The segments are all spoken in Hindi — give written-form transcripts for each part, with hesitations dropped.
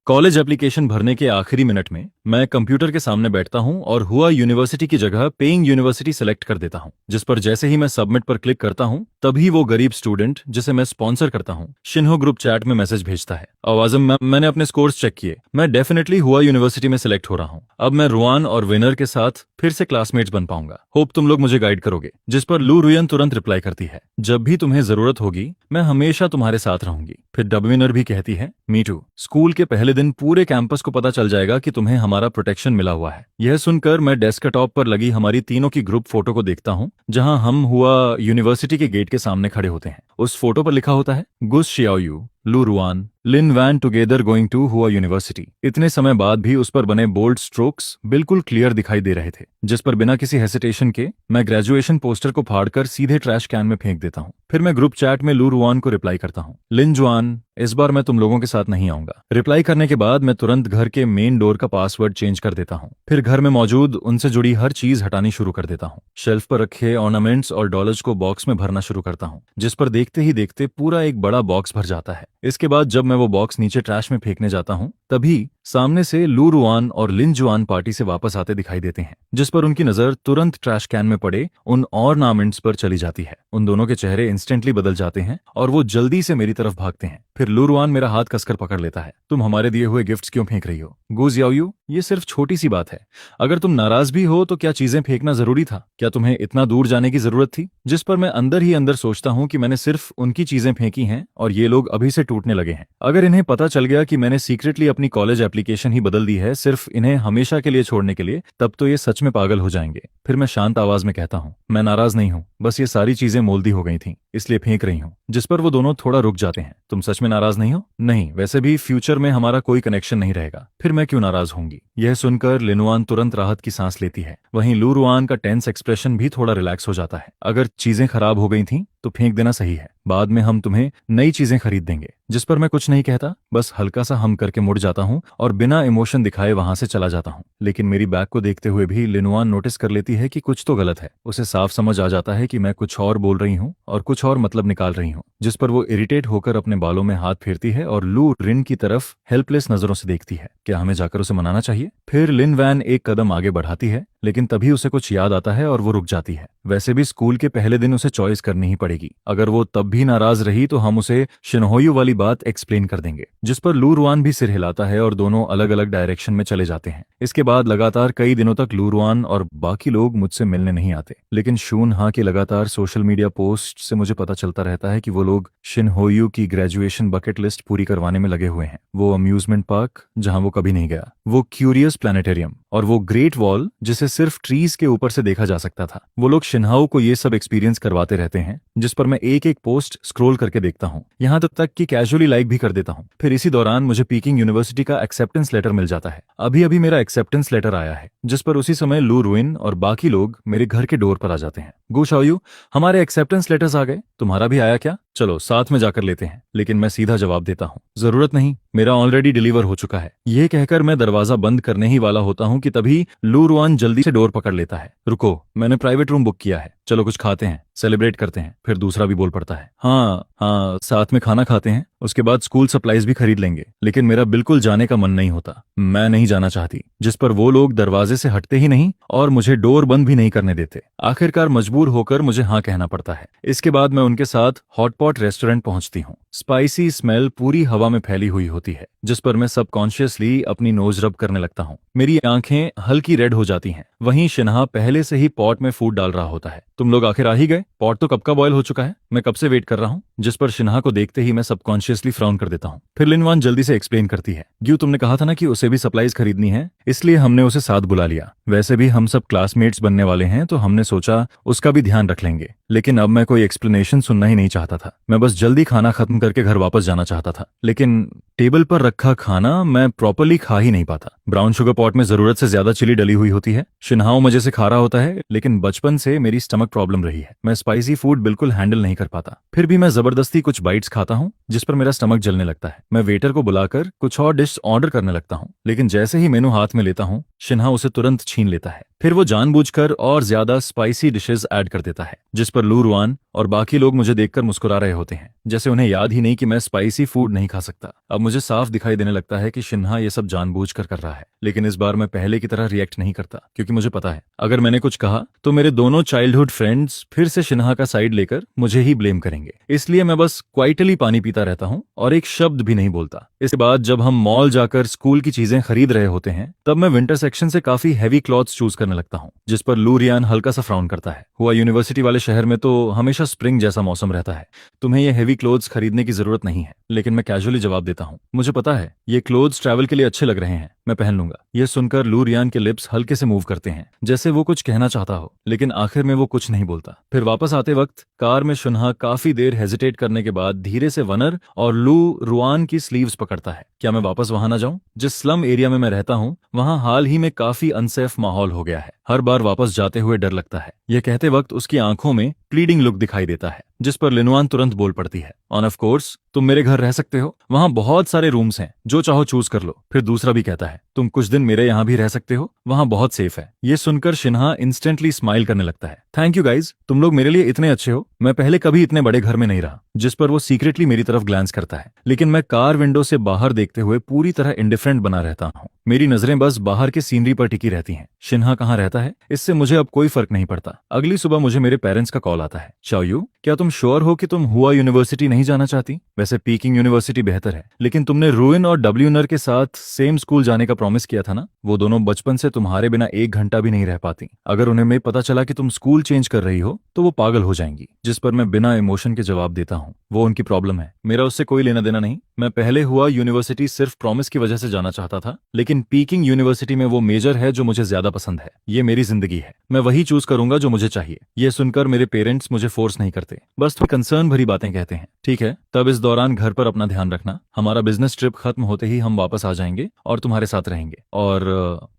कॉलेज एप्लीकेशन भरने के आखिरी मिनट में मैं कंप्यूटर के सामने बैठता हूं और हुआ यूनिवर्सिटी की जगह पेइंग यूनिवर्सिटी सेलेक्ट कर देता हूं, जिस पर जैसे ही मैं सबमिट पर क्लिक करता हूं तभी वो गरीब स्टूडेंट जिसे मैं स्पॉन्सर करता हूं शिन्हो ग्रुप चैट में मैसेज भेजता है। आवाज़म मैंने अपने स्कोर्स चेक किए, मैं डेफिनेटली हुआ यूनिवर्सिटी में सेलेक्ट हो रहा हूं। अब मैं रुआन और विनर के साथ फिर से क्लासमेट्स बन पाऊंगा। होप तुम लोग मुझे गाइड करोगे। जिस पर लू रुयन तुरंत रिप्लाई करती है, जब भी तुम्हें जरूरत होगी मैं हमेशा तुम्हारे साथ रहूंगी। फिर डब विनर भी कहती है, मी टू। स्कूल के पहले दिन पूरे कैंपस को पता चल जाएगा कि तुम्हें हमारा प्रोटेक्शन मिला हुआ है। यह सुनकर मैं डेस्क टॉप पर लगी हमारी तीनों की ग्रुप फोटो को देखता हूँ, जहां हम हुआ यूनिवर्सिटी के गेट के सामने खड़े होते हैं। उस फोटो पर लिखा होता है, गुस Xiaoyu, Lu Ruan, Lin Wan together going to Hua university. इतने समय बाद भी उस पर बने बोल्ड स्ट्रोक्स बिल्कुल क्लियर दिखाई दे रहे थे, जिस पर बिना किसी हेसिटेशन के मैं ग्रेजुएशन पोस्टर को फाड़कर सीधे ट्रैश कैन में फेंक देता हूँ। फिर मैं ग्रुप चैट में लू रुआन को रिप्लाई करता हूँ, लिन जुआन, इस बार मैं तुम लोगों के साथ नहीं आऊंगा। रिप्लाई करने के बाद मैं तुरंत घर के मेन डोर का पासवर्ड चेंज कर देता हूँ। फिर घर में मौजूद उनसे जुड़ी हर चीज हटानी शुरू कर देता हूँ। शेल्फ पर रखे ऑर्नामेंट्स और डॉलर्स को बॉक्स में भरना शुरू करता हूँ, जिस पर देखते ही देखते पूरा एक बड़ा बॉक्स भर जाता है। इसके बाद जब मैं वो बॉक्स नीचे ट्रैश में फेंकने जाता हूँ तभी सामने से लू रुआन और लिन जुआन पार्टी से वापस आते दिखाई देते हैं, जिस पर उनकी नजर तुरंत ट्रैश कैन में पड़े उन ऑर्नामेंट्स पर चली जाती है। उन दोनों के चेहरे इंस्टेंटली बदल जाते हैं और वो जल्दी से मेरी तरफ भागते हैं। फिर लू रुआन मेरा हाथ कसकर पकड़ लेता है, तुम हमारे दिए हुए गिफ्ट्स क्यों फेंक रही हो? गू जियाओयू, ये सिर्फ छोटी सी बात है। अगर तुम नाराज भी हो तो क्या चीजें फेंकना जरूरी था? क्या तुम्हें इतना दूर जाने की जरूरत थी? जिस पर मैं अंदर ही अंदर सोचता हूँ कि मैंने सिर्फ उनकी चीजें फेंकी हैं और ये लोग अभी से टूटने लगे हैं। अगर इन्हें पता चल गया कि मैंने सीक्रेटली अपनी कॉलेज एप्लीकेशन ही बदल दी है सिर्फ इन्हें हमेशा के लिए छोड़ने के लिए, तब तो ये सच में पागल हो जाएंगे। फिर मैं शांत आवाज में कहता हूँ, मैं नाराज नहीं हूँ, बस ये सारी चीजें मोल्दी हो गई थी इसलिए फेंक रही हूँ। जिस पर वो दोनों थोड़ा रुक जाते हैं, तुम सच में नाराज नहीं हो? नहीं, वैसे भी फ्यूचर में हमारा कोई कनेक्शन नहीं रहेगा, फिर मैं क्यों नाराज होंगी? यह सुनकर लिनुआन तुरंत राहत की सांस लेती है। वहीं लू रुआन का टेंस एक्सप्रेशन भी थोड़ा रिलैक्स हो जाता है। अगर चीजें खराब हो गई थीं तो फेंक देना सही है, बाद में हम तुम्हें नई चीजें खरीद देंगे। जिस पर मैं कुछ नहीं कहता, बस हल्का सा हम करके मुड़ जाता हूँ और बिना इमोशन दिखाए वहां से चला जाता हूँ। लेकिन मेरी बैग को देखते हुए भी लिनुआन नोटिस कर लेती है कि कुछ तो गलत है। उसे साफ समझ आ जाता है कि मैं कुछ और बोल रही हूँ और कुछ और मतलब निकाल रही हूँ, जिस पर वो इरिटेट होकर अपने बालों में हाथ फेरती है और लू रिन की तरफ हेल्पलेस नजरों से देखती है। क्या हमें जाकर उसे मनाना चाहिए? फिर लिन वैन एक कदम आगे बढ़ाती है, लेकिन तभी उसे कुछ याद आता है और वो रुक जाती है। वैसे भी स्कूल के पहले दिन उसे चॉइस करनी ही पड़ेगी। अगर वो तब भी नाराज रही तो हम उसे शिनहोयू वाली बात एक्सप्लेन कर देंगे। जिस पर लू रुआन भी सिर हिलाता है और दोनों अलग अलग डायरेक्शन में चले जाते हैं। इसके बाद लगातार कई दिनों तक लू रुआन और बाकी लोग मुझसे मिलने नहीं आते, लेकिन शून हा के लगातार सोशल मीडिया पोस्ट से मुझे पता चलता रहता है कि वो लोग शिनहोयू की ग्रेजुएशन बकेट लिस्ट पूरी करवाने में लगे हुए हैं। वो अम्यूजमेंट पार्क जहां वो कभी नहीं गया, वो क्यूरियस प्लानिटेरियम और वो ग्रेट वॉल जिसे सिर्फ ट्रीज के ऊपर से देखा जा सकता था। वो लोग शिन्हाओ को ये सब एक्सपीरियंस करवाते रहते हैं, जिस पर मैं एक एक पोस्ट स्क्रॉल करके देखता हूँ, यहाँ तक कि कैजुअली लाइक भी कर देता हूँ। फिर इसी दौरान मुझे पीकिंग यूनिवर्सिटी का एक्सेप्टेंस लेटर मिल जाता है। अभी अभी मेरा एक्सेप्टेंस लेटर आया है, जिस पर उसी समय लू रुइन और बाकी लोग मेरे घर के डोर पर आ जाते हैं। गू शाओयू, हमारे एक्सेप्टेंस लेटर्स आ गए, तुम्हारा भी आया क्या? चलो साथ में जाकर लेते हैं। लेकिन मैं सीधा जवाब देता हूँ, जरूरत नहीं, मेरा ऑलरेडी डिलीवर हो चुका है। ये कहकर मैं दरवाजा बंद करने ही वाला होता हूँ कि तभी लू रुआन जल्दी से डोर पकड़ लेता है। रुको, मैंने प्राइवेट रूम बुक किया है, चलो कुछ खाते हैं, सेलिब्रेट करते हैं। फिर दूसरा भी बोल पड़ता है, हाँ हाँ, साथ में खाना खाते हैं, उसके बाद स्कूल सप्लाईज भी खरीद लेंगे। लेकिन मेरा बिल्कुल जाने का मन नहीं होता, मैं नहीं जाना चाहती। जिस पर वो लोग दरवाजे से हटते ही नहीं और मुझे डोर बंद भी नहीं करने देते। आखिरकार मजबूर होकर मुझे हाँ कहना पड़ता है। इसके बाद मैं उनके साथ हॉटपॉट रेस्टोरेंट पहुंचती हूँ। स्पाइसी स्मेल पूरी हवा में फैली हुई होती है, जिस पर मैं सबकॉन्शियसली अपनी नोज रब करने लगता हूँ। मेरी आंखें हल्की रेड हो जाती हैं। वहीं शिन्हा पहले से ही पॉट में फूड डाल रहा होता है। तुम लोग आखिर आ ही गए, पॉट तो कब का बॉयल हो चुका है, मैं कब से वेट कर रहा हूँ। जिस पर शिन्हा को देखते ही मैं सबकॉन्शियसली फ्राउन कर देता हूँ। फिर लिनवान जल्दी से एक्सप्लेन करती है, ग्यू तुमने कहा था ना कि उसे भी सप्लाईज खरीदनी है, इसलिए हमने उसे साथ बुला लिया। वैसे भी हम सब क्लासमेट्स बनने वाले हैं तो हमने सोचा उसका भी ध्यान रख लेंगे। लेकिन अब मैं कोई एक्सप्लेनेशन सुनना ही नहीं चाहता था, मैं बस जल्दी खाना खत्म करके घर वापस जाना चाहता था। लेकिन टेबल पर रखा खाना मैं प्रॉपर्ली खा ही नहीं पाता। ब्राउन शुगर पॉट में जरूरत से ज्यादा चिली डली हुई होती है। शिन्हाओ मजे से खा रहा होता है, लेकिन बचपन से मेरी स्टमक प्रॉब्लम रही है, मैं स्पाइसी फूड बिल्कुल हैंडल नहीं कर पाता। फिर भी मैं जबरदस्ती कुछ बाइट्स खाता हूँ, जिस पर मेरा स्टमक जलने लगता है। मैं वेटर को बुलाकर कुछ और डिश ऑर्डर करने लगता हूँ, लेकिन जैसे ही मेनू हाथ में लेता हूँ, शिन्हा उसे तुरंत छीन लेता है। फिर वो जानबूझकर और ज्यादा स्पाइसी डिशेस ऐड कर देता है, जिस पर लू रुआन और बाकी लोग मुझे देखकर मुस्कुरा रहे होते हैं, जैसे उन्हें याद ही नहीं कि मैं स्पाइसी फूड नहीं खा सकता। अब मुझे साफ दिखाई देने लगता है कि शिन्हा ये सब जानबूझकर कर रहा है, लेकिन इस बार मैं पहले की तरह रिएक्ट नहीं करता, क्योंकि मुझे पता है अगर मैंने कुछ कहा तो मेरे दोनों चाइल्डहुड फ्रेंड्स फिर से शिन्हा का साइड लेकर मुझे ही ब्लेम करेंगे। इसलिए मैं बस क्वाइटली पानी पीता रहता हूँ और एक शब्द भी नहीं बोलता। इसके बाद जब हम मॉल जाकर स्कूल की चीजें खरीद रहे होते हैं, तब मैं विंटर सेक्शन से काफी हैवी क्लॉथ्स चूज करने लगता हूँ, जिस पर लू रियान हल्का सा फ्राउन करता है। हुआ यूनिवर्सिटी वाले शहर में तो हमेशा स्प्रिंग जैसा मौसम रहता है, तुम्हें ये हैवी क्लोथ्स खरीदने की जरूरत नहीं है। लेकिन मैं कैजुअली जवाब देता हूँ, मुझे पता है ये क्लोथ्स ट्रैवल के लिए अच्छे लग रहे हैं, मैं पहन लूंगा। यह सुनकर लू रियान के लिप्स हल्के से मूव करते हैं, जैसे वो कुछ कहना चाहता हो, लेकिन आखिर में वो कुछ नहीं बोलता। फिर वापस आते वक्त कार में शिन्हा काफी देर हेजिटेट करने के बाद धीरे से वनर और लू रुआन की स्लीव्स पकड़ता है। क्या मैं वापस वहां ना जाऊं? जिस स्लम एरिया में मैं रहता हूं वहां हाल ही में काफी अनसेफ माहौल हो गया है। हर बार वापस जाते हुए डर लगता है। यह कहते वक्त उसकी आंखों में प्लीडिंग लुक दिखाई देता है, जिस पर लिनुआन तुरंत बोल पड़ती है, ऑन ऑफ कोर्स तुम मेरे घर रह सकते हो, वहां बहुत सारे रूम्स हैं, जो चाहो चूज कर लो। फिर दूसरा भी कहता है, तुम कुछ दिन मेरे यहाँ भी रह सकते हो, वहां बहुत सेफ है। ये सुनकर शिन्हा इंस्टेंटली स्माइल करने लगता है। थैंक यू गाइज, तुम लोग मेरे लिए इतने अच्छे हो, मैं पहले कभी इतने बड़े घर में नहीं रहा। जिस पर वो सीक्रेटली मेरी तरफ ग्लांस करता है, लेकिन मैं कार विंडो से बाहर देखते हुए पूरी तरह इंडिफरेंट बना रहता हूँ। मेरी नजरें बस बाहर के सीनरी पर टिकी रहती हैं। शिन्हा कहाँ रहता है इससे मुझे अब कोई फर्क नहीं पड़ता। अगली सुबह मुझे मेरे पेरेंट्स का कॉल आता है, चाओयू क्या तुम श्योर हो कि तुम हुआ यूनिवर्सिटी नहीं जाना चाहती? वैसे पीकिंग यूनिवर्सिटी बेहतर है, लेकिन तुमने रुइन और डब्ल्यूनर के साथ सेम स्कूल जाने का प्रॉमिस किया था ना। वो दोनों बचपन से तुम्हारे बिना एक घंटा भी नहीं रह पाती। अगर उन्हें में पता चला कि तुम स्कूल चेंज कर रही हो तो वो पागल हो जाएंगी। जिस पर मैं बिना इमोशन के जवाब देता हूँ, वो उनकी प्रॉब्लम है, मेरा उससे कोई लेना देना नहीं। मैं पहले हुआ यूनिवर्सिटी सिर्फ प्रॉमिस की वजह से जाना चाहता था, लेकिन पीकिंग यूनिवर्सिटी में वो मेजर है जो मुझे ज्यादा पसंद है। ये मेरी जिंदगी है, मैं वही चूज करूंगा जो मुझे चाहिए। ये सुनकर मेरे पेरेंट्स मुझे फोर्स नहीं करते, बस थोड़ी कंसर्न भरी बातें कहते हैं। ठीक है, तब इस दौरान घर पर अपना ध्यान रखना। हमारा बिजनेस ट्रिप खत्म होते ही हम वापस आ जाएंगे और तुम्हारे साथ रहेंगे।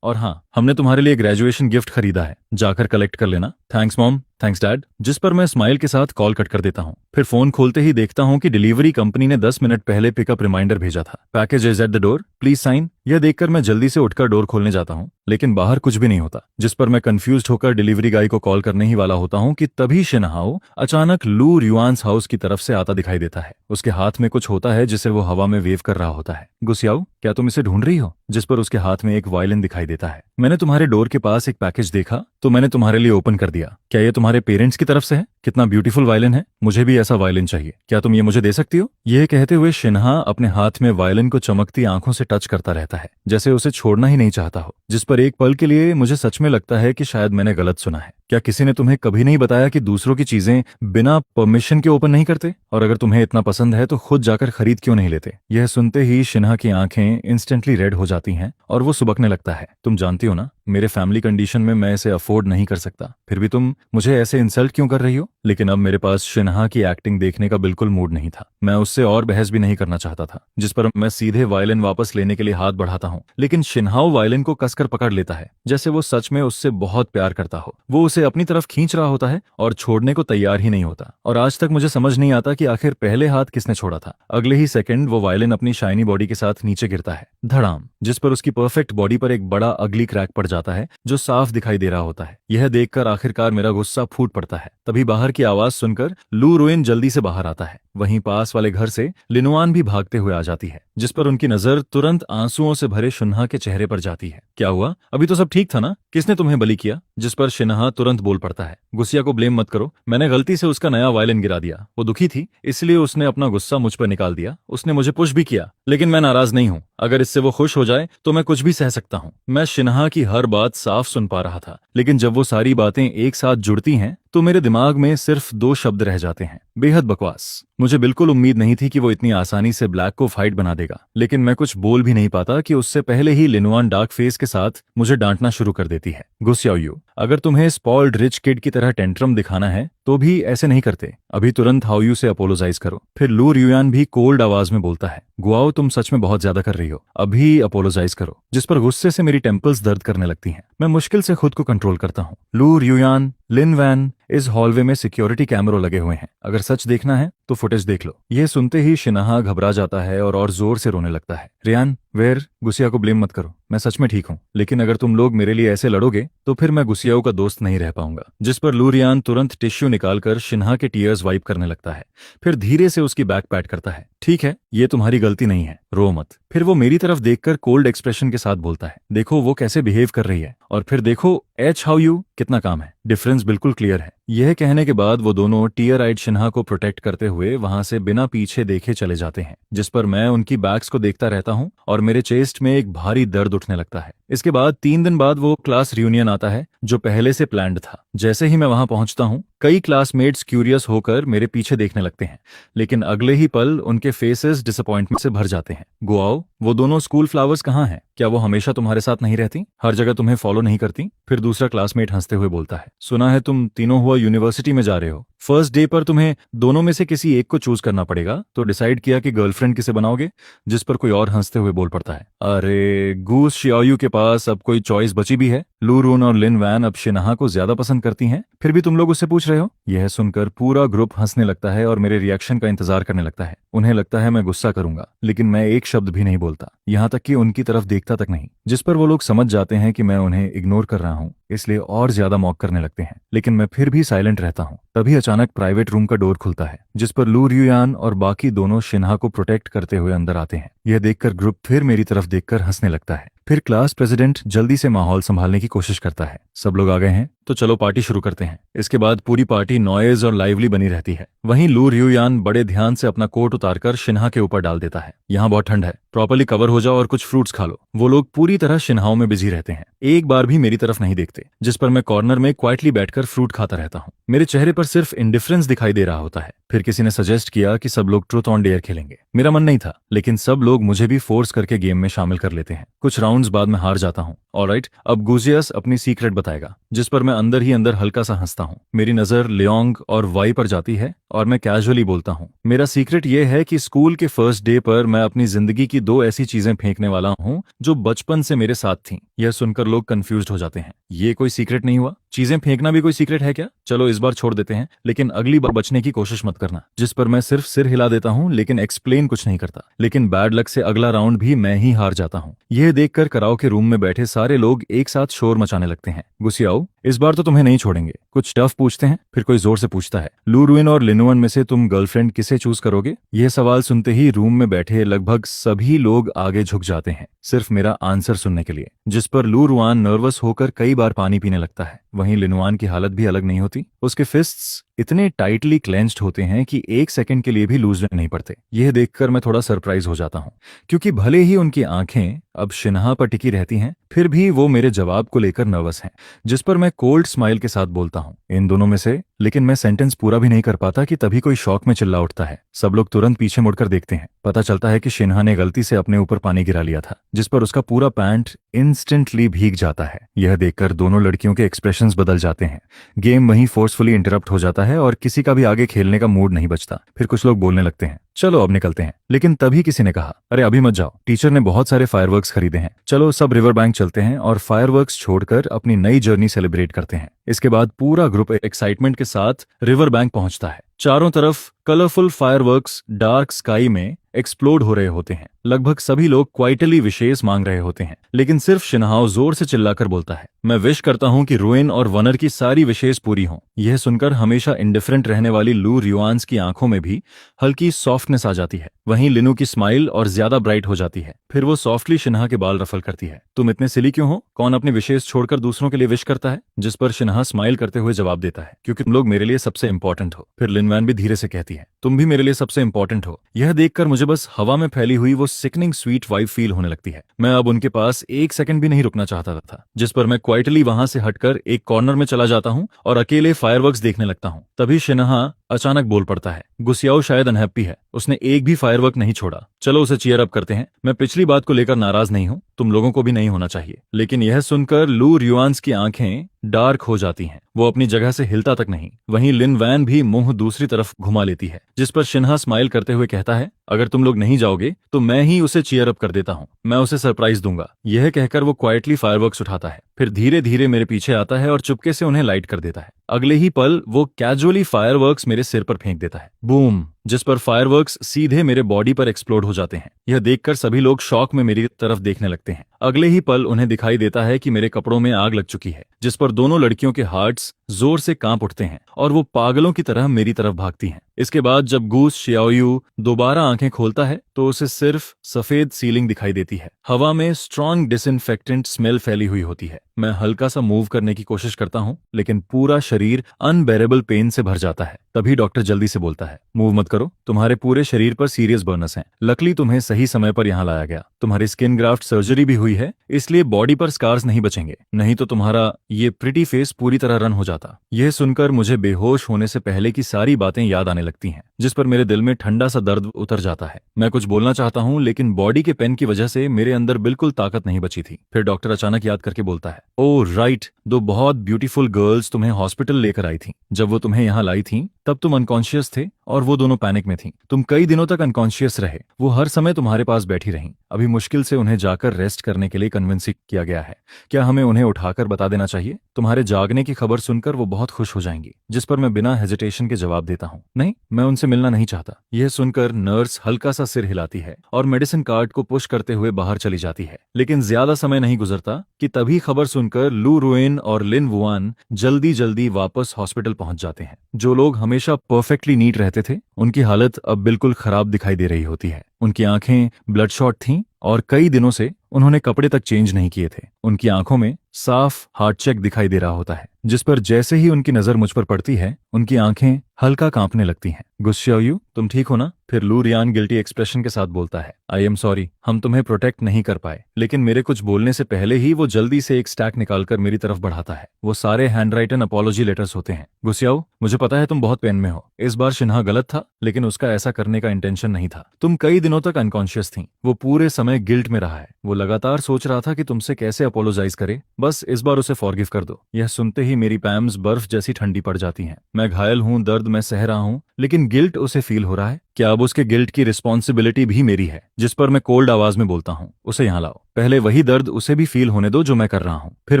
और हाँ, हमने तुम्हारे लिए ग्रेजुएशन गिफ्ट खरीदा है, जाकर कलेक्ट कर लेना। Thanks mom, thanks dad. जिस पर मैं स्माइल के साथ कॉल कट कर देता हूँ। फिर फोन खोलते ही देखता हूँ कि डिलीवरी कंपनी ने 10 मिनट पहले पिकअप रिमाइंडर भेजा था। Package is at the door, please sign. यह देखकर मैं जल्दी से उठकर डोर खोलने जाता हूँ, लेकिन बाहर कुछ भी नहीं होता। जिस पर मैं कंफ्यूज्ड होकर डिलीवरी गाय को कॉल करने ही वाला होता हूँ कि तभी शिन्हाओ अचानक लू रियुआन्स हाउस की तरफ से आता दिखाई देता है। उसके हाथ में कुछ होता है जिसे वो हवा में वेव कर रहा होता है। गुसियाओ, क्या तुम इसे ढूंढ रही हो? जिस पर उसके हाथ में एक वायलिन दिखाई देता है। मैंने तुम्हारे डोर के पास एक पैकेज देखा तो मैंने तुम्हारे लिए ओपन कर दिया। क्या ये तुम्हारे पेरेंट्स की तरफ से है? कितना ब्यूटीफुल वायलिन है, मुझे भी ऐसा वायलिन चाहिए। क्या तुम ये मुझे दे सकती हो? यह कहते हुए शिन्हा अपने हाथ में वायलिन को चमकती आंखों से टच करता रहता है, जैसे उसे छोड़ना ही नहीं चाहता हो। जिस पर एक पल के लिए मुझे सच में लगता है कि शायद मैंने गलत सुना है। क्या किसी ने तुम्हें कभी नहीं बताया कि दूसरों की चीजें बिना परमिशन के ओपन नहीं करते? और अगर तुम्हें इतना पसंद है तो खुद जाकर खरीद क्यों नहीं लेते? यह सुनते ही शिन्हा की आंखें इंस्टेंटली रेड हो जाती हैं और वो सुबकने लगता है। तुम जानती हो ना, मेरे फैमिली कंडीशन में मैं इसे अफोर्ड नहीं कर सकता, फिर भी तुम मुझे ऐसे इंसल्ट क्यों कर रही हो? लेकिन अब मेरे पास शिन्हा की एक्टिंग देखने का बिल्कुल मूड नहीं था। मैं उससे और बहस भी नहीं करना चाहता था। जिस पर मैं सीधे वायलिन वापस लेने के लिए हाथ बढ़ाता हूँ, लेकिन शिन्हाओ वायलिन को कसकर पकड़ लेता है, जैसे वो सच में उससे बहुत प्यार करता हो। वो उसे अपनी तरफ खींच रहा होता है और छोड़ने को तैयार ही नहीं होता। और आज तक मुझे समझ नहीं आता कि आखिर पहले हाथ किसने छोड़ा था। अगले ही सेकंड वो वायलिन अपनी शाइनी बॉडी के साथ नीचे गिरता है, धड़ाम। जिस पर उसकी परफेक्ट बॉडी पर एक बड़ा अगली क्रैक पड़ जाता है जो साफ दिखाई दे रहा होता है। यह देखकर आखिरकार मेरा गुस्सा फूट पड़ता है। तभी बाहर की आवाज सुनकर लू रुइन जल्दी से बाहर आता है। वहीं पास वाले घर से लिनुआन भी भागते हुए आ जाती है, जिस पर उनकी नजर तुरंत आंसुओं से भरे शिन्हा के चेहरे पर जाती है। क्या हुआ? अभी तो सब ठीक था ना, किसने तुम्हें बलि किया? जिस पर शिन्हा तुरंत बोल पड़ता है, गुस्सिया को ब्लेम मत करो, मैंने गलती से उसका नया वायलिन गिरा दिया। वो दुखी थी, इसलिए उसने अपना गुस्सा मुझ पर निकाल दिया। उसने मुझे पुश भी किया, लेकिन मैं नाराज नहीं हूँ। अगर इससे वो खुश हो जाए तो मैं कुछ भी सह सकता हूँ। मैं शिन्हा की हर बात साफ सुन पा रहा था, लेकिन जब वो सारी बातें एक साथ जुड़ती हैं तो मेरे दिमाग में सिर्फ 2 शब्द रह जाते हैं, बेहद बकवास। मुझे बिल्कुल उम्मीद नहीं थी कि वो इतनी आसानी से ब्लैक को फाइट बना देगा, लेकिन मैं कुछ बोल भी नहीं पाता कि उससे पहले ही लिनुआन डार्क फेस के साथ मुझे डांटना शुरू कर देती है। गुस्याओयू, अगर तुम्हें स्पॉइल्ड रिच किड की तरह टेंट्रम दिखाना है तो भी ऐसे नहीं करते। अभी तुरंत हाओयू से अपोलोजाइज करो। फिर लू रियुआन भी कोल्ड आवाज में बोलता है, गुआओ तुम सच में बहुत ज्यादा कर रही हो, अभी अपोलोजाइज करो। जिस पर गुस्से से मेरी टेम्पल्स दर्द करने लगती हैं। मैं मुश्किल से खुद को कंट्रोल करता हूँ। लू रियुआन, लिन वैन, इस हॉलवे में सिक्योरिटी कैमरा लगे हुए हैं, अगर सच देखना है तो फुटेज देख लो। यह सुनते ही शिन्हा घबरा जाता है और जोर से रोने लगता है। रियान, वेयर? गुस्सिया को ब्लेम मत करो, मैं सच में ठीक हूँ, लेकिन अगर तुम लोग मेरे लिए ऐसे लड़ोगे तो फिर मैं गुसियाओ का दोस्त नहीं रह पाऊंगा। जिस पर लूरियान तुरंत टिश्यू निकालकर शिन्हा के टीयर्स वाइप करने लगता है, फिर धीरे से उसकी बैक पैट करता है। ठीक है, ये तुम्हारी गलती नहीं है, रो मत। फिर वो मेरी तरफ देखकर कोल्ड एक्सप्रेशन के साथ बोलता है, देखो वो कैसे बिहेव कर रही है, और फिर देखो एच हाउ यू कितना काम है, डिफरेंस बिल्कुल क्लियर है। यह कहने के बाद वो दोनों टीयर आइड शिन्हा को प्रोटेक्ट करते हुए वहां से बिना पीछे देखे चले जाते हैं, जिस पर मैं उनकी बैग्स को देखता रहता हूँ और मेरे चेस्ट में एक भारी दर्द उठने लगता है। इसके बाद 3 दिन बाद वो क्लास रियूनियन आता है जो पहले से प्लान्ड था। जैसे ही मैं वहां पहुंचता हूँ, कई क्लासमेट्स क्यूरियस होकर मेरे पीछे देखने लगते हैं, लेकिन अगले ही पल उनके फेसेस डिसअपॉइंटमेंट से भर जाते हैं। गुआओ, वो दोनों स्कूल फ्लावर्स कहाँ हैं? क्या वो हमेशा तुम्हारे साथ नहीं रहती, हर जगह तुम्हें फॉलो नहीं करती? फिर दूसरा क्लासमेट हंसते हुए बोलता है, सुना है तुम तीनों हुआ यूनिवर्सिटी में जा रहे हो। फर्स्ट डे पर तुम्हें दोनों में से किसी एक को चूज करना पड़ेगा, तो डिसाइड किया कि गर्लफ्रेंड किसे बनाओगे? जिस पर कोई और हंसते हुए बोल पड़ता है, अरे गूस शियाओयू के पास अब कोई चॉइस बची भी है। लू रून और लिन वैन अब शिन्हा को ज्यादा पसंद करती हैं, फिर भी तुम लोग उससे पूछ रहे हो। यह सुनकर पूरा ग्रुप हंसने लगता है और मेरे रिएक्शन का इंतजार करने लगता है। उन्हें लगता है मैं गुस्सा करूंगा, लेकिन मैं एक शब्द भी नहीं बोलता, यहाँ तक कि उनकी तरफ देखता तक नहीं। जिस पर वो लोग समझ जाते हैं कि मैं उन्हें इग्नोर कर रहा हूँ, इसलिए और ज्यादा मॉक करने लगते हैं, लेकिन मैं फिर भी साइलेंट रहता हूँ। तभी अचानक प्राइवेट रूम का डोर खुलता है, जिस पर लू रियुयान और बाकी दोनों शिन्हा को प्रोटेक्ट करते हुए अंदर आते हैं। यह देखकर ग्रुप फिर मेरी तरफ देखकर हंसने लगता है। फिर क्लास प्रेसिडेंट जल्दी से माहौल संभालने की कोशिश करता है, सब लोग आ गए हैं तो चलो पार्टी शुरू करते हैं। इसके बाद पूरी पार्टी नॉइज और लाइवली बनी रहती है। वहीं लू रियुयान बड़े ध्यान से अपना कोट उतारकर शिन्हा के ऊपर डाल देता है। यहाँ बहुत ठंड है, प्रॉपर्ली कवर हो जाओ और कुछ फ्रूट्स खा लो। वो लोग पूरी तरह शिन्हाओं में बिजी रहते हैं, एक बार भी मेरी तरफ नहीं देखते, जिस पर मैं कॉर्नर में क्वाइटली बैठकर फ्रूट खाता रहता हूँ। मेरे चेहरे पर सिर्फ इंडिफरेंस दिखाई दे रहा होता है। फिर किसी ने सजेस्ट किया कि सब लोग ट्रूथ ऑन डेयर खेलेंगे। मेरा मन नहीं था, लेकिन सब लोग मुझे भी फोर्स करके गेम में शामिल कर लेते हैं। कुछ राउंड्स बाद में हार जाता हूँ। ऑलराइट, अब गुजियस अपनी सीक्रेट बताएगा, जिस पर मैं अंदर ही अंदर हल्का सा हंसता हूँ। मेरी नजर लियोंग और वाई पर जाती है और मैं कैजुअली बोलता हूँ, मेरा सीक्रेट ये है कि स्कूल के फर्स्ट डे पर मैं अपनी जिंदगी की 2 ऐसी चीजें फेंकने वाला हूँ जो बचपन से मेरे साथ थीं। यह सुनकर लोग कंफ्यूज्ड हो जाते हैं। ये कोई सीक्रेट नहीं हुआ, चीजें फेंकना भी कोई सीक्रेट है क्या? चलो इस बार छोड़ देते हैं, लेकिन अगली बार बचने की कोशिश मत करना। जिस पर मैं सिर्फ सिर हिला देता हूँ, लेकिन एक्सप्लेन कुछ नहीं करता। लेकिन बैड लक से अगला राउंड भी मैं ही हार जाता हूँ। यह देखकर कराओ के रूम में बैठे सारे लोग एक साथ शोर मचाने लगते हैं। गुसियाओ, इस बार तो तुम्हें नहीं छोड़ेंगे। कुछ टफ पूछते हैं। फिर कोई जोर से पूछता है, लू रुइन और लिनुअन में से तुम गर्लफ्रेंड किसे चूज करोगे? यह सवाल सुनते ही रूम में बैठे लगभग सभी लोग आगे झुक जाते हैं, सिर्फ मेरा आंसर सुनने के लिए। जिस पर लू रुआन नर्वस होकर कई बार पानी पीने लगता है। वहीं लिनुआन की हालत भी अलग नहीं होती। उसके फिस्ट्स इतने टाइटली क्लेंच्ड होते हैं कि 1 सेकंड के लिए भी लूज नहीं पड़ते। यह देखकर मैं थोड़ा सरप्राइज हो जाता हूँ, क्योंकि भले ही उनकी आंखें अब शिन्हा पर टिकी रहती हैं, फिर भी वो मेरे जवाब को लेकर नर्वस हैं। जिस पर मैं कोल्ड स्माइल के साथ बोलता हूँ, इन दोनों में से। लेकिन मैं सेंटेंस पूरा भी नहीं कर पाता कि तभी कोई शॉक में चिल्ला उठता है। सब लोग तुरंत पीछे मुड़कर देखते हैं। पता चलता है कि शिन्हा ने गलती से अपने ऊपर पानी गिरा लिया था, जिस पर उसका पूरा पैंट इंस्टेंटली भीग जाता है। यह देखकर दोनों लड़कियों के एक्सप्रेशंस बदल जाते हैं। गेम वहीं फोर्सफुली इंटरप्ट हो जाता है और किसी का भी आगे खेलने का मूड नहीं बचता। फिर कुछ लोग बोलने लगते हैं, चलो अब निकलते हैं। लेकिन तभी किसी ने कहा, अरे अभी मत जाओ, टीचर ने बहुत सारे फायरवर्क्स खरीदे हैं। चलो सब रिवर बैंक चलते हैं और फायरवर्क्स छोड़कर अपनी नई जर्नी सेलिब्रेट करते हैं। इसके बाद पूरा ग्रुप एक्साइटमेंट के साथ रिवर बैंक पहुंचता है। चारों तरफ कलरफुल फायरवर्क्स डार्क स्काई में एक्सप्लोड हो रहे होते हैं। लगभग सभी लोग क्वाइटली विशेष मांग रहे होते हैं, लेकिन सिर्फ शिन्हाओ जोर से चिल्लाकर बोलता है, मैं विश करता हूं कि रुइन और वनर की सारी विशेष पूरी हों। यह सुनकर हमेशा इंडिफरेंट रहने वाली लू रियुआन्स की आंखों में भी हल्की सॉफ्टनेस आ जाती है। वहीं लिनु की स्माइल और ज्यादा ब्राइट हो जाती है। फिर वो सॉफ्टली शिन्हा के बाल रफल करती है। तुम इतने सिली क्यों हो? कौन अपनी विशेष छोड़कर दूसरों के लिए विश करता है? जिस पर शिन्हा स्माइल करते हुए जवाब देता है, क्योंकि तुम लोग मेरे लिए सबसे इंपॉर्टेंट हो। फिर लिनवैन भी धीरे से कहती है, तुम भी मेरे लिए सबसे इंपॉर्टेंट हो। यह देखकर मुझे बस हवा में फैली हुई वो सिकनिंग स्वीट वाइब फील होने लगती है। मैं अब उनके पास 1 सेकंड भी नहीं रुकना चाहता था। जिस पर मैं क्वाइटली वहां से हटकर एक कॉर्नर में चला जाता हूँ और अकेले फायरवर्क्स देखने लगता हूँ। तभी शिन्हा अचानक बोल पड़ता है, गुसियाओ शायद अनहैप्पी है, उसने एक भी फायरवर्क नहीं छोड़ा। चलो उसे चीयर अप करते हैं। मैं पिछली बात को लेकर नाराज नहीं हूँ, तुम लोगों को भी नहीं होना चाहिए। लेकिन यह सुनकर लू रियुआन्स की आंखें डार्क हो जाती हैं। वो अपनी जगह से हिलता तक नहीं। वहीं लिन वैन भी मुंह दूसरी तरफ घुमा लेती है, जिस पर शिन्हा स्माइल करते हुए कहता है, अगर तुम लोग नहीं जाओगे तो मैं ही उसे चीयर अप कर देता हूँ। मैं उसे सरप्राइज दूंगा। यह कहकर वो क्वाइटली फायरवर्क्स उठाता है। फिर धीरे धीरे मेरे पीछे आता है और चुपके से उन्हें लाइट कर देता है। अगले ही पल वो कैजुअली फायरवर्क्स मेरे सिर पर फेंक देता है, बूम, जिस पर फायरवर्क्स सीधे मेरे बॉडी पर एक्सप्लोड हो जाते हैं। यह देखकर सभी लोग शॉक में मेरी तरफ देखने लगते हैं। अगले ही पल उन्हें दिखाई देता है कि मेरे कपड़ों में आग लग चुकी है, जिस पर दोनों लड़कियों के हार्ट्स जोर से कांप उठते हैं और वो पागलों की तरह मेरी तरफ भागती हैं। इसके बाद जब गूस शियाओयू दोबारा आंखें खोलता है तो उसे सिर्फ सफेद सीलिंग दिखाई देती है। हवा में स्ट्रॉन्ग डिसइंफेक्टेंट स्मेल फैली हुई होती है। मैं हल्का सा मूव करने की कोशिश करता हूँ, लेकिन पूरा शरीर अनबेरेबल पेन से भर जाता है। तभी डॉक्टर जल्दी से बोलता है, मूव मत करो, तुम्हारे पूरे शरीर पर सीरियस बर्नस हैं। लकली तुम्हें सही समय पर यहाँ लाया गया। तुम्हारी स्किन ग्राफ्ट सर्जरी भी हुई है, इसलिए बॉडी पर स्कार्स नहीं बचेंगे, नहीं तो तुम्हारा ये प्रिटी फेस पूरी तरह रन हो जाता। यह सुनकर मुझे बेहोश होने से पहले की सारी बातें याद आने लगती हैं, जिस पर मेरे दिल में ठंडा सा दर्द उतर जाता है। मैं कुछ बोलना चाहता हूँ, लेकिन बॉडी के पेन की वजह से मेरे अंदर बिल्कुल ताकत नहीं बची थी। फिर डॉक्टर अचानक याद करके बोलता है, ओह राइट, दो बहुत ब्यूटीफुल गर्ल्स तुम्हें हॉस्पिटल लेकर आई थी। जब वो तुम्हें यहाँ लाई थी तब तुम अनकॉन्शियस थे और वो दोनों पैनिक में थी। तुम कई दिनों तक अनकॉन्शियस रहे, वो हर समय तुम्हारे पास बैठी रहीं। अभी मुश्किल से उन्हें जाकर रेस्ट करने के लिए कन्विंस किया गया है। क्या हमें उन्हें उठाकर बता देना चाहिए? तुम्हारे जागने की खबर सुनकर वो बहुत खुश हो जाएंगी। जिस पर मैं बिना हेजिटेशन के जवाब देता हूँ, नहीं, मैं उनसे मिलना नहीं चाहता। यह सुनकर नर्स हल्का सा सिर हिलाती है और मेडिसिन कार्ड को पुश करते हुए बाहर चली जाती है। लेकिन ज्यादा समय नहीं गुजरता कि तभी खबर सुनकर लू रुइन और लिन वुआन जल्दी जल्दी वापस हॉस्पिटल पहुंच जाते हैं। जो लोग हमेशा परफेक्टली नीट रहते थे, उनकी हालत अब बिल्कुल खराब दिखाई दे रही होती है। उनकी आंखें ब्लडशॉट थीं और कई दिनों से उन्होंने कपड़े तक चेंज नहीं किए थे। उनकी आंखों में साफ हार्ट चेक दिखाई दे रहा होता है, जिस पर जैसे ही उनकी नजर मुझ पर पड़ती है, उनकी आंखें हल्का कांपने लगती हैं। गुस्सियाओयू, तुम ठीक हो ना? फिर लू रियान गिल्टी एक्सप्रेशन के साथ बोलता है, आई एम सॉरी, हम तुम्हें प्रोटेक्ट नहीं कर पाए। लेकिन मेरे कुछ बोलने से पहले ही वो जल्दी से एक स्टैक निकालकर मेरी तरफ बढ़ाता है। वो सारे हैंडराइटन अपॉलॉजी लेटर्स होते हैं। गुस्सियाओ, मुझे पता है तुम बहुत पेन में हो। इस बार शिन्हा गलत था, लेकिन उसका ऐसा करने का इंटेंशन नहीं था। तुम कई दिनों तक अनकॉन्शियस थी। वो पूरे समय गिल्ट में रहा है। वो लगातार सोच रहा था कि तुमसे कैसे अपोलोजाइज करे। बस इस बार उसे फॉरगिव कर दो। यह सुनते ही मेरी पैम्स बर्फ जैसी ठंडी पड़ जाती हैं। मैं घायल हूँ, दर्द मैं सह रहा हूँ, लेकिन गिल्ट उसे फील हो रहा है। क्या अब उसके गिल्ट की रिस्पॉन्सिबिलिटी भी मेरी है? जिस पर मैं कोल्ड आवाज में बोलता हूँ, उसे यहाँ लाओ। पहले वही दर्द उसे भी फील होने दो जो मैं कर रहा हूँ। फिर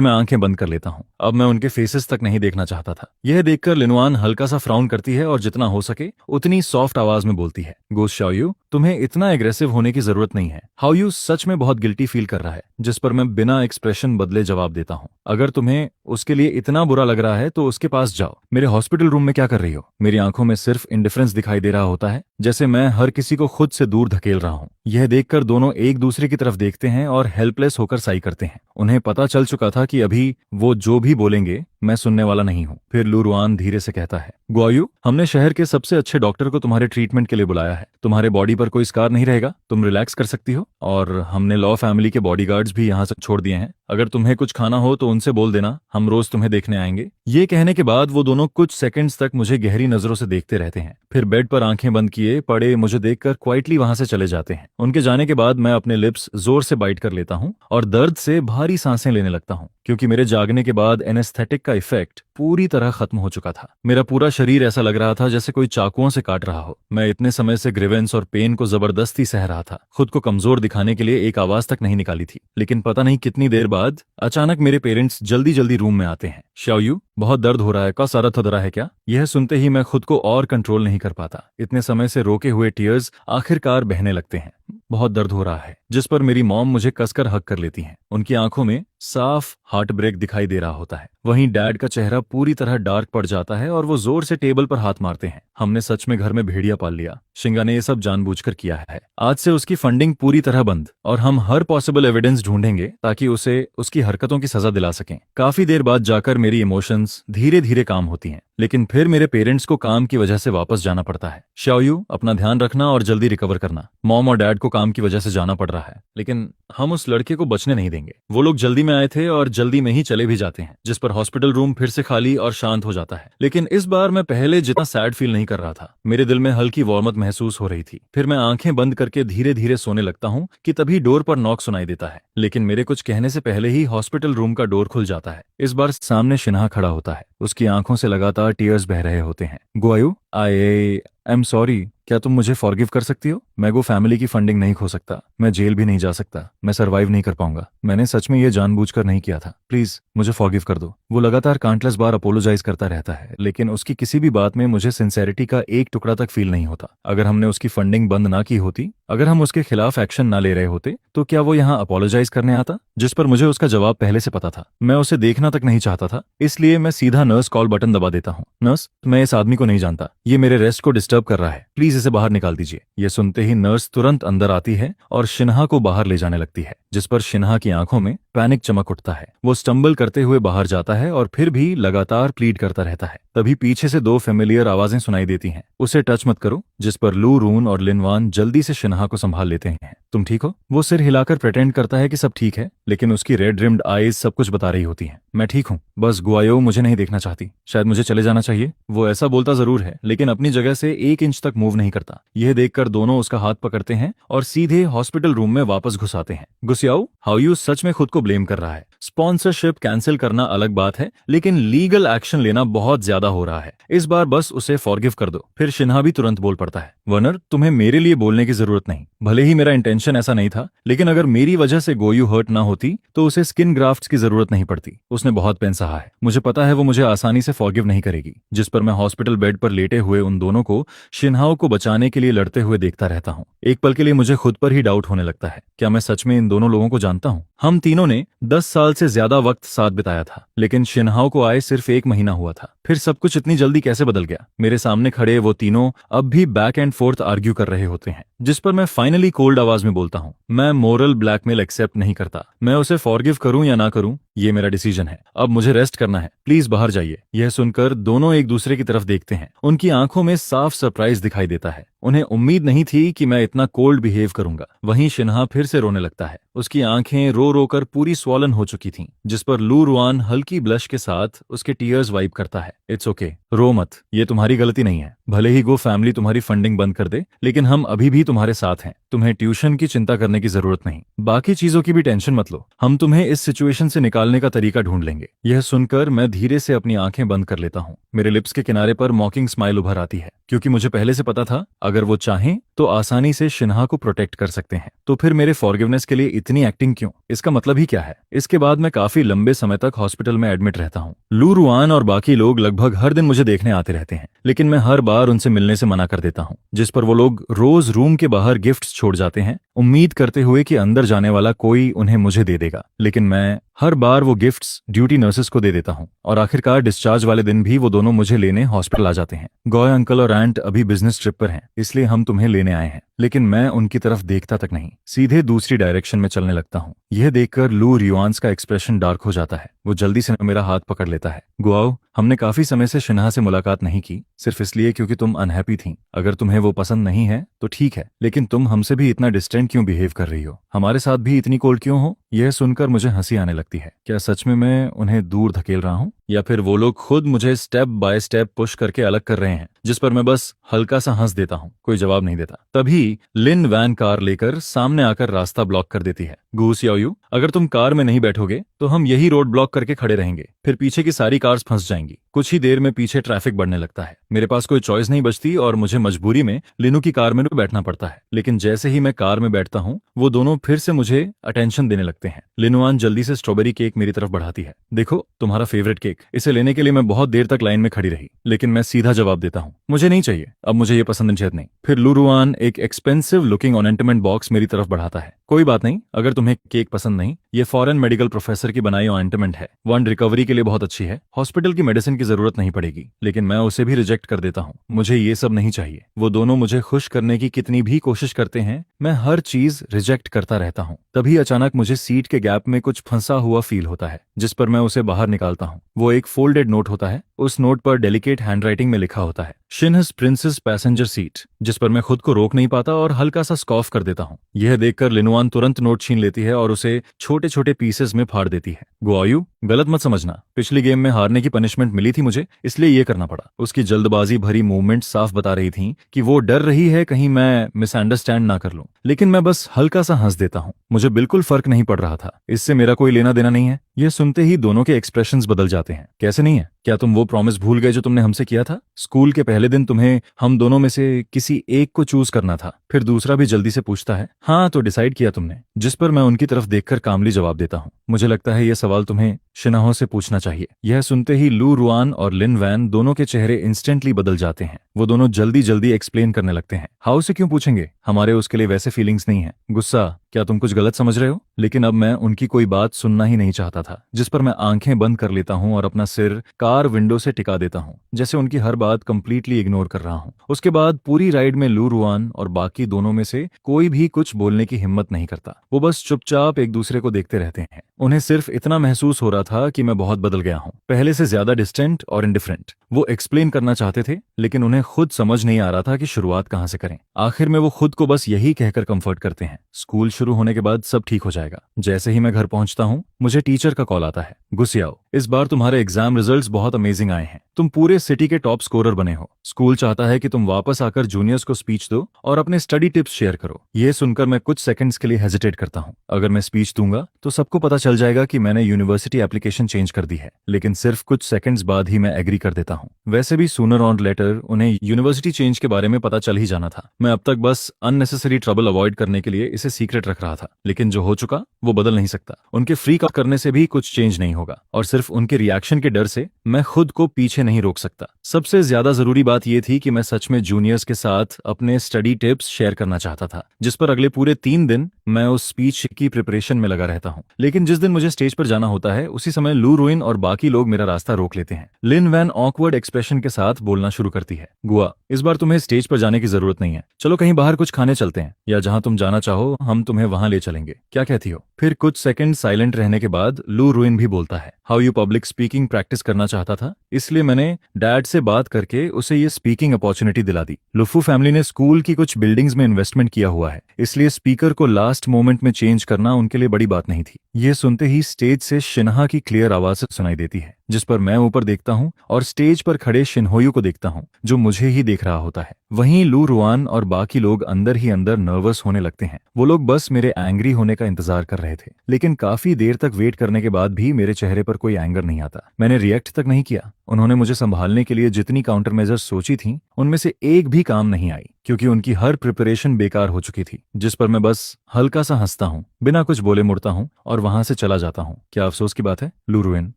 मैं आंखें बंद कर लेता हूँ। अब मैं उनके फेसेस तक नहीं देखना चाहता था। यह देखकर लिनवान हल्का सा फ्राउन करती है और जितना हो सके उतनी सॉफ्ट आवाज में बोलती है, गोस्ट शाओयू, तुम्हें इतना एग्रेसिव होने की जरूरत नहीं है। हाओयू सच में बहुत गिल्टी फील कर रहा है। जिस पर मैं बिना एक्सप्रेशन बदले जवाब देता हूँ, अगर तुम्हें उसके लिए इतना बुरा लग रहा है तो उसके पास जाओ। मेरे हॉस्पिटल रूम में क्या कर रही हो? मेरी आंखों में सिर्फ इंडिफरेंस दिखाई दे रहा होता है, जैसे मैं हर किसी को खुद से दूर धकेल रहा हूँ। यह देखकर दोनों एक दूसरे की तरफ देखते हैं और हेल्पलेस होकर साई करते हैं। उन्हें पता चल चुका था कि अभी वो जो भी बोलेंगे मैं सुनने वाला नहीं हूँ। फिर लू रुआन धीरे से कहता है, गुआयू, हमने शहर के सबसे अच्छे डॉक्टर को तुम्हारे ट्रीटमेंट के लिए बुलाया है। तुम्हारे बॉडी पर कोई स्कार नहीं रहेगा, तुम रिलैक्स कर सकती हो। और हमने लॉ फैमिली के बॉडीगार्ड्स भी यहाँ से छोड़ दिए हैं। अगर तुम्हें कुछ खाना हो तो उनसे बोल देना, हम रोज तुम्हें देखने आएंगे। ये कहने के बाद वो दोनों कुछ सेकंड्स तक मुझे गहरी नजरों से देखते रहते हैं। फिर बेड पर आंखें बंद किए पड़े मुझे देखकर क्वाइटली वहां से चले जाते हैं। उनके जाने के बाद मैं अपने लिप्स जोर से बाइट कर लेता हूँ और दर्द से भारी सांसें लेने लगता हूँ, क्योंकि मेरे जागने के बाद एनेस्थेटिक का इफेक्ट पूरी तरह खत्म हो चुका था। मेरा पूरा शरीर ऐसा लग रहा था जैसे कोई चाकुओं से काट रहा हो। मैं इतने समय से ग्रीवेंस और पेन को जबरदस्ती सह रहा था। खुद को कमजोर दिखाने के लिए एक आवाज तक नहीं निकाली थी। लेकिन पता नहीं कितनी देर बाद अचानक मेरे पेरेंट्स जल्दी जल्दी रूम में आते हैं। शाओयू, बहुत दर्द हो रहा है, का सारा थदरा है क्या? यह सुनते ही मैं खुद को और कंट्रोल नहीं कर पाता। इतने समय से रोके हुए टीयर्स आखिरकार बहने लगते हैं। बहुत दर्द हो रहा है। जिस पर मेरी मॉम मुझे कसकर हक कर लेती हैं। उनकी आंखों में साफ हार्ट ब्रेक दिखाई दे रहा होता है। वहीं डैड का चेहरा पूरी तरह डार्क पड़ जाता है और वो जोर से टेबल पर हाथ मारते हैं। हमने सच में घर में भेड़िया पाल लिया। शिंगा ने ये सब जानबूझकर किया है। आज से उसकी फंडिंग पूरी तरह बंद और हम हर पॉसिबल एविडेंस ढूंढेंगे ताकि उसे उसकी हरकतों की सजा दिला सकें। काफी देर बाद जाकर मेरी इमोशंस धीरे धीरे काम होती हैं, लेकिन फिर मेरे पेरेंट्स को काम की वजह से वापस जाना पड़ता है। शाओयू, अपना ध्यान रखना और जल्दी रिकवर करना। मॉम और डैड को काम की वजह से जाना पड़ रहा है, लेकिन हम उस लड़के को बचने नहीं देंगे। वो लोग जल्दी में आए थे और जल्दी में ही चले भी जाते हैं, जिस पर हॉस्पिटल रूम फिर से खाली और शांत हो जाता है। लेकिन इस बार मैं पहले जितना सैड फील नहीं कर रहा था। मेरे दिल में हल्की वार्मथ महसूस हो रही थी। फिर मैं आंखें बंद करके धीरे धीरे सोने लगता हूँ कि तभी डोर पर नॉक सुनाई देता है। लेकिन मेरे कुछ कहने से पहले ही हॉस्पिटल रूम का डोर खुल जाता है। इस बार सामने शिन्हा खड़ा होता है। उसकी आंखों से लगातार टीयर्स बह रहे होते हैं। गुआयू, आई आई एम सॉरी, क्या तुम मुझे फॉरगिव कर सकती हो? मैं वो फैमिली की फंडिंग नहीं खो सकता, मैं जेल भी नहीं जा सकता, मैं सरवाइव नहीं कर पाऊंगा। मैंने सच में ये जानबूझकर नहीं किया था, प्लीज मुझे फॉरगिव कर दो। वो लगातार काउंटलेस बार अपोलोजाइज करता रहता है, लेकिन उसकी किसी भी बात में मुझे सिंसेरिटी का एक टुकड़ा तक फील नहीं होता। अगर हमने उसकी फंडिंग बंद ना की होती, अगर हम उसके खिलाफ एक्शन ना ले रहे होते, तो क्या वो यहाँ अपोलोजाइज करने आता? जिस पर मुझे उसका जवाब पहले से पता था। मैं उसे देखना तक नहीं चाहता था, इसलिए मैं सीधा नर्स कॉल बटन दबा देता हूँ। नर्स, मैं इस आदमी को नहीं जानता, ये मेरे रेस्ट को डिस्टर्ब कर रहा है, प्लीज इसे बाहर निकाल दीजिए। ये सुनते ही नर्स तुरंत अंदर आती है और शिन्हा को बाहर ले जाने लगती है, जिस पर शिन्हा की आंखों में पैनिक चमक उठता है। वो स्टंबल करते हुए बाहर जाता है और फिर भी लगातार प्लीड करता रहता है। तभी पीछे से दो फेमिलियर आवाजें सुनाई देती हैं, उसे टच मत करो, जिस पर लू रून और लिनवान जल्दी से शिन्हा को संभाल लेते हैं। तुम ठीक हो? वो सिर हिलाकर प्रेटेंड करता है कि सब ठीक है, लेकिन उसकी रेड रिम्ड आईज सब कुछ बता रही होती हैं। मैं ठीक हूँ, बस गुआयो मुझे नहीं देखना चाहती, शायद मुझे चले जाना चाहिए। वो ऐसा बोलता जरूर है, लेकिन अपनी जगह से 1 इंच तक मूव नहीं करता। यह देखकर दोनों उसका हाथ पकड़ते हैं और सीधे हॉस्पिटल रूम में वापस घुसाते हैं। गुस्याओ, हाउ यू सच में खुद को ब्लेम कर रहा है। स्पॉन्सरशिप कैंसिल करना अलग बात है, लेकिन लीगल एक्शन लेना बहुत ज्यादा हो रहा है। इस बार बस उसे फॉरगिव कर दो। फिर शिन्हा भी तुरंत बोल पड़ता है, वर्नर, तुम्हें मेरे लिए बोलने की जरूरत नहीं। भले ही मेरा इंटेंशन ऐसा नहीं था, लेकिन अगर मेरी वजह से गोयू हर्ट ना होती तो उसे स्किन ग्राफ्ट्स की जरूरत नहीं पड़ती। उसने बहुत पेन सहा है, मुझे पता है वो मुझे आसानी से फॉरगिव नहीं करेगी। जिस पर मैं हॉस्पिटल बेड पर लेटे हुए उन दोनों को शिन्हाओ को बचाने के लिए लड़ते हुए देखता रहता हूँ। एक पल के लिए मुझे खुद पर ही डाउट होने लगता है, क्या मैं सच में इन दोनों लोगों को जानता हूँ? हम तीनों ने 10 साल से ज्यादा वक्त साथ बिताया था, लेकिन शिन्हाओ को आए सिर्फ 1 महीना हुआ था। फिर सब कुछ इतनी जल्दी कैसे बदल गया? मेरे सामने खड़े वो तीनों अब भी बैक एंड फोर्थ आर्ग्यू कर रहे होते हैं, जिस पर मैं फाइनली कोल्ड आवाज में बोलता हूँ, मैं मोरल ब्लैकमेल एक्सेप्ट नहीं करता। मैं उसे फॉरगिव करूं या ना करूं, ये मेरा डिसीजन है। अब मुझे रेस्ट करना है, प्लीज बाहर जाइए। यह सुनकर दोनों एक दूसरे की तरफ देखते हैं। उनकी आंखों में साफ सरप्राइज दिखाई देता है। उन्हें उम्मीद नहीं थी कि मैं इतना कोल्ड बिहेव करूंगा। वहीं शिन्हा फिर से रोने लगता है। उसकी आंखें रो रो कर पूरी स्वॉलन हो चुकी थीं, जिस पर लू रुआन हल्की ब्लश के साथ उसके टीयर्स वाइप करता है। इट्स ओके, रो मत, ये तुम्हारी गलती नहीं है। भले ही गो फैमिली तुम्हारी फंडिंग बंद कर दे, लेकिन हम अभी भी तुम्हारे साथ हैं। तुम्हें ट्यूशन की चिंता करने की जरूरत नहीं, बाकी चीजों की भी टेंशन मत लो। हम तुम्हें इस सिचुएशन से निकालने का तरीका ढूंढ लेंगे। यह सुनकर मैं धीरे से अपनी आंखें बंद कर लेता हूँ। मेरे लिप्स के किनारे पर मॉकिंग स्माइल उभर आती है, क्योंकि मुझे पहले से पता था अगर वो चाहें तो आसानी से शिन्हा को प्रोटेक्ट कर सकते हैं। तो फिर मेरे फॉरगिवनेस के लिए इतनी एक्टिंग क्यों? इसका मतलब ही क्या है? इसके बाद मैं काफी लंबे समय तक हॉस्पिटल में एडमिट रहता हूँ। लू रुआन और बाकी लोग लगभग हर दिन मुझे देखने आते रहते हैं, लेकिन मैं हर बार उनसे मिलने से मना कर देता हूँ, जिस पर वो लोग रोज रूम के बाहर गिफ्ट्स छोड़ जाते हैं, उम्मीद करते हुए कि अंदर जाने वाला कोई उन्हें मुझे दे देगा। लेकिन मैं हर बार वो गिफ्ट्स ड्यूटी नर्सेस को दे देता हूँ, और आखिरकार डिस्चार्ज वाले दिन भी वो दोनों मुझे लेने हॉस्पिटल आ जाते हैं। गॉय अंकल और आंट अभी बिजनेस ट्रिप पर हैं, इसलिए हम तुम्हें लेने आए हैं। लेकिन मैं उनकी तरफ देखता तक नहीं, सीधे दूसरी डायरेक्शन में चलने लगता हूँ। यह देखकर लू रियोन्स का एक्सप्रेशन डार्क हो जाता है। वो जल्दी से मेरा हाथ पकड़ लेता है। गुआओ, हमने काफी समय से शिन्हा से मुलाकात नहीं की, सिर्फ इसलिए क्योंकि तुम अनहैप्पी थी। अगर तुम्हें वो पसंद नहीं है तो ठीक है, लेकिन तुम हमसे भी इतना डिस्टेंट क्यों बिहेव कर रही हो? हमारे साथ भी इतनी कोल्ड क्यों हो? यह सुनकर मुझे हंसी आने लगती है। क्या सच में मैं उन्हें दूर धकेल रहा हूँ, या फिर वो लोग खुद मुझे स्टेप बाय स्टेप पुश करके अलग कर रहे हैं? जिस पर मैं बस हल्का सा हंस देता हूँ, कोई जवाब नहीं देता। तभी लिन वैन कार लेकर सामने आकर रास्ता ब्लॉक कर देती है। गूस याओयू, अगर तुम कार में नहीं बैठोगे तो हम यही रोड ब्लॉक करके खड़े रहेंगे, फिर पीछे की सारी कार्स फंस जाएंगी। कुछ ही देर में पीछे ट्रैफिक बढ़ने लगता है। मेरे पास कोई चॉइस नहीं बचती और मुझे मजबूरी में लिनू की कार में बैठना पड़ता है। लेकिन जैसे ही मैं कार में बैठता हूँ, वो दोनों फिर से मुझे अटेंशन देने लगते हैं। लिनुआन जल्दी से स्ट्रॉबेरी केक मेरी तरफ बढ़ाती है। देखो, तुम्हारा फेवरेट केक। इसे लेने के लिए मैं बहुत देर तक लाइन में खड़ी रही, लेकिन मैं सीधा जवाब देता हूँ, मुझे नहीं चाहिए, अब मुझे ये पसंद नहीं। फिर लुरुआन एक एक्सपेंसिव लुकिंग ऑर्नामेंट बॉक्स मेरी तरफ बढ़ाता है। कोई बात नहीं, अगर तुम्हें केक पसंद नहीं, ये फॉरेन मेडिकल प्रोफेसर की बनाई ऑर्नामेंट है, वन रिकवरी के लिए बहुत अच्छी है, हॉस्पिटल की मेडिसिन की जरूरत नहीं पड़ेगी। लेकिन मैं उसे भी रिजेक्ट कर देता हूँ, मुझे ये सब नहीं चाहिए। वो दोनों मुझे खुश करने की कितनी भी कोशिश करते हैं, मैं हर चीज रिजेक्ट करता रहता हूँ। तभी अचानक मुझे सीट के गैप में कुछ फंसा हुआ फील होता है, जिस पर मैं उसे बाहर निकालता हूँ। वो एक फोल्डेड नोट होता है। उस नोट पर डेलिकेट हैंडराइटिंग में लिखा होता है, शिन्हस प्रिंसेस पैसेंजर सीट, जिस पर मैं खुद को रोक नहीं पाता और हल्का सा स्कॉफ कर देता हूँ। यह देखकर लिनुआन रुआन तुरंत नोट छीन लेती है और उसे छोटे छोटे पीसेस में फाड़ देती है। गुआयू, गलत मत समझना, पिछली गेम में हारने की पनिशमेंट मिली थी मुझे, इसलिए ये करना पड़ा। उसकी जल्दबाजी भरी मूवमेंट साफ बता रही थी कि वो डर रही है कहीं मैं मिसअंडरस्टैंड ना कर लूं। लेकिन मैं बस हल्का सा हंस देता हूं, मुझे बिल्कुल फर्क नहीं पड़ रहा था, इससे मेरा कोई लेना देना नहीं है। यह सुनते ही दोनों के एक्सप्रेशंस बदल जाते हैं। कैसे नहीं है? क्या तुम वो प्रॉमिस भूल गए जो तुमने हमसे किया था? स्कूल के पहले दिन तुम्हें हम दोनों में से किसी एक को चूज करना था। फिर दूसरा भी जल्दी से पूछता है, हाँ तो डिसाइड किया तुमने? जिस पर मैं उनकी तरफ देखकर कामली जवाब देता हूँ, मुझे लगता है यह सवाल तुम्हें शिनाहो से पूछना चाहिए। यह सुनते ही लू रुआन और लिन वैन दोनों के चेहरे इंस्टेंटली बदल जाते हैं। वो दोनों जल्दी जल्दी एक्सप्लेन करने लगते हैं। हाउ से क्यों पूछेंगे, हमारे उसके लिए वैसे फीलिंग्स नहीं है। गुस्सा, क्या तुम कुछ गलत समझ रहे हो? लेकिन अब मैं उनकी कोई बात सुनना ही नहीं चाहता था, जिस पर मैं आंखें बंद कर लेता हूं और अपना सिर कार विंडो से टिका देता हूं, जैसे उनकी हर बात कंप्लीटली इग्नोर कर रहा हूं। उसके बाद पूरी राइड में लू रुआन और बाकी दोनों में से कोई भी कुछ बोलने की हिम्मत नहीं करता। वो बस चुपचाप एक दूसरे को देखते रहते हैं। उन्हें सिर्फ इतना महसूस हो रहा था कि मैं बहुत बदल गया हूं, पहले से ज्यादा डिस्टेंट और इंडिफरेंट। वो एक्सप्लेन करना चाहते थे, लेकिन उन्हें खुद समझ नहीं आ रहा था कि शुरुआत कहां से करें। आखिर में वो खुद को बस यही कहकर कंफर्ट करते हैं, स्कूल शुरू होने के बाद सब ठीक हो जाएगा। जैसे ही मैं घर पहुंचता हूं, मुझे टीचर का कॉल आता है। गुस्सियाओ, इस बार तुम्हारे एग्जाम रिजल्ट्स बहुत अमेजिंग आए हैं। तुम पूरे सिटी के टॉप स्कोरर बने हो। स्कूल चाहता है कि तुम वापस आकर जूनियर्स को स्पीच दो और अपने स्टडी टिप्स शेयर करो। ये सुनकर मैं कुछ सेकंड्स के लिए हेजिटेट करता हूं। अगर मैं स्पीच दूंगा तो सबको पता चल जाएगा कि मैंने यूनिवर्सिटी एप्लीकेशन चेंज कर दी है। लेकिन सिर्फ कुछ सेकंड्स बाद ही मैं एग्री कर देता हूं। वैसे भी सूनर और लेटर उन्हें यूनिवर्सिटी चेंज के बारे में पता चल ही जाना था। मैं अब तक बस अननेसेसरी ट्रबल अवॉइड करने के लिए इसे सीक्रेट रख रहा था। लेकिन जो हो चुका वो बदल नहीं सकता। उनके फ्रीक आउट करने से भी कुछ चेंज नहीं होगा, और सिर्फ उनके रिएक्शन के डर से मैं खुद को पीछे नहीं रोक सकता। सबसे ज्यादा जरूरी बात यह थी कि मैं सच में जूनियर्स के साथ अपने स्टडी टिप्स शेयर करना चाहता था, जिस पर अगले पूरे 3 दिन मैं उस स्पीच की प्रिपरेशन में लगा रहता हूं। लेकिन जिस दिन मुझे स्टेज पर जाना होता है, उसी समय लू रुइन और बाकी लोग मेरा रास्ता रोक लेते हैं। लिन वैन ऑकवर्ड एक्सप्रेशन के साथ बोलना शुरू करती है, गुआ, इस बार तुम्हें स्टेज पर जाने की जरूरत नहीं है। चलो कहीं बाहर कुछ खाने चलते हैं, या जहां तुम जाना चाहो हम तुम्हें वहां ले चलेंगे। क्या कहती हो? फिर कुछ सेकंड साइलेंट रहने के बाद लू रुइन भी बोलता है, how you public speaking practice करना चाहता था, इसलिए मैंने डैड से बात करके उसे ये स्पीकिंग अपॉर्चुनिटी दिला दी। लुफू फैमिली ने स्कूल की कुछ बिल्डिंग्स में इन्वेस्टमेंट किया हुआ है, इसलिए स्पीकर को लास्ट मोमेंट में चेंज करना उनके लिए बड़ी बात नहीं थी। ये सुनते ही स्टेज से शिन्हा की क्लियर आवाज सुनाई देती है, जिस पर मैं ऊपर देखता हूं और स्टेज पर खड़े शिन्होयू को देखता हूं, जो मुझे ही देख रहा होता है। वहीं लू रुआन और बाकी लोग अंदर ही अंदर नर्वस होने लगते हैं। वो लोग बस मेरे एंग्री होने का इंतजार कर रहे थे, लेकिन काफी देर तक वेट करने के बाद भी मेरे चेहरे पर कोई एंगर नहीं आता। मैंने रिएक्ट तक नहीं किया। उन्होंने मुझे संभालने के लिए जितनी काउंटर मेजर्स सोची थी, उनमें से एक भी काम नहीं आई, क्योंकि उनकी हर प्रिपरेशन बेकार हो चुकी थी। जिस पर मैं बस हल्का सा हंसता हूँ, बिना कुछ बोले मुड़ता हूँ और वहां से चला जाता हूँ। क्या अफसोस की बात है लू रुइन,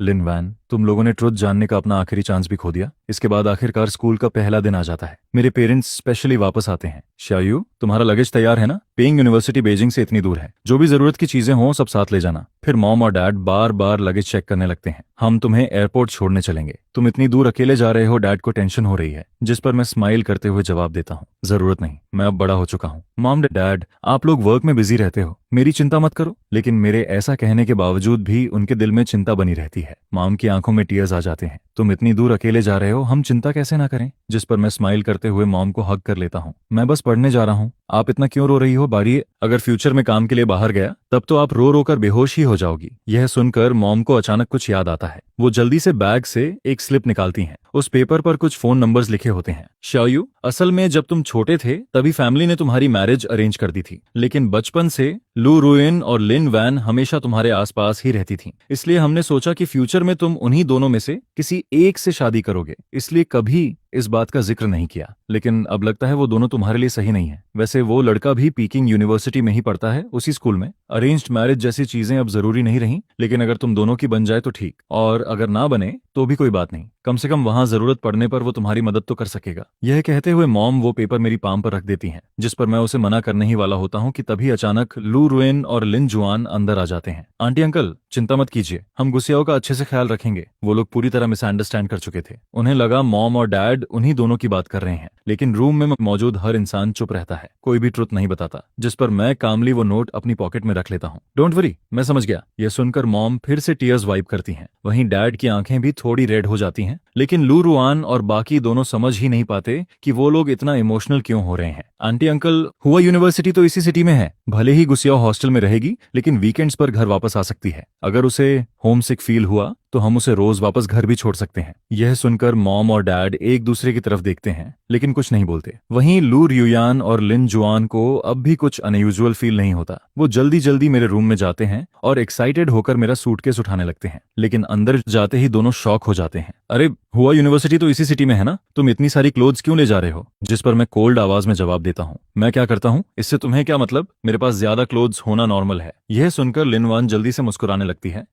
लिन वैन, तुम लोगों ने ट्रुथ जानने का अपना आखिरी चांस भी खो दिया। इसके बाद आखिरकार स्कूल का पहला दिन आ जाता है। मेरे पेरेंट्स स्पेशली वापस आते हैं। शायू, तुम्हारा लगेज तैयार है ना? पेइंग यूनिवर्सिटी बीजिंग से इतनी दूर है, जो भी जरूरत की चीजें हों सब साथ ले जाना। फिर मॉम और डैड बार बार लगेज चेक करने लगते हैं। हम तुम्हें एयरपोर्ट छोड़ने चलेंगे, तुम इतनी दूर अकेले जा रहे हो, डैड को टेंशन हो रही है। जिस पर मैं स्माइल करते हुए जवाब देता हूँ, जरूरत नहीं, मैं अब बड़ा हो चुका हूँ। मॉम, डैड, आप लोग वर्क में बिजी रहते हो, मेरी चिंता मत करो। लेकिन मेरे ऐसा कहने के बावजूद भी उनके दिल में चिंता बनी रहती है। मॉम की आंखों में टीयर्स आ जाते हैं। तुम इतनी दूर अकेले जा रहे हो, हम चिंता कैसे ना करें? जिस पर मैं स्माइल करते हुए मॉम को हग कर लेता हूँ। मैं बस पढ़ने जा रहा हूँ, आप इतना क्यों रो रही हो बारी? अगर फ्यूचर में काम के लिए बाहर गया तब तो आप रो रो कर बेहोश ही हो जाओगी। यह सुनकर मॉम को अचानक कुछ याद आता है। वो जल्दी से बैग से एक स्लिप निकालती हैं। उस पेपर पर कुछ फोन नंबर्स लिखे होते हैं। शायू, असल में जब तुम छोटे थे तभी फैमिली ने तुम्हारी मैरिज अरेंज कर दी थी, लेकिन बचपन से लू रुइन और लिन वैन हमेशा तुम्हारे आसपास ही रहती थीं। इसलिए हमने सोचा कि फ्यूचर में तुम उन्हीं दोनों में से किसी एक से शादी करोगे, इसलिए कभी इस बात का जिक्र नहीं किया। लेकिन अब लगता है वो दोनों तुम्हारे लिए सही नहीं है। वैसे वो लड़का भी पीकिंग यूनिवर्सिटी में ही पढ़ता है, उसी स्कूल में। अरेंज्ड मैरिज जैसी चीजें अब जरूरी नहीं रही, लेकिन अगर तुम दोनों की बन जाए तो ठीक, और अगर ना बने तो भी कोई बात नहीं। कम से कम वहां जरूरत पड़ने पर वो तुम्हारी मदद तो कर सकेगा। यह कहते हुए मॉम वो पेपर मेरी पाम पर रख देती हैं, जिस पर मैं उसे मना करने ही वाला होता हूँ कि तभी अचानक लू रुइन और लिन जुआन अंदर आ जाते हैं। आंटी अंकल, चिंता मत कीजिए, हम गुस्सियाओं का अच्छे से ख्याल रखेंगे। वो लोग पूरी तरह मिसअंडरस्टैंड कर चुके थे। उन्हें लगा मॉम और डैड उन्हीं दोनों की बात कर रहे हैं, लेकिन रूम में मौजूद हर इंसान चुप रहता है, कोई भी ट्रुथ नहीं बताता। जिस पर मैं कामली वो नोट अपनी पॉकेट में रख लेता हूँ। डोंट वरी, मैं समझ गया। यह सुनकर मॉम फिर से टीयर्स वाइप करती हैं। वहीं डैड की आंखें भी थोड़ी रेड हो जाती हैं, लेकिन लू रुआन और बाकी दोनों समझ ही नहीं पाते कि वो लोग इतना इमोशनल क्यों हो रहे हैं। आंटी अंकल, हुआ यूनिवर्सिटी तो इसी सिटी में है, भले ही गुसियाओ हॉस्टल में रहेगी लेकिन वीकेंड्स पर घर वापस आ सकती है। अगर उसे होम सिक फील हुआ तो हम उसे रोज वापस घर भी छोड़ सकते हैं। यह सुनकर मॉम और डैड एक दूसरे की तरफ देखते हैं लेकिन कुछ नहीं बोलते। वहीं लू रियुयान और लिन जुआन को अब भी कुछ अनयूजुअल फील नहीं होता। वो जल्दी जल्दी मेरे रूम में जाते हैं और एक्साइटेड होकर मेरा सूटकेस उठाने लगते हैं, लेकिन अंदर जाते ही दोनों शॉक हो जाते हैं। अरे, हुआ यूनिवर्सिटी तो इसी सिटी में है ना, तुम इतनी सारी क्लोथ्स क्यों ले जा रहे हो? जिस पर मैं कोल्ड आवाज में जवाब देता हूँ, मैं क्या करता हूँ, इससे तुम्हें क्या मतलब, मेरे पास ज्यादा क्लोथ्स होना नॉर्मल है। यह सुनकर लिनवान जल्दी से मुस्कुराने लगती है।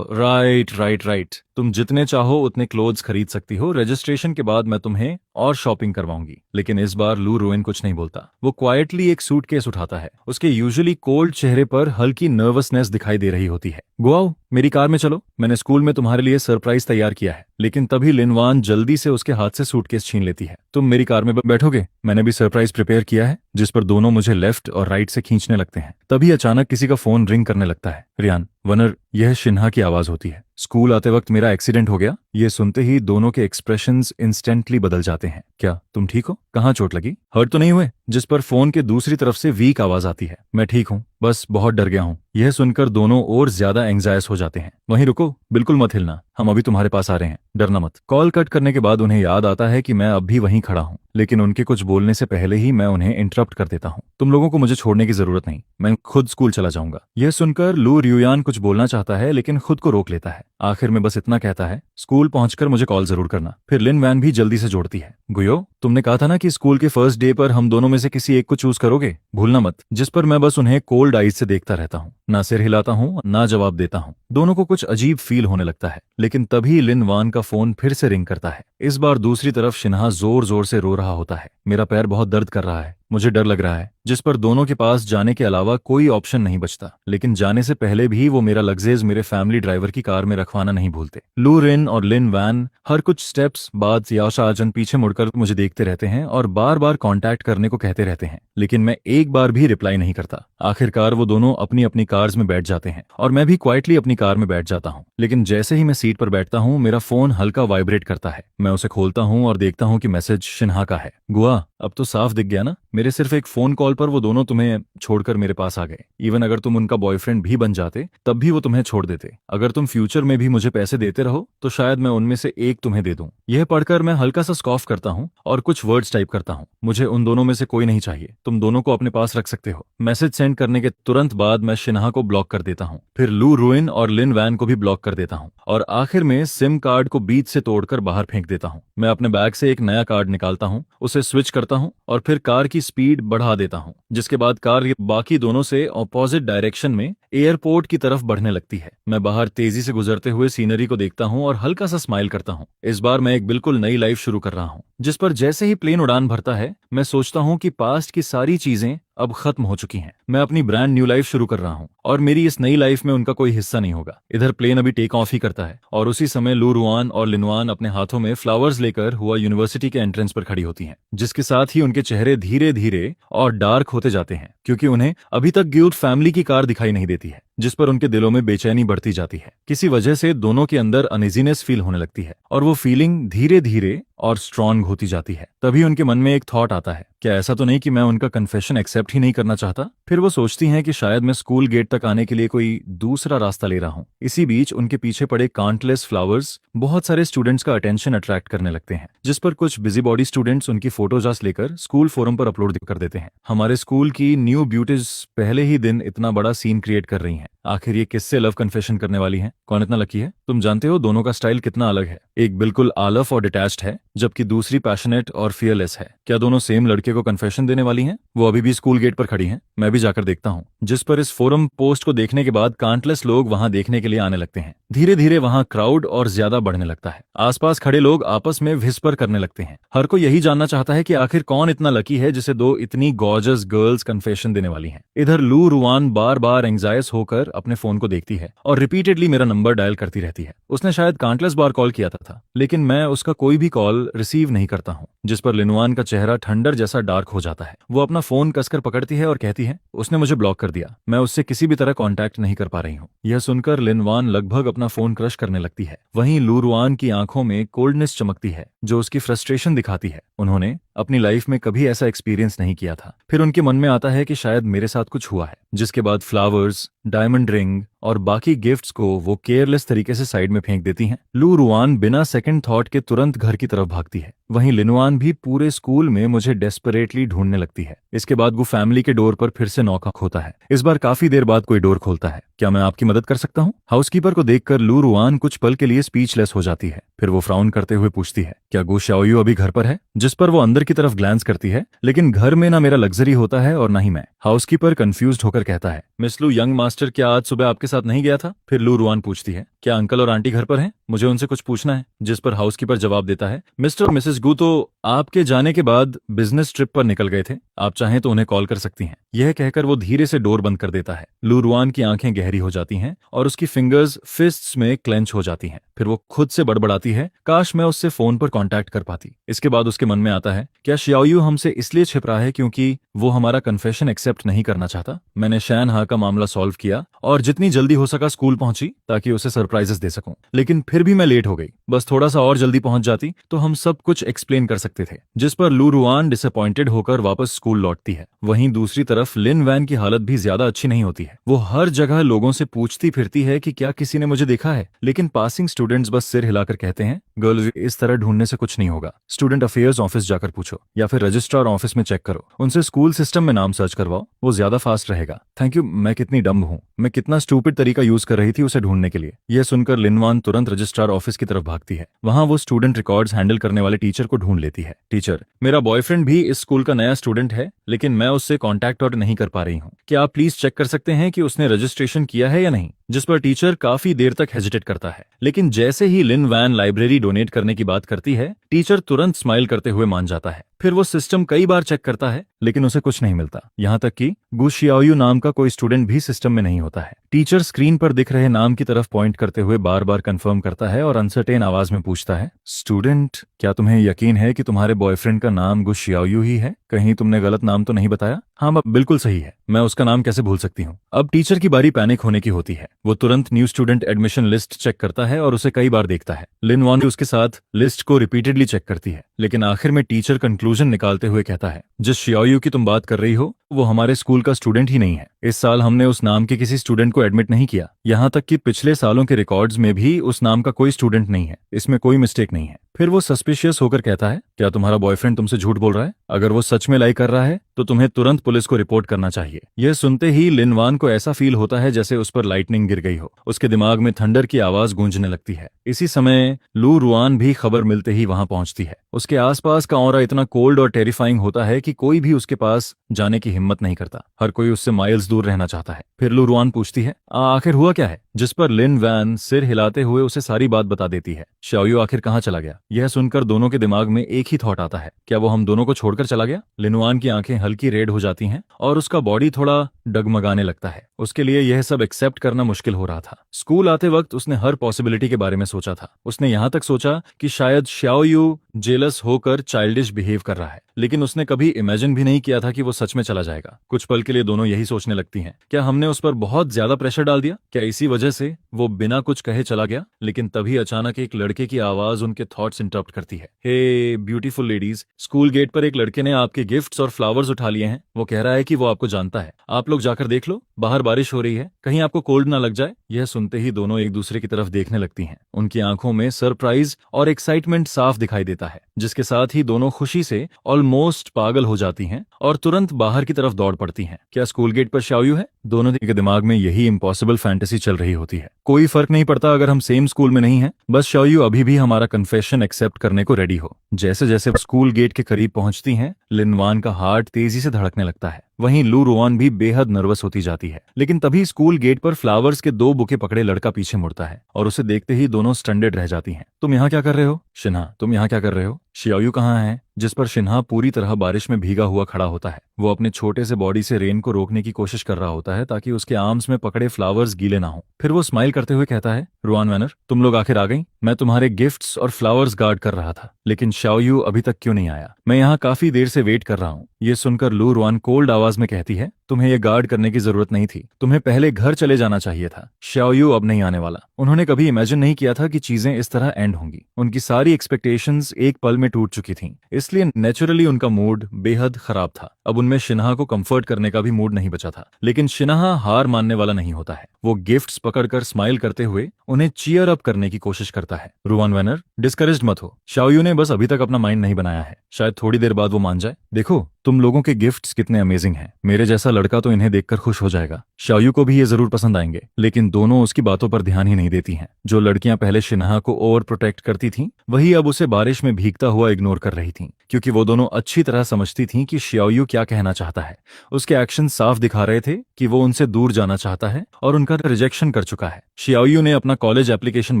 राइट राइट राइट, तुम जितने चाहो उतने क्लोथ्स खरीद सकती हो, रजिस्ट्रेशन के बाद मैं तुम्हें और शॉपिंग करवाऊंगी। लेकिन इस बार लू रुइन कुछ नहीं बोलता। वो क्वाइटली एक सूटकेस उठाता है। उसके यूजुअली कोल्ड चेहरे पर हल्की नर्वसनेस दिखाई दे रही होती है। गुआओ, मेरी कार में चलो, मैंने स्कूल में तुम्हारे लिए सरप्राइज तैयार किया है। लेकिन तभी लिनवान जल्दी से उसके हाथ से सूटकेस छीन लेती है। तुम मेरी कार में बैठोगे? मैंने भी सरप्राइज प्रिपेयर किया है। जिस पर दोनों मुझे लेफ्ट और राइट से खींचने लगते हैं। तभी अचानक किसी का फोन रिंग करने लगता है। रियान, वनर, यह शिन्हा की आवाज होती है। स्कूल आते वक्त मेरा एक्सीडेंट हो गया। ये सुनते ही दोनों के एक्सप्रेशंस इंस्टेंटली बदल जाते हैं। क्या तुम ठीक हो? कहाँ चोट लगी? हर्ट तो नहीं हुए? जिस पर फोन के दूसरी तरफ से वीक आवाज आती है। मैं ठीक हूँ, बस बहुत डर गया हूँ। यह सुनकर दोनों और ज्यादा एंग्जायस हो जाते हैं। वहीं रुको, बिल्कुल मत हिलना, हम अभी तुम्हारे पास आ रहे हैं, डरना मत। कॉल कट करने के बाद उन्हें याद आता है कि मैं अब भी वहीं खड़ा हूँ, लेकिन उनके कुछ बोलने से पहले ही मैं उन्हें इंटरप्ट कर देता हूँ। तुम लोगों को मुझे छोड़ने की जरूरत नहीं, मैं खुद स्कूल चला जाऊंगा। यह सुनकर लू रियुयान कुछ बोलना चाहता है लेकिन खुद को रोक लेता है। आखिर में बस इतना कहता है, स्कूल पहुंचकर मुझे कॉल जरूर करना। फिर लिन वैन भी जल्दी से जोड़ती है, गुयो, तुमने कहा था ना कि स्कूल के फर्स्ट डे पर हम दोनों में से किसी एक को चूज करोगे, भूलना मत। जिस पर मैं बस उन्हें कोल्ड आइज से देखता रहता हूँ, ना सिर हिलाता हूँ ना जवाब देता हूँ। दोनों को कुछ अजीब फील होने लगता है। लेकिन तभी लिन वान का फोन फिर से रिंग करता है। इस बार दूसरी तरफ शिन्हा जोर जोर से रो रहा होता है। मेरा पैर बहुत दर्द कर रहा है, मुझे डर लग रहा है। जिस पर दोनों के पास जाने के अलावा कोई ऑप्शन नहीं बचता। लेकिन जाने से पहले भी वो मेरा लगेज मेरे फैमिली ड्राइवर की कार में रखवाना नहीं भूलते। लू रिन और लिन वैन हर कुछ स्टेप्स बाद याशा आजन पीछे मुड़कर मुझे देखते रहते हैं और बार बार कांटेक्ट करने को कहते रहते हैं, लेकिन मैं एक बार भी रिप्लाई नहीं करता। आखिरकार वो दोनों अपनी अपनी कार्स में बैठ जाते हैं और मैं भी क्वाइटली अपनी कार में बैठ जाता हूँ। लेकिन जैसे ही मैं सीट पर बैठता हूँ, मेरा फोन हल्का वाइब्रेट करता है। मैं उसे खोलता हूँ और देखता हूँ कि मैसेज शिन्हा का है। गुआ, अब तो साफ दिख गया ना, मेरे सिर्फ एक फोन कॉल पर वो दोनों तुम्हें छोड़कर मेरे पास आ गए। इवन अगर तुम उनका बॉयफ्रेंड भी बन जाते तब भी वो तुम्हें छोड़ देते। अगर तुम फ्यूचर में भी मुझे पैसे देते रहो तो शायद मैं उनमें से एक तुम्हें दे दूं। यह पढ़कर मैं हल्का सा स्कॉफ करता हूँ और कुछ वर्ड्स टाइप करता हूँ। मुझे उन दोनों में से कोई नहीं चाहिए, तुम दोनों को अपने पास रख सकते हो। मैसेज सेंड करने के तुरंत बाद मैं शिन्हा को ब्लॉक कर देता हूँ, फिर लू रुइन और लिन वैन को भी ब्लॉक कर देता हूँ और आखिर में सिम कार्ड को बीच से तोड़कर बाहर फेंक देता हूँ। मैं अपने बैग से एक नया कार्ड निकालता हूँ, उसे स्विच करता हूँ और फिर कार की स्पीड बढ़ा देता हूँ, जिसके बाद कार बाकी दोनों से ऑपोजिट डायरेक्शन में एयरपोर्ट की तरफ बढ़ने लगती है। मैं बाहर तेजी से गुजरते हुए सीनरी को देखता हूँ और हल्का सा स्माइल करता हूँ। इस बार मैं एक बिल्कुल नई लाइफ शुरू कर रहा हूँ, जिस पर जैसे ही प्लेन उड़ान भरता है मैं सोचता हूँ कि पास्ट की सारी चीजें अब खत्म हो चुकी हैं। मैं अपनी ब्रांड न्यू लाइफ शुरू कर रहा हूँ और मेरी इस नई लाइफ में उनका कोई हिस्सा नहीं होगा। इधर प्लेन अभी टेक ऑफ ही करता है और उसी समय लू रुआन और लिनवान अपने हाथों में फ्लावर्स लेकर हुआ यूनिवर्सिटी के एंट्रेंस पर खड़ी होती हैं, जिसके साथ ही उनके चेहरे धीरे धीरे और डार्क होते जाते हैं, क्योंकि उन्हें अभी तक गिल्ड फैमिली की कार दिखाई नहीं देती है, जिस पर उनके दिलों में बेचैनी बढ़ती जाती है। किसी वजह से दोनों के अंदर अनइजीनेस फील होने लगती है और वो फीलिंग धीरे धीरे और स्ट्रांग होती जाती है। तभी उनके मन में एक थॉट आता है, क्या ऐसा तो नहीं कि मैं उनका कन्फेशन एक्सेप्ट ही नहीं करना चाहता? फिर वो सोचती हैं कि शायद मैं स्कूल गेट तक आने के लिए कोई दूसरा रास्ता ले रहा हूँ। इसी बीच उनके पीछे पड़े काउंटलेस फ्लावर्स बहुत सारे स्टूडेंट्स का अटेंशन अट्रैक्ट करने लगते हैं, जिस पर कुछ बिजी बॉडी स्टूडेंट्स उनकी फोटोज लेकर स्कूल फोरम पर अपलोड कर देते हैं। हमारे स्कूल की न्यू ब्यूटीज पहले ही दिन इतना बड़ा सीन क्रिएट कर रही हैं। आखिर ये किससे लव कन्फेशन करने वाली हैं? कौन इतना लकी है? तुम जानते हो दोनों का स्टाइल कितना अलग है। एक बिल्कुल आलफ और डिटैच्ड है, जबकि दूसरी पैशनेट और फियरलेस है। क्या दोनों सेम लड़के को कन्फेशन देने वाली हैं? वो अभी भी स्कूल गेट पर खड़ी हैं, मैं भी जाकर देखता हूँ। जिस पर इस फोरम पोस्ट को देखने के बाद काउंटलेस लोग वहां देखने के लिए आने लगते हैं। धीरे धीरे वहां क्राउड और ज्यादा बढ़ने लगता है। आसपास खड़े लोग आपस में विस्पर करने लगते हैं। हर कोई यही जानना चाहता है कि आखिर कौन इतना लकी है जिसे दो इतनी गॉर्जियस गर्ल्स कन्फेशन देने वाली हैं। इधर लू रुआन बार बार एंग्जायस होकर अपने फोन को देखती है और रिपीटेडली मेरा नंबर डायल करती रहती है। उसने शायद काउंटलेस बार कॉल किया था, लेकिन मैं उसका कोई भी कॉल कॉल रिसीव नहीं करता हूँ, जिस पर लिनवान का चेहरा ठंडर जैसा डार्क हो जाता है। वो अपना फोन कसकर पकड़ती है और कहती है, उसने मुझे ब्लॉक कर दिया, मैं उससे किसी भी तरह कांटेक्ट नहीं कर पा रही हूँ। यह सुनकर लिनवान लगभग अपना फोन क्रश करने लगती है। वहीं लूरुआन की आंखों में कोल्डनेस चमकती है, जो उसकी फ्रस्ट्रेशन दिखाती है। उन्होंने अपनी लाइफ में कभी ऐसा एक्सपीरियंस नहीं किया था। फिर उनके मन में आता है कि शायद मेरे साथ कुछ हुआ है, जिसके बाद फ्लावर्स, डायमंड रिंग और बाकी गिफ्ट्स को वो केयरलेस तरीके से साइड में फेंक देती हैं। लू रुआन बिना सेकंड थॉट के तुरंत घर की तरफ भागती है। वहीं लिनवान भी पूरे स्कूल में मुझे डेस्परेटली ढूंढने लगती है। इसके बाद वो फैमिली के डोर पर फिर से नॉक होता है। इस बार काफी देर बाद कोई डोर खोलता है। क्या मैं आपकी मदद कर सकता हूँ? हाउसकीपर को देखकर लू रुआन कुछ पल के लिए स्पीचलेस हो जाती है। फिर वो फ्राउन करते हुए पूछती है, क्या गु शाओयू अभी घर पर है? जिस पर वो अंदर की तरफ ग्लांस करती है, लेकिन घर में ना मेरा लग्जरी होता है और ना ही मैं। हाउसकीपर कंफ्यूज्ड होकर कहता है, मिस लू, यंग मास्टर क्या आज सुबह आपके साथ नहीं गया था? फिर लू रुआन पूछती है, क्या अंकल और आंटी घर पर हैं? मुझे उनसे कुछ पूछना है। जिस पर हाउसकीपर जवाब देता है, मिस्टर और मिसेस गु तो आपके जाने के बाद बिजनेस ट्रिप पर निकल गए थे, आप चाहें तो उन्हें कॉल कर सकती हैं। यह कहकर वो धीरे से डोर बंद कर देता है। लू रुआन की आंखें गहरी हो जाती हैं और उसकी फिंगर्स फिस्ट्स में क्लेंच हो जाती हैं। फिर वो खुद से बड़बड़ाती है, काश मैं उससे फोन पर कांटेक्ट कर पाती। इसके बाद उसके मन में आता है, क्या शियाओयू हमसे इसलिए छिप रहा है क्योंकि वो हमारा कन्फेशन एक्सेप्ट नहीं करना चाहता? मैंने शैन हा का मामला सॉल्व किया और जितनी जल्दी हो सका स्कूल पहुंची ताकि उसे सरप्राइजेस दे सकूं, लेकिन फिर भी मैं लेट हो गई। बस थोड़ा सा और जल्दी पहुंच जाती तो हम सब कुछ एक्सप्लेन कर सकते थे। जिस पर लू रुआन डिसअपॉइंटेड होकर वापस स्कूल लौटती है। वहीं दूसरी तरफ लिन वैन की हालत भी ज्यादा अच्छी नहीं होती है। वो हर जगह लोगों से पूछती फिरती है कि क्या किसी ने मुझे देखा है, लेकिन पासिंग स्टूडेंट्स बस सिर हिलाकर कहते हैं, गर्ल्स, इस तरह ढूंढने से कुछ नहीं होगा। स्टूडेंट अफेयर्स ऑफिस जाकर पूछो या फिर रजिस्ट्रार ऑफिस में चेक करो, उनसे स्कूल सिस्टम में नाम सर्च करवाओ, वो ज्यादा फास्ट रहेगा। Thank you. मैं कितनी डम्ब हूँ, मैं कितना स्टूपिड तरीका यूज कर रही थी उसे ढूंढने के लिए। यह सुनकर लिनवान तुरंत रजिस्ट्रार ऑफिस की तरफ भागती है। वहां वो स्टूडेंट रिकॉर्ड्स हैंडल करने वाले टीचर को ढूंढ लेती है। टीचर, मेरा बॉयफ्रेंड भी इस स्कूल का नया स्टूडेंट है, लेकिन मैं उससे कॉन्टैक्ट और नहीं कर पा रही हूँ। क्या आप प्लीज चेक कर सकते हैं कि उसने रजिस्ट्रेशन किया है या नहीं? जिस पर टीचर काफी देर तक हेजिटेट करता है, लेकिन जैसे ही लिन वैन लाइब्रेरी डोनेट करने की बात करती है, टीचर तुरंत स्माइल करते हुए मान जाता है। फिर वो सिस्टम कई बार चेक करता है, लेकिन उसे कुछ नहीं मिलता। यहाँ तक कि गु शियाओयू नाम का कोई स्टूडेंट भी सिस्टम में नहीं होता है। टीचर स्क्रीन पर दिख रहे नाम की तरफ पॉइंट करते हुए बार बार कंफर्म करता है और अनसर्टेन आवाज में पूछता है, स्टूडेंट, क्या तुम्हें यकीन है कि तुम्हारे बॉयफ्रेंड का नाम गु शियाओयू ही है? कहीं तुमने गलत नाम तो नहीं बताया? हाँ, बिल्कुल सही है, मैं उसका नाम कैसे भूल सकती हूँ। अब टीचर की बारी पैनिक होने की होती है। वो तुरंत new student admission list check करता है और उसे कई बार देखता है। लिन वॉन उसके साथ लिस्ट को रिपीटेडली चेक करती है, लेकिन आखिर में टीचर कंक्लूजन निकालते हुए कहता है, जिस शियाओयू की तुम बात कर रही हो वो हमारे स्कूल का स्टूडेंट ही नहीं है। इस साल हमने उस नाम के किसी स्टूडेंट को एडमिट नहीं किया। यहाँ तक कि पिछले सालों के रिकॉर्ड्स में भी उस नाम का कोई स्टूडेंट नहीं है। इसमें कोई मिस्टेक नहीं है। फिर वो सस्पिशियस होकर कहता है, क्या तुम्हारा बॉयफ्रेंड तुमसे झूठ बोल रहा है? अगर वो सच में लाइक कर रहा है तो तुम्हें तुरंत पुलिस को रिपोर्ट करना चाहिए। यह सुनते ही लिनवान को ऐसा फील होता है जैसे उस पर लाइटनिंग गिर गई हो। उसके दिमाग में थंडर की आवाज गूंजने लगती है। इसी समय लू रुआन भी खबर मिलते ही वहां पहुंचती है। उसके आसपास का ऑरा इतना कोल्ड और टेरिफाइंग होता है कि कोई भी उसके पास जाने की हिम्मत नहीं करता। हर कोई उससे माइल्स दूर रहना चाहता है। फिर लू रुआन पूछती है, आखिर हुआ क्या है? जिस पर लिन वैन सिर हिलाते हुए उसे सारी बात बता देती है। शाओयू आखिर कहाँ चला गया? यह सुनकर दोनों के दिमाग में एक ही थॉट आता है, क्या वो हम दोनों को छोड़कर चला गया? लिनवान की आंखें हल्की रेड हो जाती हैं और उसका बॉडी थोड़ा डगमगाने लगता है। उसके लिए यह सब एक्सेप्ट करना मुश्किल हो रहा था। स्कूल आते वक्त उसने हर पॉसिबिलिटी के बारे में सोचा था। उसने यहाँ तक सोचा कि शायद शाओयू जेलस होकर चाइल्डिश बिहेव कर रहा है, लेकिन उसने कभी इमेजिन भी नहीं किया था कि वो सच में चला जाएगा। कुछ पल के लिए दोनों यही सोचने लगती हैं, क्या हमने उस पर बहुत ज्यादा प्रेशर डाल दिया? क्या इसी वजह से वो बिना कुछ कहे चला गया? लेकिन तभी अचानक एक लड़के की आवाज उनके थॉट्स इंटरप्ट करती है। Hey beautiful ladies, school gate पर एक लड़के ने आपके गिफ्ट्स और फ्लावर्स उठा लिए हैं। वो कह रहा है कि वो आपको जानता है। आप लोग जाकर देख लो, बाहर बारिश हो रही है, कहीं आपको कोल्ड ना लग जाए। यह सुनते ही दोनों एक दूसरे की तरफ देखने लगती हैं। उनकी आंखों में सरप्राइज और एक्साइटमेंट साफ दिखाई देता है, जिसके साथ ही दोनों खुशी से ऑलमोस्ट पागल हो जाती हैं और तुरंत बाहर की तरफ दौड़ पड़ती हैं। क्या स्कूल गेट पर शाओयू है? दोनों के दिमाग में यही इम्पॉसिबल फैंटेसी चल रही होती है। कोई फर्क नहीं पड़ता अगर हम सेम स्कूल में नहीं हैं, बस शाओयू अभी भी हमारा कन्फेशन एक्सेप्ट करने को रेडी हो। जैसे जैसे स्कूल गेट के करीब पहुंचती हैं, लिनवान का हार्ट तेजी से धड़कने लगता है। वहीं लू रुआन भी बेहद नर्वस होती जाती है। लेकिन तभी स्कूल गेट पर फ्लावर्स के 2 बुके पकड़े लड़का पीछे मुड़ता है और उसे देखते ही दोनों स्टंडेड रह जाती हैं। तुम यहाँ क्या कर रहे हो? शिन्हा, तुम यहाँ क्या कर रहे हो? शियाओयू कहाँ है? जिस पर शिन्हा पूरी तरह बारिश में भीगा हुआ खड़ा होता है। वो अपने छोटे से बॉडी से रेन को रोकने की कोशिश कर रहा होता है ताकि उसके आर्म्स में पकड़े फ्लावर्स गीले ना हो। फिर वो स्माइल करते हुए कहता है, रुआन वैनर, तुम लोग आखिर आ गई। मैं तुम्हारे गिफ्ट्स और फ्लावर्स गार्ड कर रहा था, लेकिन शाओयू अभी तक क्यों नहीं आया? मैं यहाँ काफी देर से वेट कर रहा हूँ। ये सुनकर लू रुआन कोल्ड आवाज में कहती है, तुम्हें ये गार्ड करने की जरूरत नहीं थी, तुम्हें पहले घर चले जाना चाहिए था। शाओयू अब नहीं आने वाला। उन्होंने कभी इमेजिन नहीं किया था कि चीजें इस तरह एंड होंगी। उनकी सारी एक्सपेक्टेशंस एक पल में टूट चुकी थीं, इसलिए नेचुरली उनका मूड बेहद खराब था। अब उनमें शिन्हा को कंफर्ट करने का भी मूड नहीं बचा था। लेकिन शिन्हा हार मानने वाला नहीं होता है। वो गिफ्ट्स पकड़कर स्माइल करते हुए उन्हें चीयर अप करने की कोशिश करता है। रुआन वैनर, डिस्करेज्ड मत हो। शाओयू ने बस अभी तक अपना माइंड नहीं बनाया है, शायद थोड़ी देर बाद वो मान जाए। देखो, तुम लोगों के गिफ्ट्स कितने अमेजिंग हैं। मेरे जैसा लड़का तो इन्हें देखकर खुश हो जाएगा। शाओयू को भी ये जरूर पसंद आएंगे। लेकिन दोनों उसकी बातों पर ध्यान ही नहीं देती हैं। जो लड़कियां पहले शिन्हा को ओवर प्रोटेक्ट करती थीं, वही अब उसे बारिश में भीगता हुआ इग्नोर कर रही थीं, क्योंकि वो दोनों अच्छी तरह समझती थीं कि शाओयू क्या कहना चाहता है। उसके एक्शन साफ दिखा रहे थे कि वो उनसे दूर जाना चाहता है और उनका रिजेक्शन कर चुका है। शाओयू ने अपना कॉलेज एप्लीकेशन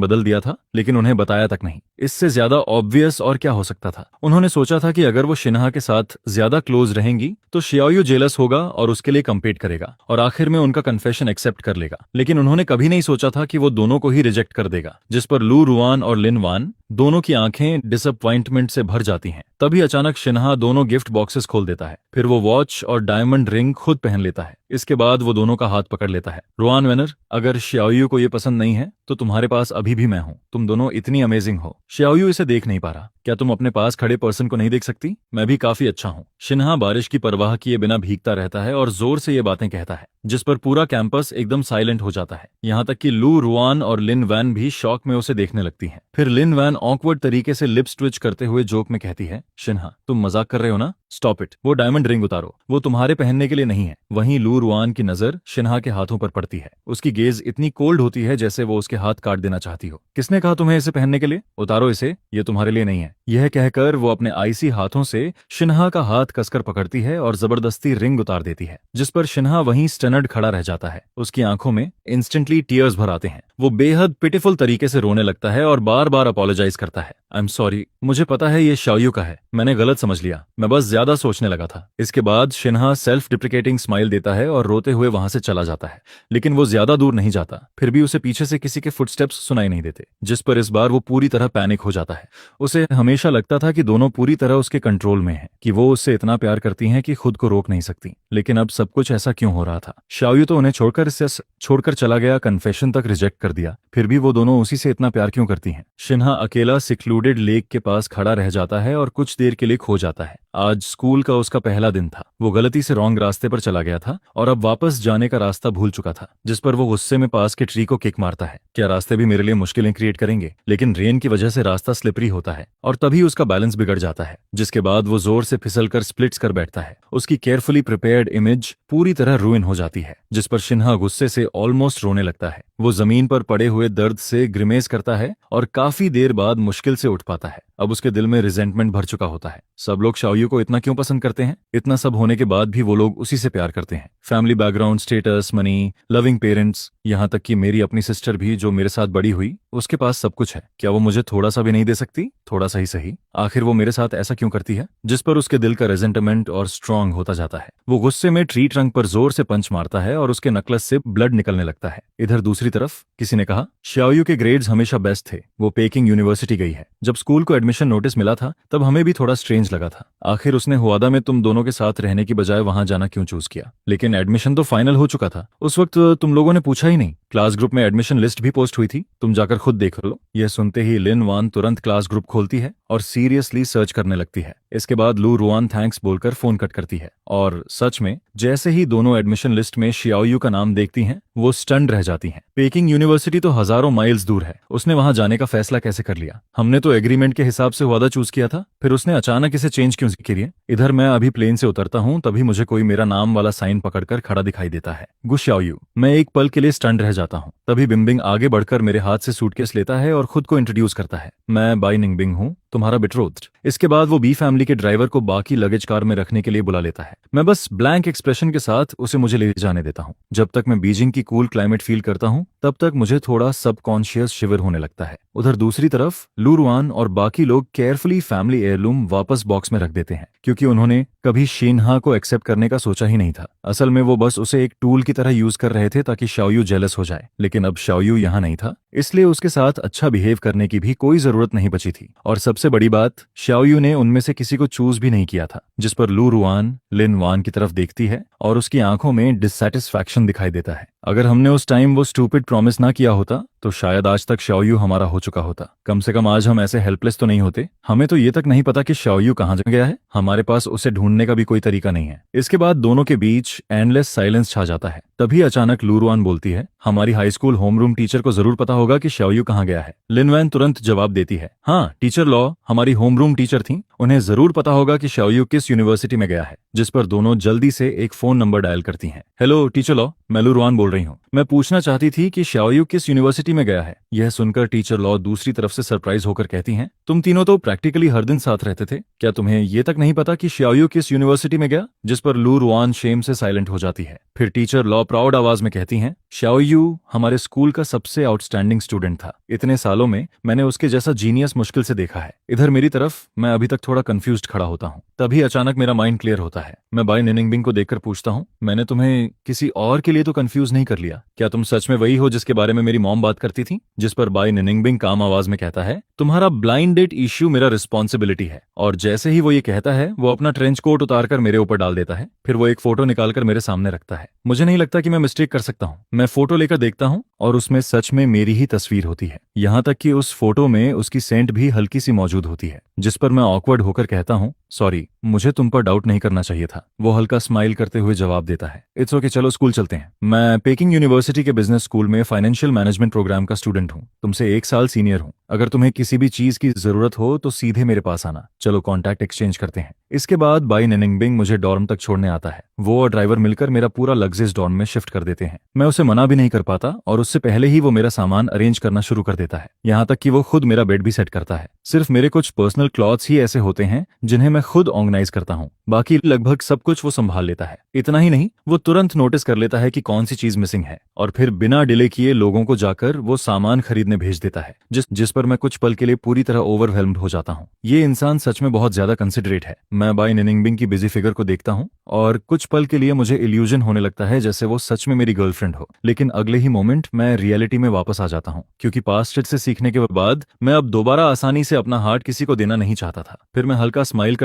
बदल दिया था, लेकिन उन्हें बताया तक नहीं। इससे ज्यादा ऑब्वियस और क्या हो सकता था? उन्होंने सोचा था कि अगर वो शिन्हा के साथ ज्यादा क्लोज रहेंगी तो शाओयू जेलस होगा और उसके लिए कम्पीट करेगा और आखिर में उनका कन्फेशन एक्सेप्ट कर लेगा। लेकिन उन्होंने कभी नहीं सोचा था कि वो दोनों को ही रिजेक्ट कर देगा, जिस पर लू रुआन और लिन वान दोनों की आंखें डिसअपॉइंटमेंट से भर जाती हैं। तभी अचानक शिन्हा दोनों गिफ्ट बॉक्सेस खोल देता है। फिर वो वॉच और डायमंड रिंग खुद पहन लेता है। इसके बाद वो दोनों का हाथ पकड़ लेता है। रुआन वेनर, अगर शाओयू को ये पसंद नहीं है तो तुम्हारे पास अभी भी मैं हूं। तुम दोनों इतनी अमेजिंग हो। शाओयू इसे देख नहीं पा रहा। क्या तुम अपने पास खड़े पर्सन को नहीं देख सकती? मैं भी काफी अच्छा हूँ। शिन्हा बारिश की परवाह किए बिना भीगता रहता है और जोर से ये बातें कहता है, जिस पर पूरा कैंपस एकदम साइलेंट हो जाता है। यहाँ तक कि लू रुआन और लिन वैन भी शॉक में उसे देखने लगती हैं। फिर लिन वैन ऑकवर्ड तरीके से लिप्स ट्विच करते हुए जोक में कहती है, शिन्हा, तुम मजाक कर रहे हो ना? Stop it. वो डायमंड रिंग उतारो, वो तुम्हारे पहनने के लिए नहीं है। वहीं लू रुआन की नजर शिन्हा के हाथों पर पड़ती है। उसकी गेज इतनी कोल्ड होती है जैसे वो उसके हाथ काट देना चाहती हो। किसने कहा तुम्हें इसे पहनने के लिए? उतारो इसे, ये तुम्हारे लिए नहीं है। यह कहकर वो अपने आईसी हाथों से शिन्हा का हाथ कसकर पकड़ती है और जबरदस्ती रिंग उतार देती है, जिस पर शिन्हा वहीं स्टनर्ड खड़ा रह जाता है। उसकी आंखों में इंस्टेंटली टीयर्स भर आते हैं। वो बेहद पिटिफुल तरीके से रोने लगता है और बार बार अपोलोजाइज करता है। आई एम सॉरी, मुझे पता है ये शाओयू का है, मैंने गलत समझ लिया, मैं बस ज्यादा सोचने लगा था। इसके बाद शिन्हा सेल्फ डिप्रिकेटिंग स्माइल देता है और रोते हुए वहां से चला जाता है। लेकिन वो ज्यादा दूर नहीं जाता। फिर भी उसे पीछे से किसी के फुटस्टेप्स सुनाई नहीं देते, जिस पर इस बार वो पूरी तरह पैनिक हो जाता है। उसे हमेशा लगता था कि दोनों पूरी तरह उसके कंट्रोल में हैं, कि वो उससे इतना प्यार करती हैं कि खुद को रोक नहीं सकती। लेकिन अब सब कुछ ऐसा क्यों हो रहा था? शाओयू तो उन्हें छोड़कर चला गया, कन्फेशन तक रिजेक्ट कर दिया, फिर भी वो दोनों उसी से इतना प्यार क्यों करती हैं? शिन्हा अकेला सिक्लूडेड लेक के पास खड़ा रह जाता है और कुछ देर के लिए खो जाता है। आज स्कूल का उसका पहला दिन था। वो गलती से रॉन्ग रास्ते पर चला गया था और अब वापस जाने का रास्ता भूल चुका था, जिस पर वो गुस्से में पास के ट्री को किक मारता है। क्या रास्ते भी मेरे लिए मुश्किलें क्रिएट करेंगे? लेकिन रेन की वजह से रास्ता स्लिपरी होता है और तभी उसका बैलेंस बिगड़ जाता है, जिसके बाद वो जोर से फिसलकर स्प्लिट्स कर बैठता है। उसकी केयरफुली प्रिपेयर्ड इमेज पूरी तरह रूइन हो जाती है, जिस पर शिन्हा गुस्से से ऑलमोस्ट रोने लगता है। वो जमीन पर पड़े हुए दर्द से ग्रिमेस करता है और काफी देर बाद मुश्किल से उठ पाता है। अब उसके दिल में रिजेंटमेंट भर चुका होता है। सब लोग शाओयू को इतना क्यों पसंद करते हैं? इतना सब होने के बाद भी वो लोग उसी से प्यार करते हैं। Family background, status, money, loving parents, यहाँ तक कि मेरी अपनी सिस्टर भी जो मेरे साथ बड़ी हुई, उसके पास सब कुछ है। क्या वो मुझे थोड़ा सा भी नहीं दे सकती? थोड़ा सा ही सही। आखिर वो मेरे साथ ऐसा क्यों करती है? जिस पर उसके दिल का रेजेंटमेंट और स्ट्रांग होता जाता है। वो गुस्से में ट्री ट्रंक पर जोर से पंच मारता है और उसके नकलस से ब्लड निकलने लगता है। इधर दूसरी तरफ किसी ने कहा, शाओयू के ग्रेड्स हमेशा बेस्ट थे, वो पेकिंग यूनिवर्सिटी गई है। जब स्कूल को एडमिशन नोटिस मिला था तब हमें भी थोड़ा स्ट्रेंज लगा था। आखिर उसने हुआदा में तुम दोनों के साथ रहने की बजाय वहां जाना क्यों चूज किया? लेकिन एडमिशन तो फाइनल हो चुका था। उस वक्त तुम लोगों ने पूछा ही नहीं। क्लास ग्रुप में एडमिशन लिस्ट भी पोस्ट हुई थी, तुम जाकर खुद देख लो। यह सुनते ही लिन वान तुरंत क्लास ग्रुप खोलती है और सीरियसली सर्च करने लगती है। इसके बाद लू रुआन थैंक्स बोलकर फोन कट करती है और सच में जैसे ही दोनों एडमिशन लिस्ट में शाओयू का नाम देखती हैं, वो स्टन्ड रह जाती हैं। पेकिंग यूनिवर्सिटी तो हजारों माइल्स दूर है। उसने वहां जाने का फैसला कैसे कर लिया? हमने तो एग्रीमेंट के हिसाब से हुआदा चूज किया था, फिर उसने अचानक इसे चेंज क्यों किया? इधर मैं अभी प्लेन से उतरता हूँ, तभी मुझे कोई मेरा नाम वाला साइन पकड़कर खड़ा दिखाई देता है। गुड शाओयू। मैं एक पल के लिए स्टन्ड रह जाता हूँ। तभी बिंबिंग आगे बढ़कर मेरे हाथ से सूटकेस लेता है और खुद को इंट्रोड्यूस करता है। मैं बाई निंगबिंग हूँ, तुम्हारा बिट्रोथ्ड। इसके बाद वो बी फैमिली के ड्राइवर को बाकी लगेज कार में रखने के लिए बुला लेता है। मैं बस ब्लैंक एक्सप्रेशन के साथ उसे मुझे ले जाने देता हूँ। जब तक मैं बीजिंग की कूल क्लाइमेट फील करता हूँ तब तक मुझे थोड़ा सबकॉन्शियस शिवर होने लगता है। उधर दूसरी तरफ लू रुआन और बाकी लोग केयरफुली फैमिली एयरलूम वापस बॉक्स में रख देते हैं, क्योंकि उन्होंने कभी शिन्हा को एक्सेप्ट करने का सोचा ही नहीं था। असल में वो बस उसे एक टूल की तरह यूज कर रहे थे ताकि शाओयू जेलस हो जाए। लेकिन अब शाओयू यहाँ नहीं था, इसलिए उसके साथ अच्छा बिहेव करने की भी कोई जरूरत नहीं बची थी। और सबसे बड़ी बात, शाओयू ने उनमें से किसी को चूज भी नहीं किया था। जिस पर लू रुआन लिन वान की तरफ देखती है और उसकी आंखों में डिससैटिस्फैक्शन दिखाई देता है। अगर हमने उस टाइम वो स्टूपिड प्रॉमिस ना किया होता तो शायद आज तक शाओयू हमारा हो चुका होता। कम से कम आज हम ऐसे हेल्पलेस तो नहीं होते। हमें तो ये तक नहीं पता कि शाओयू कहाँ जा गया है। हमारे पास उसे ढूंढने का भी कोई तरीका नहीं है। इसके बाद दोनों के बीच एंडलेस साइलेंस छा जाता है। तभी अचानक लू रुआन बोलती है, हमारी हाई स्कूल होमरूम टीचर को जरूर पता होगा कि शाओयू कहाँ गया है। लिन वैन तुरंत जवाब देती है, हाँ टीचर लॉ हमारी होमरूम टीचर थी, उन्हें जरूर पता होगा कि शाओयू किस यूनिवर्सिटी में गया है। जिस पर दोनों जल्दी से एक फोन नंबर डायल करती हैं। हेलो टीचर लॉ, मैं लू रुआन बोल रही हूँ। मैं पूछना चाहती थी कि शाओयू किस यूनिवर्सिटी में गया है। यह सुनकर टीचर लॉ दूसरी तरफ से सरप्राइज होकर कहती हैं, तुम तीनों तो प्रैक्टिकली हर दिन साथ रहते थे, क्या तुम्हें ये तक नहीं पता कि शाओयू किस यूनिवर्सिटी में गया। जिस पर लू रुआन शेम से साइलेंट हो जाती है। फिर टीचर लॉ प्राउड आवाज में कहती हैं, शाओयू हमारे स्कूल का सबसे आउटस्टैंडिंग स्टूडेंट था। इतने सालों में मैंने उसके जैसा जीनियस मुश्किल से देखा है। इधर मेरी तरफ मैं अभी तक थोड़ा कंफ्यूज्ड खड़ा होता हूँ। तभी अचानक मेरा माइंड क्लियर होता है। मैं बाय निनिंगबिंग को देखकर पूछता हूँ, मैंने तुम्हें किसी और के लिए तो कंफ्यूज नहीं कर लिया? क्या तुम सच में वही हो जिसके बारे में मेरी मॉम बात करती थी? जिस पर बाय निनिंगबिंग काम आवाज में कहता है, तुम्हारा ब्लाइंड डेट इश्यू मेरा रिस्पॉन्सिबिलिटी है। और जैसे ही वो ये कहता है वो अपना ट्रेंच कोट उतारकर मेरे ऊपर डाल देता है। फिर वो एक फोटो निकालकर मेरे सामने रखता है। मुझे नहीं लगता कि मैं मिस्टेक कर सकता हूँ। मैं फोटो लेकर देखता हूँ और उसमें सच में मेरी ही तस्वीर होती है। यहाँ तक कि उस फोटो में उसकी सेंट भी हल्की सी मौजूद होती है। जिस पर मैं ऑकवर्ड होकर कहता हूँ, सॉरी मुझे तुम पर डाउट नहीं करना चाहिए था। वो हल्का स्माइल करते हुए जवाब देता है, इट्स ओके, चलो स्कूल चलते हैं। मैं पेकिंग यूनिवर्सिटी के बिजनेस स्कूल में फाइनेंशियल मैनेजमेंट प्रोग्राम का स्टूडेंट हूँ। तुमसे 1 साल सीनियर हूँ। अगर तुम्हें किसी भी चीज की जरूरत हो तो सीधे मेरे पास आना। चलो कॉन्टैक्ट एक्सचेंज करते हैं। इसके बाद बाई निनिंगबिंग मुझे डॉर्म तक छोड़ने आता है। वो और ड्राइवर मिलकर मेरा पूरा लगेज डॉर्म में शिफ्ट कर देते हैं। मैं उसे मना भी नहीं कर पाता और उससे पहले ही वो मेरा सामान अरेंज करना शुरू कर देता है। यहाँ तक कि वो खुद मेरा बेड भी सेट करता है। सिर्फ मेरे कुछ पर्सनल क्लॉथ्स ही ऐसे होते हैं जिन्हें मैं खुद ऑर्गेनाइज करता हूँ। बाकी लगभग सब कुछ वो संभाल लेता है। इतना ही नहीं, वो तुरंत नोटिस कर लेता है कि कौन सी चीज मिसिंग है और फिर बिना डिले किए लोगों को जाकर वो सामान खरीदने भेज देता है। जिस पर मैं कुछ पल के लिए पूरी तरह ओवरवेल्म्ड हो जाता हूँ। ये इंसान सच में बहुत ज्यादा कंसिडरेट है। मैं बाय निनिंगबिंग की बिजी फिगर को देखता हूँ और कुछ पल के लिए मुझे इल्यूजन होने लगता है जैसे वो सच में मेरी गर्लफ्रेंड हो। लेकिन अगले ही मोमेंट मैं रियलिटी में वापस आ जाता हूँ, क्योंकि पास्ट से सीखने के बाद मैं अब दोबारा आसानी से अपना हार्ट किसी को देना नहीं चाहता था। फिर मैं हल्का स्माइल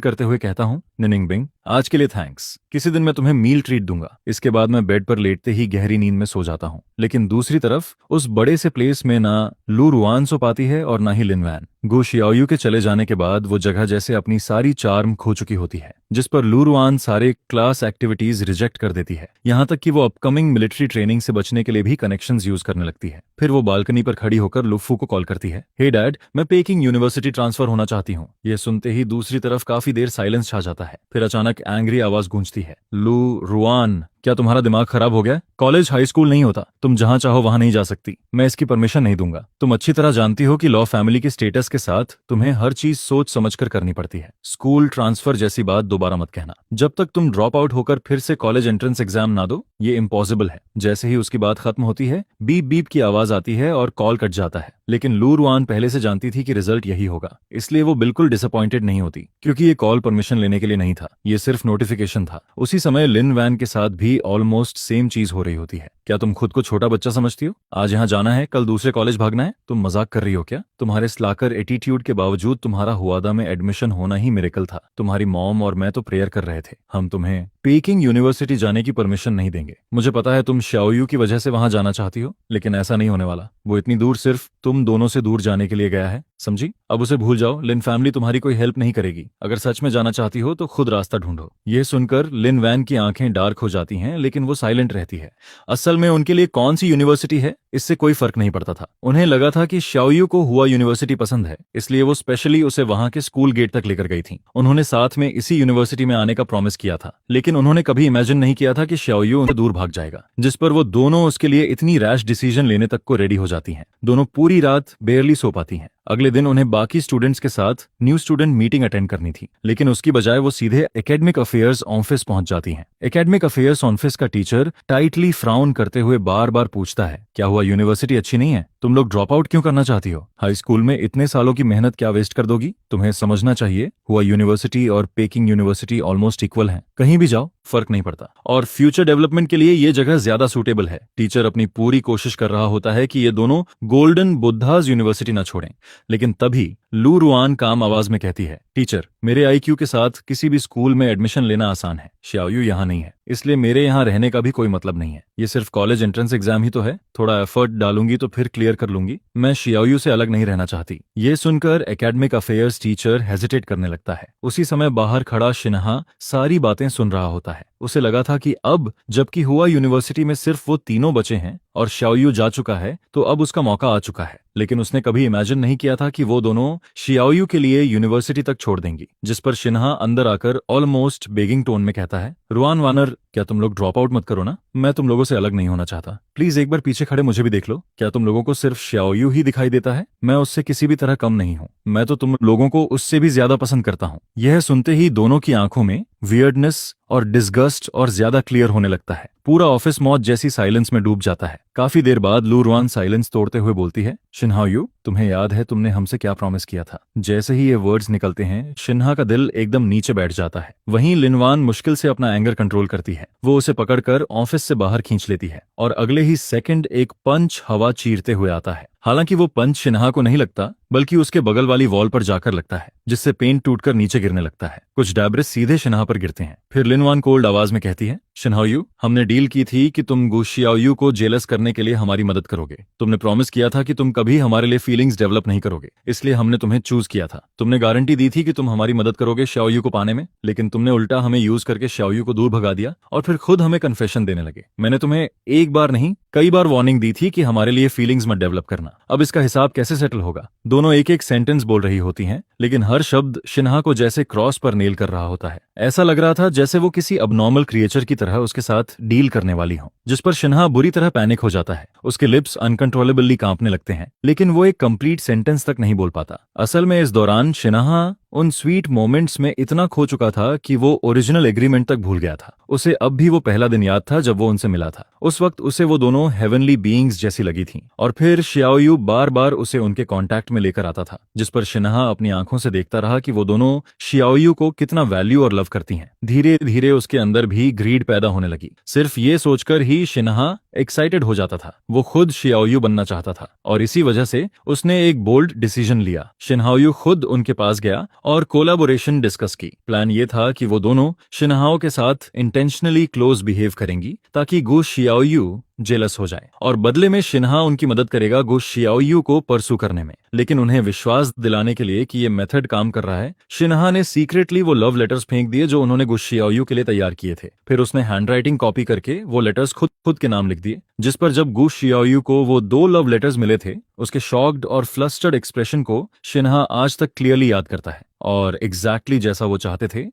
करते हुए कहता हूँ, निनिंगबिंग आज के लिए थैंक्स, किसी दिन मैं तुम्हें मील ट्रीट दूंगा। इसके बाद मैं बेड पर लेटते ही गहरी नींद में सो जाता हूँ। लेकिन दूसरी तरफ उस बड़े से प्लेस में ना लू रुआन सो पाती है और ना ही लिन वैन। गो शियाओयू के चले जाने के बाद वो जगह जैसे अपनी सारी चार्म खो चुकी होती है। जिस पर लू रुआन सारे क्लास एक्टिविटीज रिजेक्ट कर देती है। यहाँ तक कि वो अपकमिंग मिलिट्री ट्रेनिंग से बचने के लिए भी कनेक्शंस यूज करने लगती है। फिर वो बालकनी पर खड़ी होकर लुफ्फू को कॉल करती है, हे डैड, मैं पेकिंग यूनिवर्सिटी ट्रांसफर होना चाहती हूँ। ये सुनते ही दूसरी तरफ काफी देर साइलेंस छा जाता है। फिर अचानक एंग्री आवाज गूंजती है, लू रुआन, क्या तुम्हारा दिमाग खराब हो गया? कॉलेज हाई स्कूल नहीं होता। तुम जहां चाहो वहां नहीं जा सकती। मैं इसकी परमिशन नहीं दूंगा। तुम अच्छी तरह जानती हो कि लॉ फैमिली के स्टेटस के साथ तुम्हें हर चीज सोच समझकर करनी पड़ती है। स्कूल ट्रांसफर जैसी बात दोबारा मत कहना। जब तक तुम ड्रॉप आउट होकर फिर से कॉलेज एंट्रेंस एग्जाम ना दो, ये इम्पॉसिबल है। जैसे ही उसकी बात खत्म होती है, बीप बीप की आवाज आती है और कॉल कट जाता है। लेकिन लू रुआन पहले से जानती थी कि रिजल्ट यही होगा, इसलिए वो बिल्कुल डिसअपॉइंटेड नहीं होती, क्योंकि ये कॉल परमिशन लेने के लिए नहीं था, ये सिर्फ नोटिफिकेशन था। उसी समय लिन वैन के साथ भी ऑलमोस्ट सेम चीज हो रही होती है। क्या तुम खुद को छोटा बच्चा समझती हो? आज यहाँ जाना है, कल दूसरे कॉलेज भागना है। तुम मजाक कर रही हो क्या? तुम्हारे स्लाकर एटीट्यूड के बावजूद तुम्हारा हुआदा में एडमिशन होना ही मिरेकल था। तुम्हारी मॉम और मैं तो प्रेयर कर रहे थे, हम तुम्हें पेकिंग यूनिवर्सिटी जाने की परमिशन नहीं देंगे। मुझे पता है तुम शाओयू की वजह से वहां जाना चाहती हो, लेकिन ऐसा नहीं होने वाला। वो इतनी दूर सिर्फ तुम दोनों से दूर जाने के लिए गया है, समझी? अब उसे भूल जाओ। लिन फैमिली तुम्हारी कोई हेल्प नहीं करेगी। अगर सच में जाना चाहती हो तो खुद रास्ता ढूंढो। ये सुनकर लिन वैन की आंखें डार्क हो जाती हैं, लेकिन वो साइलेंट रहती है। असल में उनके लिए कौन सी यूनिवर्सिटी है इससे कोई फर्क नहीं पड़ता था। उन्हें लगा था कि शाओयू को हुआ यूनिवर्सिटी पसंद है, इसलिए वो स्पेशली उसे वहां के स्कूल गेट तक लेकर गई थी। उन्होंने साथ में इसी यूनिवर्सिटी में आने का प्रॉमिस किया था, लेकिन उन्होंने कभी इमेजिन नहीं किया था कि शाओयू उनसे दूर भाग जाएगा। जिस पर वो दोनों उसके लिए इतनी रैश डिसीजन लेने तक को रेडी हो जाती हैं। दोनों पूरी रात बेयरली सो पाती हैं। अगले दिन उन्हें बाकी स्टूडेंट्स के साथ न्यू स्टूडेंट मीटिंग अटेंड करनी थी, लेकिन उसकी बजाय वो सीधे एकेडमिक अफेयर्स ऑफिस पहुंच जाती हैं। एकेडमिक अफेयर्स ऑफिस का टीचर टाइटली फ्राउन करते हुए बार बार पूछता है, क्या हुआ, यूनिवर्सिटी अच्छी नहीं है? तुम लोग ड्रॉप आउट क्यों करना चाहती हो? हाई स्कूल में इतने सालों की मेहनत क्या वेस्ट कर दोगी? तुम्हें समझना चाहिए, हुआ यूनिवर्सिटी और पेकिंग यूनिवर्सिटी ऑलमोस्ट इक्वल हैं। कहीं भी जाओ फर्क नहीं पड़ता, और फ्यूचर डेवलपमेंट के लिए ये जगह ज्यादा सूटेबल है। टीचर अपनी पूरी कोशिश कर रहा होता है कि ये दोनों गोल्डन बुद्धाज यूनिवर्सिटी न छोड़ें, लेकिन तभी लू रुआन काम आवाज में कहती है, टीचर, मेरे आईक्यू के साथ किसी भी स्कूल में एडमिशन लेना आसान है। श्याओयू यहाँ नहीं है, इसलिए मेरे यहाँ रहने का भी कोई मतलब नहीं है। ये सिर्फ कॉलेज एंट्रेंस एग्जाम ही तो है, थोड़ा एफर्ट डालूंगी तो फिर क्लियर कर लूंगी। मैं श्याओयू से अलग नहीं रहना चाहती। ये सुनकर एकेडमिक अफेयर्स टीचर हेजिटेट करने लगता है। उसी समय बाहर खड़ा शिन्हा सारी बातें सुन रहा होता है। उसे लगा था कि अब जबकि हुआ यूनिवर्सिटी में सिर्फ वो तीनों बचे हैं और श्याओयू जा चुका है, तो अब उसका मौका आ चुका है। लेकिन उसने कभी इमेजिन नहीं किया था कि वो दोनों श्याओयू के लिए यूनिवर्सिटी तक छोड़ देंगी। जिस पर शिन्हा अंदर आकर ऑलमोस्ट बेगिंग टोन में कहता है, रुआन वानर, क्या तुम लोग ड्रॉप आउट मत करो ना? मैं तुम लोगों से अलग नहीं होना चाहता। प्लीज एक बार पीछे खड़े मुझे भी देख लो। क्या तुम लोगों को सिर्फ श्याओयू ही दिखाई देता है? मैं उससे किसी भी तरह कम नहीं हूँ। मैं तो तुम लोगों को उससे भी ज्यादा पसंद करता हूँ। यह सुनते ही दोनों की आंखों में वियर्डनेस और डिस्गस्ट और ज्यादा क्लियर होने लगता है। पूरा ऑफिस मौत जैसी साइलेंस में डूब जाता है। काफी देर बाद लू रुआन साइलेंस तोड़ते हुए बोलती है, शिन्हाओयू, तुम्हें याद है तुमने हमसे क्या प्रॉमिस किया था? जैसे ही ये वर्ड्स निकलते हैं, शिन्हा का दिल एकदम नीचे बैठ जाता है। वहीं लिनवान मुश्किल से अपना एंगर कंट्रोल करती है। वो उसे पकड़कर ऑफिस से बाहर खींच लेती है और अगले ही सेकंड एक पंच हवा चीरते हुए आता है। हालांकि वो पंच शिन्हा को नहीं लगता, बल्कि उसके बगल वाली वॉल पर जाकर लगता है, जिससे पेंट टूटकर नीचे गिरने लगता है। कुछ डैब्रिस सीधे शिन्हा पर गिरते हैं। फिर लिनवान कोल्ड आवाज में कहती है, शिन्हाओयू, हमने डील की थी कि तुम गु शियाओयू को जेलस करने के लिए हमारी मदद करोगे। तुमने प्रॉमिस किया था कि तुम कभी हमारे लिए फीलिंग्स डेवलप नहीं करोगे, इसलिए हमने तुम्हें चूज किया था। तुमने गारंटी दी थी कि तुम हमारी मदद करोगे शियाओयू को पाने में, लेकिन तुमने उल्टा हमें यूज करके शियाओयू को दूर भगा दिया और फिर खुद हमें कन्फेशन देने लगे। मैंने तुम्हें एक बार नहीं कई बार वार्निंग दी थी कि हमारे लिए फीलिंग्स मत डेवलप करना। अब इसका हिसाब कैसे सेटल होगा? दोनों एक एक सेंटेंस बोल रही होती हैं, लेकिन हर शब्द शिन्हा को जैसे क्रॉस पर नेल कर रहा होता है। ऐसा लग रहा था जैसे वो किसी अबनॉर्मल क्रिएचर की तरह उसके साथ डील करने वाली हो, जिस पर शिन्हा बुरी तरह पैनिक हो जाता है। उसके लिप्स अनकंट्रोलेबली कांपने लगते हैं, लेकिन वो एक कंप्लीट सेंटेंस तक नहीं बोल पाता। असल में इस दौरान शिन्हा उन स्वीट मोमेंट्स में इतना खो चुका था कि वो ओरिजिनल एग्रीमेंट तक भूल गया था। उसे अब भी वो पहला दिन याद था जब वो उनसे मिला था। उस वक्त उसे वो दोनों हेवनली बीइंग्स जैसी लगी थीं, और फिर शियाओयू बार बार उसे उनके कांटेक्ट में लेकर आता था, जिस पर शिन्हा अपनी आंखों से देखता रहा कि वो दोनों शियाओयू को कितना वैल्यू और लव करती हैं। धीरे धीरे उसके अंदर भी ग्रीड पैदा होने लगी। सिर्फ ये सोचकर ही शिन्हा एक्साइटेड हो जाता था। वो खुद शियाओयू बनना चाहता था, और इसी वजह से उसने एक बोल्ड डिसीजन लिया। शिन्हाओयू खुद उनके पास गया और कोलैबोरेशन डिस्कस की। प्लान ये था कि वो दोनों शिन्हाओ के साथ इंटेंशनली क्लोज बिहेव करेंगी, ताकि गु शियाओयू जेलस हो जाए, और बदले में शिन्हा उनकी मदद करेगा गु शियाओयू को परसू करने में। लेकिन उन्हें विश्वास दिलाने के लिए कि ये मेथड काम कर रहा है, शिन्हा ने सीक्रेटली वो लव लेटर्स फेंक दिए जो उन्होंने गु शियाओयू के लिए तैयार किए थे। फिर उसने हैंडराइटिंग कॉपी करके वो लेटर्स खुद के नाम लिख दिए, जिस पर जब गु शियाओयू को वो 2 लव लेटर्स मिले थे, उसके शॉक्ड और फ्लस्टर्ड एक्सप्रेशन को शिन्हा आज तक क्लियरली याद करता है। और एग्जैक्टली जैसा वो चाहते थे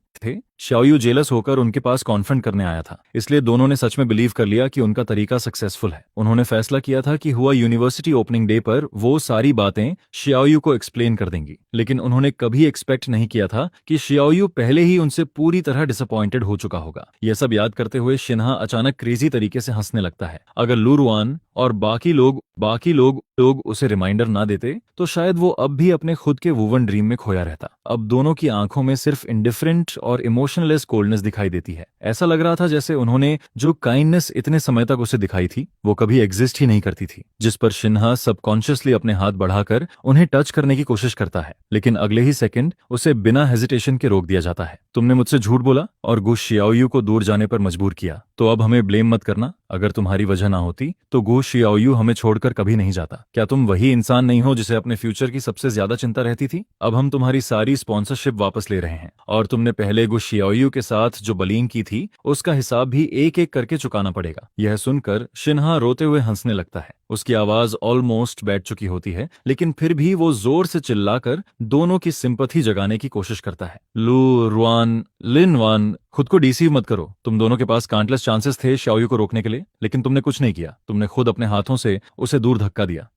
शियाओयू जेलस होकर उनके पास कॉन्फ्रंट करने आया था, इसलिए दोनों ने सच में बिलीव कर लिया कि उनका तरीका सक्सेसफुल है। उन्होंने फैसला किया था कि हुआ यूनिवर्सिटी ओपनिंग डे पर वो सारी बातें शियाओयू को एक्सप्लेन कर देंगी, लेकिन उन्होंने कभी एक्सपेक्ट नहीं किया था कि शियाओयू पहले ही उनसे पूरी तरह डिसअपॉइंटेड हो चुका होगा। यह सब याद करते हुए शिन्हा अचानक क्रेजी तरीके से हंसने लगता है। अगर लू रुआन और बाकी लोग उसे रिमाइंडर ना देते, तो शायद वो अब भी अपने खुद के वुवन ड्रीम में खोया रहता। अब दोनों की आंखों में सिर्फ इंडिफरेंट और इमोशनलेस कोल्डनेस दिखाई देती है। ऐसा लग रहा था जैसे उन्होंने जो काइंडनेस इतने समय तक उसे दिखाई थी, वो कभी एग्जिस्ट ही नहीं करती थी। जिस पर शिन्हा सबकॉन्शियसली अपने हाथ बढ़ाकर उन्हें टच करने की कोशिश करता है, लेकिन अगले ही सेकंड उसे बिना हेजिटेशन के रोक दिया जाता है। तुमने मुझसे झूठ बोला और गु शियाओयू को दूर जाने पर मजबूर किया, तो अब हमें ब्लेम मत करना। अगर तुम्हारी वजह ना होती तो गु शियाओयू हमें छोड़कर कभी नहीं जाता। क्या तुम वही इंसान नहीं हो जिसे अपने फ्यूचर की सबसे ज्यादा चिंता रहती थी? अब हम तुम्हारी सारी स्पॉन्सरशिप वापस ले रहे हैं, और तुमने पहले गु शियाओयू के साथ जो बलीन की थी, उसका हिसाब भी एक एक करके चुकाना पड़ेगा। यह सुनकर शिन्हा रोते हुए हंसने लगता है। उसकी आवाज ऑलमोस्ट बैठ चुकी होती है, लेकिन फिर भी वो जोर से चिल्लाकर दोनों की सिंपैथी जगाने की कोशिश करता है। लू रुआन, लिन वान, खुद को डिसीव मत करो। तुम दोनों के पास काउंटलेस चांसेस थे शाओयू को रोकने के लिए, लेकिन तुमने कुछ नहीं किया। तुमने खुद अपने हाथों से उसे दूर धक्का दिया।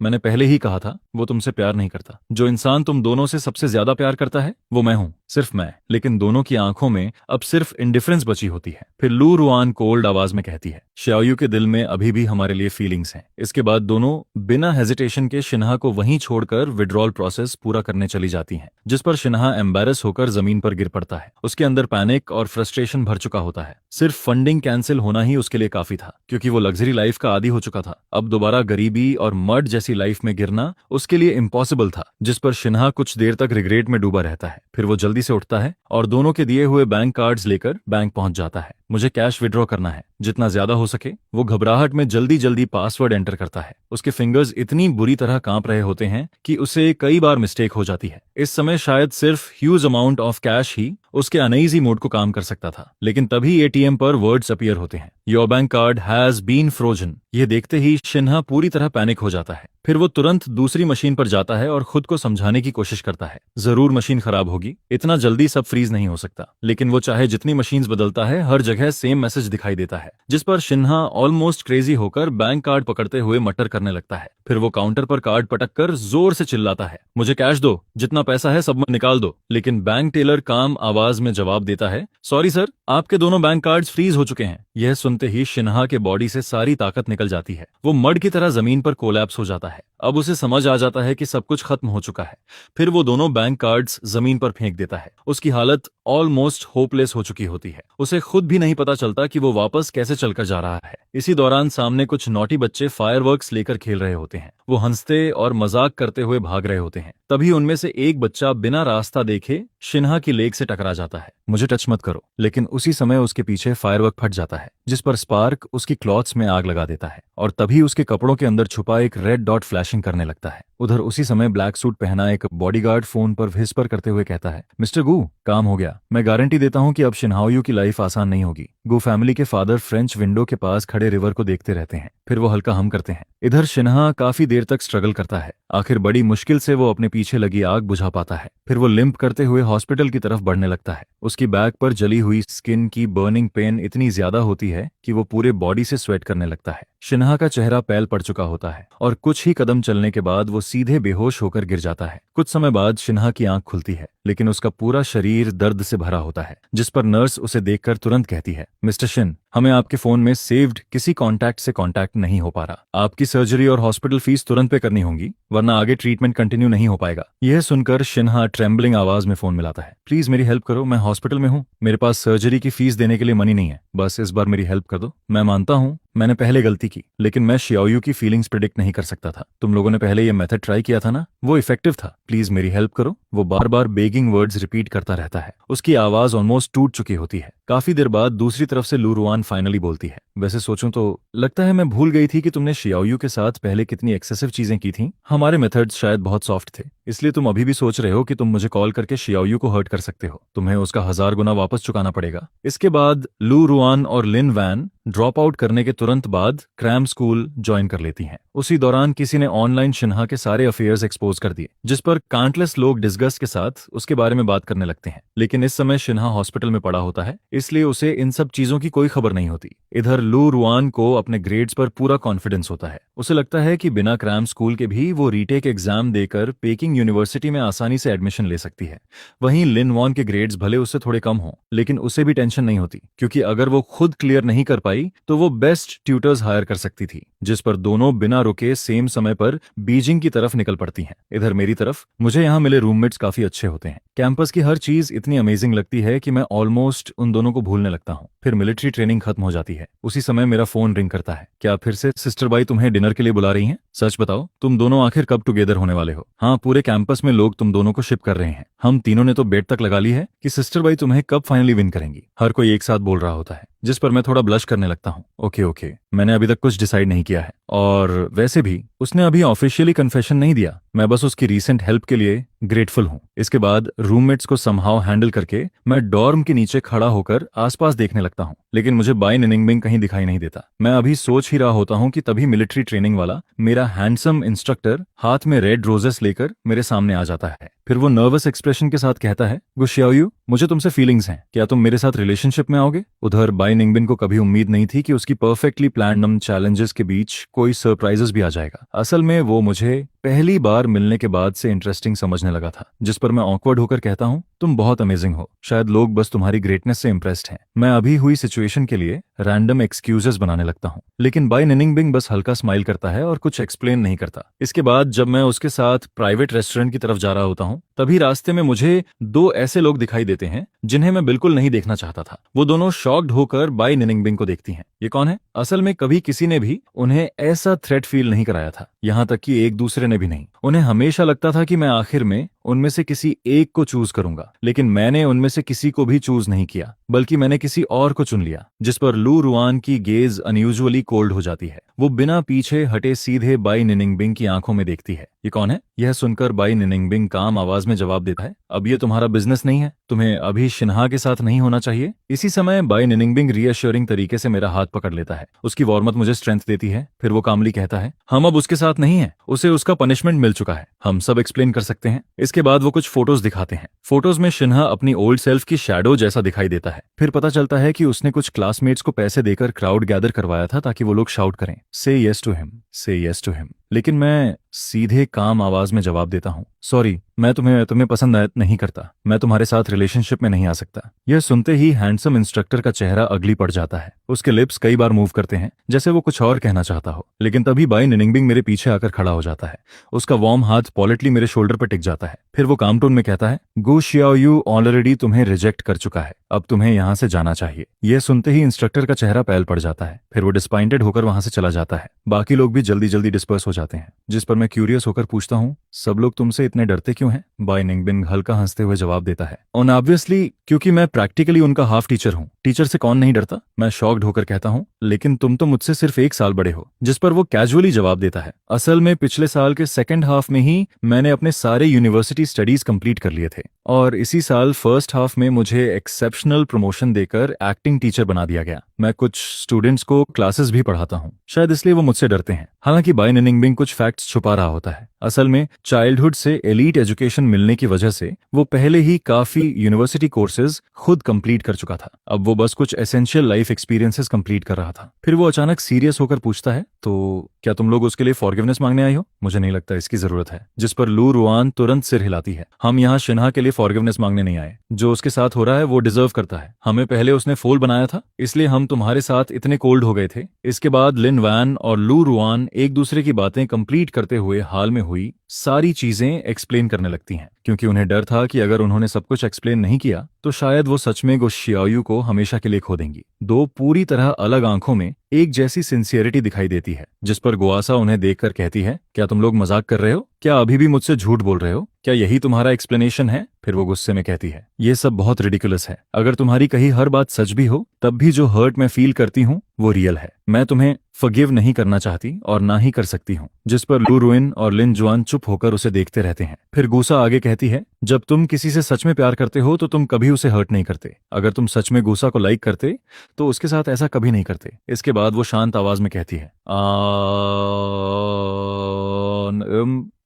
मैंने पहले ही कहा था वो तुमसे प्यार नहीं करता। जो इंसान तुम दोनों से सबसे ज्यादा प्यार करता है वो मैं हूँ, सिर्फ मैं। लेकिन दोनों की आंखों में अब सिर्फ इंडिफरेंस बची होती है। फिर लू रुआन कोल्ड आवाज में कहती है, शाओयू के दिल में अभी भी हमारे लिए फीलिंग्स हैं। इसके बाद दोनों बिना हेजिटेशन के शिन्हा को वहीं छोड़कर विड्रॉल प्रोसेस पूरा करने चली जाती हैं, जिस पर शिन्हा एम्बेरस होकर जमीन पर गिर पड़ता है। उसके अंदर पैनिक और फ्रस्ट्रेशन भर चुका होता है। सिर्फ फंडिंग कैंसिल होना ही उसके लिए काफी था, क्योंकि वो लग्जरी लाइफ का आदी हो चुका था। अब दोबारा गरीबी और मर्ड जैसी लाइफ में गिरना उसके लिए इम्पॉसिबल था, जिस पर शिन्हा कुछ देर तक रिग्रेट में डूबा रहता है। फिर वो जल्दी से उठता है और दोनों के दिए हुए बैंक कार्ड्स लेकर बैंक पहुंच जाता है। मुझे कैश विड्रॉ करना है, जितना ज्यादा हो सके। वो घबराहट में जल्दी जल्दी पासवर्ड एंटर करता है। उसके फिंगर्स इतनी बुरी तरह कांप रहे होते हैं कि उसे कई बार मिस्टेक हो जाती है। इस समय शायद सिर्फ ह्यूज अमाउंट ऑफ कैश ही उसके अनईजी मोड को काम कर सकता था, लेकिन तभी एटीएम पर वर्ड्स अपीयर होते हैं, your bank card has been frozen. यह देखते ही शिन्हा पूरी तरह पैनिक हो जाता है। फिर वो तुरंत दूसरी मशीन पर जाता है और खुद को समझाने की कोशिश करता है, जरूर मशीन खराब होगी, इतना जल्दी सब फ्रीज नहीं हो सकता। लेकिन वो चाहे जितनी मशीन्स बदलता है, हर जगह सेम मैसेज दिखाई देता है, जिस पर शिन्हा ऑलमोस्ट क्रेजी होकर बैंक कार्ड पकड़ते हुए मटर करने लगता है। फिर वो काउंटर पर कार्ड पटक कर जोर से चिल्लाता है, मुझे कैश दो, जितना पैसा है सब में निकाल दो। लेकिन बैंक टेलर काम आवाज में जवाब देता है, सॉरी सर, आपके दोनों बैंक कार्ड्स फ्रीज हो चुके हैं। यह सुनते ही शिन्हा के बॉडी से सारी ताकत निकल जाती है। वो मड की तरह जमीन पर कोलैप्स हो जाता है। अब उसे समझ आ जाता है कि सब कुछ खत्म हो चुका है। फिर वो दोनों बैंक कार्ड्स जमीन पर फेंक देता है। उसकी हालत ऑलमोस्ट होपलेस हो चुकी होती है। उसे खुद भी नहीं पता चलता कि वो वापस कैसे चलकर जा रहा है। इसी दौरान सामने कुछ नॉटी बच्चे फायरवर्क्स लेकर खेल रहे होते हैं। वो हंसते और मजाक करते हुए भाग रहे होते हैं। तभी उनमें से एक बच्चा बिना रास्ता देखे शिन्हा की लेग से टकरा जाता है। मुझे टच मत करो। लेकिन उसी समय उसके पीछे फायरवर्क फट जाता है, जिस पर स्पार्क उसकी क्लॉथ्स में आग लगा देता है और तभी उसके कपड़ों के अंदर छुपा एक रेड डॉट फ्लैशिंग करने लगता है। उधर उसी समय ब्लैक सूट पहना एक बॉडीगार्ड फोन पर व्हिस्पर करते हुए कहता है, मिस्टर गू, काम हो गया। मैं गारंटी देता हूँ कि अब शिन्हाओयू की लाइफ आसान नहीं होगी। गू फैमिली के फादर फ्रेंच विंडो के पास खड़े रिवर को देखते रहते हैं। फिर वो हल्का हम करते हैं। इधर शिन्हा काफी देर तक स्ट्रगल करता है। आखिर बड़ी मुश्किल से वो अपने पीछे लगी आग बुझा पाता है। फिर वो लिंप करते हुए हॉस्पिटल की तरफ बढ़ने लगता है। उसकी बैक पर जली हुई स्किन की बर्निंग पेन इतनी ज्यादा होती है कि वो पूरे बॉडी से स्वेट करने लगता है। शिन्हा का चेहरा पैल पड़ चुका होता है और कुछ ही कदम चलने के बाद वो सीधे बेहोश होकर गिर जाता है। कुछ समय बाद शिन्हा की आंख खुलती है, लेकिन उसका पूरा शरीर दर्द से भरा होता है, जिस पर नर्स उसे देखकर तुरंत कहती है, मिस्टर शिन, हमें आपके फोन में सेव्ड किसी कॉन्टैक्ट से कॉन्टैक्ट नहीं हो पा रहा। आपकी सर्जरी और हॉस्पिटल फीस तुरंत पे करनी होगी, वरना आगे ट्रीटमेंट कंटिन्यू नहीं हो पाएगा। यह सुनकर शिन्हा ट्रेम्बलिंग आवाज में फोन मिलाता है, प्लीज मेरी हेल्प करो, मैं हॉस्पिटल में हूँ, मेरे पास सर्जरी की फीस देने के लिए मनी नहीं है, बस इस बार मेरी हेल्प कर दो। मैं मानता हूँ मैंने पहले गलती की, लेकिन मैं शियाओयू की फीलिंग्स प्रिडिक्ट नहीं कर सकता था। तुम लोगों ने पहले ये मेथड ट्राई किया था ना, वो इफेक्टिव था, प्लीज मेरी हेल्प करो। वो बार बार बेगिंग वर्ड्स रिपीट करता रहता है। उसकी आवाज ऑलमोस्ट टूट चुकी होती है। काफी देर बाद दूसरी तरफ से लू रुआन फाइनली बोलती है, वैसे सोचूं तो लगता है मैं भूल गई थी कि तुमने शियाओयू के साथ पहले कितनी एक्सेसिव चीजें की थी। हमारे मेथड्स शायद बहुत सॉफ्ट थे, इसलिए तुम अभी भी सोच रहे हो कि तुम मुझे कॉल करके शियाओयू को हर्ट कर सकते हो। तुम्हें उसका 1000 गुना वापस चुकाना पड़ेगा। इसके बाद लू रुआन और लिन वैन ड्रॉप आउट करने के तुरंत बाद क्रैम स्कूल ज्वाइन कर लेती हैं। उसी दौरान किसी ने ऑनलाइन शिन्हा के सारे अफेयर्स एक्सपोज कर दिए, जिस पर काउंटलेस लोग डिस्गस्ट के साथ उसके बारे में बात करने लगते हैं। लेकिन इस समय शिन्हा हॉस्पिटल में पड़ा होता है, इसलिए उसे इन सब चीजों की कोई खबर नहीं होती। इधर लू रुआन को अपने ग्रेड्स पर पूरा कॉन्फिडेंस होता है। उसे लगता है कि बिना क्रैम स्कूल के भी वो रीटेक एग्जाम देकर पेकिंग यूनिवर्सिटी में आसानी से एडमिशन ले सकती है। वहीं लिन वॉन के ग्रेड्स भले उससे थोड़े कम हों, लेकिन उसे भी टेंशन नहीं होती, क्योंकि अगर वो खुद क्लियर नहीं कर पाई तो वो बेस्ट ट्यूटर्स हायर कर सकती थी, जिस पर दोनों बिना रुके सेम समय पर बीजिंग की तरफ निकल पड़ती हैं। इधर मेरी तरफ मुझे यहाँ मिले रूममेट्स काफी अच्छे होते हैं। कैंपस की हर चीज इतनी अमेजिंग लगती है कि मैं ऑलमोस्ट उन दोनों को भूलने लगता हूँ। फिर मिलिट्री ट्रेनिंग खत्म हो जाती है। उसी समय मेरा फोन रिंग करता है। क्या फिर से सिस्टर बाई तुम्हें डिनर के लिए बुला रही हैं? सच बताओ, तुम दोनों आखिर कब टुगेदर होने वाले हो? हाँ, पूरे कैंपस में लोग तुम दोनों को शिप कर रहे हैं। हम तीनों ने तो बेट तक लगा ली है कि सिस्टर बाई तुम्हें कब फाइनली विन करेंगी। हर कोई एक साथ बोल रहा होता है, जिस पर मैं थोड़ा ब्लश करने लगता हूँ। ओके, मैंने अभी तक कुछ डिसाइड नहीं किया है, और वैसे भी उसने अभी ऑफिशियली कन्फेशन नहीं दिया, मैं बस उसकी रीसेंट हेल्प के लिए ग्रेटफुल हूँ। इसके बाद रूममेट्स को समहाउ हैंडल करके मैं डॉर्म के नीचे खड़ा होकर आसपास देखने लगता हूँ, लेकिन मुझे बाय निनिंगबिंग कहीं दिखाई नहीं देता। मैं अभी सोच ही रहा होता हूँ कि तभी मिलिट्री ट्रेनिंग वाला मेरा हैंडसम इंस्ट्रक्टर हाथ में रेड रोजेस लेकर मेरे सामने आ जाता है। फिर वो नर्वस एक्सप्रेशन के साथ कहता है, गु शियाओयू, मुझे तुमसे फीलिंग्स हैं, क्या तुम मेरे साथ रिलेशनशिप में आओगे? उधर बाय निंगबिन को कभी उम्मीद नहीं थी कि उसकी परफेक्टली प्लान्ड चैलेंजेस के बीच कोई सरप्राइजेस भी आ जाएगा। असल में वो मुझे पहली बार मिलने के बाद से इंटरेस्टिंग समझने लगा था, जिस पर मैं ऑकवर्ड होकर कहता हूँ, तुम बहुत अमेजिंग हो, शायद लोग बस तुम्हारी ग्रेटनेस से इम्प्रेस्ड हैं। मैं अभी हुई सिचुएशन के लिए रैंडम एक्सक्यूजेस बनाने लगता हूँ, लेकिन बाय निनिंगबिंग बस हल्का स्माइल करता है और कुछ एक्सप्लेन नहीं करता। इसके बाद जब मैं उसके साथ प्राइवेट रेस्टोरेंट की तरफ जा रहा होता हूँ, तभी रास्ते में मुझे दो ऐसे लोग दिखाई देते हैं जिन्हें मैं बिल्कुल नहीं देखना चाहता था। वो दोनों शॉक्ड होकर बाय निनिंगबिंग को देखती हैं। ये कौन है? असल में कभी किसी ने भी उन्हें ऐसा थ्रेट फील नहीं कराया था, यहाँ तक कि एक दूसरे ने भी नहीं। उन्हें हमेशा लगता था कि मैं आखिर में उनमें से किसी एक को चूज करूंगा, लेकिन मैंने उनमें से किसी को भी चूज नहीं किया, बल्कि मैंने किसी और को चुन लिया। जिस पर लू रुआन की गेज अनयूजुअली कोल्ड हो जाती है। वो बिना पीछे हटे सीधे बाई निनिंगबिंग की आंखों में देखती है। ये कौन है? यह सुनकर बाई निनिंगबिंग काम आवाज में जवाब देता है, अब ये तुम्हारा बिजनेस नहीं है, तुम्हें अभी शिन्हा के साथ नहीं होना चाहिए। इसी समय बाई निनिंगबिंग रीअश्योरिंग तरीके से मेरा हाथ पकड़ लेता है। उसकी वार्मथ मुझे स्ट्रेंथ देती है। फिर वो कामली कहता है, हम अब उसके साथ नहीं है, उसे उसका पनिशमेंट मिल चुका है, हम सब एक्सप्लेन कर सकते हैं। इसके बाद वो कुछ फोटोज दिखाते हैं। फोटोज में शिन्हा अपनी ओल्ड सेल्फ की शैडो जैसा दिखाई देता है। फिर पता चलता है कि उसने कुछ क्लासमेट्स को पैसे देकर क्राउड गैदर करवाया था ताकि वो लोग शाउट करें, से यस टू हिम, से यस टू हिम। लेकिन मैं सीधे काम आवाज में जवाब देता हूँ, सॉरी, मैं तुम्हें पसंद नहीं करता, मैं तुम्हारे साथ रिलेशनशिप में नहीं आ सकता। यह सुनते ही हैंडसम इंस्ट्रक्टर का चेहरा अगली पड़ जाता है। उसके लिप्स कई बार मूव करते हैं जैसे वो कुछ और कहना चाहता हो, लेकिन तभी बाई निनिंगबिंग मेरे पीछे आकर खड़ा हो जाता है। उसका वार्म हाथ पॉलिटली मेरे शोल्डर पर टिक जाता है। फिर वो काम टोन में कहता है, गु शियाओयू ऑलरेडी तुम्हें रिजेक्ट कर चुका है, अब तुम्हें यहाँ से जाना चाहिए। यह सुनते ही इंस्ट्रक्टर का चेहरा पैल पड़ जाता है। फिर वो डिसपॉइंटेड होकर वहां से चला जाता है। बाकी लोग भी जल्दी जल्दी डिस्पर्स हो जाते हैं, जिस पर मैं क्यूरियस होकर पूछता हूँ, सब लोग तुमसे इतने डरते क्यों हैं? बाई निंगबिंग हल्का हंसते हुए जवाब देता है, और ऑब्वियसली क्योंकि मैं प्रैक्टिकली उनका हाफ टीचर हूँ। टीचर से कौन नहीं डरता? मैं शॉक्ड होकर कहता हूँ, लेकिन तुम तो मुझसे सिर्फ 1 साल बड़े हो। जिस पर वो कैजुअली जवाब देता है, असल में पिछले साल के सेकंड हाफ में ही मैंने अपने सारे यूनिवर्सिटी स्टडीज कंप्लीट कर लिए थे, और इसी साल फर्स्ट हाफ में मुझे एक्सेप्शनल प्रमोशन देकर एक्टिंग टीचर बना दिया गया। मैं कुछ स्टूडेंट्स को क्लासेस भी पढ़ाता हूँ, शायद इसलिए वो मुझसे डरते हैं। हालांकि बाई निनिंगबिंग कुछ फैक्ट्स छुपा रहा होता है। असल में चाइल्डहुड से एलीट एजुकेशन मिलने की वजह से वो पहले ही काफी यूनिवर्सिटी कोर्सेज खुद कंप्लीट कर चुका था। अब वो बस कुछ एसेंशियल लाइफ एक्सपीरियंसेस कंप्लीट कर रहा था। फिर वो अचानक सीरियस होकर पूछता है, तो क्या तुम लोग उसके लिए फॉरगिवनेस मांगने आई हो? मुझे नहीं लगता इसकी जरूरत है। जिस पर लू रुआन तुरंत सिर हिलाती है, हम यहाँ शिन्हा के लिए फॉरगिवनेस मांगने नहीं आए। जो उसके साथ हो रहा है वो डिजर्व करता है। हमें पहले उसने फोल बनाया था, इसलिए हम तुम्हारे साथ इतने कोल्ड हो गए थे। इसके बाद लिन वैन और लू रुआन एक दूसरे की बातें कंप्लीट करते हुए हाल में हुई सारी चीजें एक्सप्लेन करने लगती हैं, क्योंकि उन्हें डर था कि अगर उन्होंने सब कुछ एक्सप्लेन नहीं किया तो शायद वो सच में गु शियाओयू को हमेशा के लिए खो देंगी। दो पूरी तरह अलग आंखों में एक जैसी सिंसियरिटी दिखाई देती है, जिस पर गुआसा उन्हें देखकर कहती है, क्या तुम लोग मजाक कर रहे हो? क्या अभी भी मुझसे झूठ बोल रहे हो? क्या यही तुम्हारा एक्सप्लेनेशन है? फिर वो गुस्से में कहती है, ये सब बहुत रिडिकुलस है। अगर तुम्हारी कही हर बात सच भी हो, तब भी जो हर्ट मैं फील करती हूँ वो रियल है। मैं तुम्हें फॉरगिव नहीं करना चाहती और ना ही कर सकती हूँ। जिस पर लू रुइन और लिन जुआन चुप होकर उसे देखते रहते हैं। फिर गुस्सा आगे कहती है, जब तुम किसी से सच में प्यार करते हो तो तुम कभी उसे हर्ट नहीं करते। अगर तुम सच में गुस्सा को लाइक करते तो उसके साथ ऐसा कभी नहीं करते। इसके बाद वो शांत आवाज में कहती है,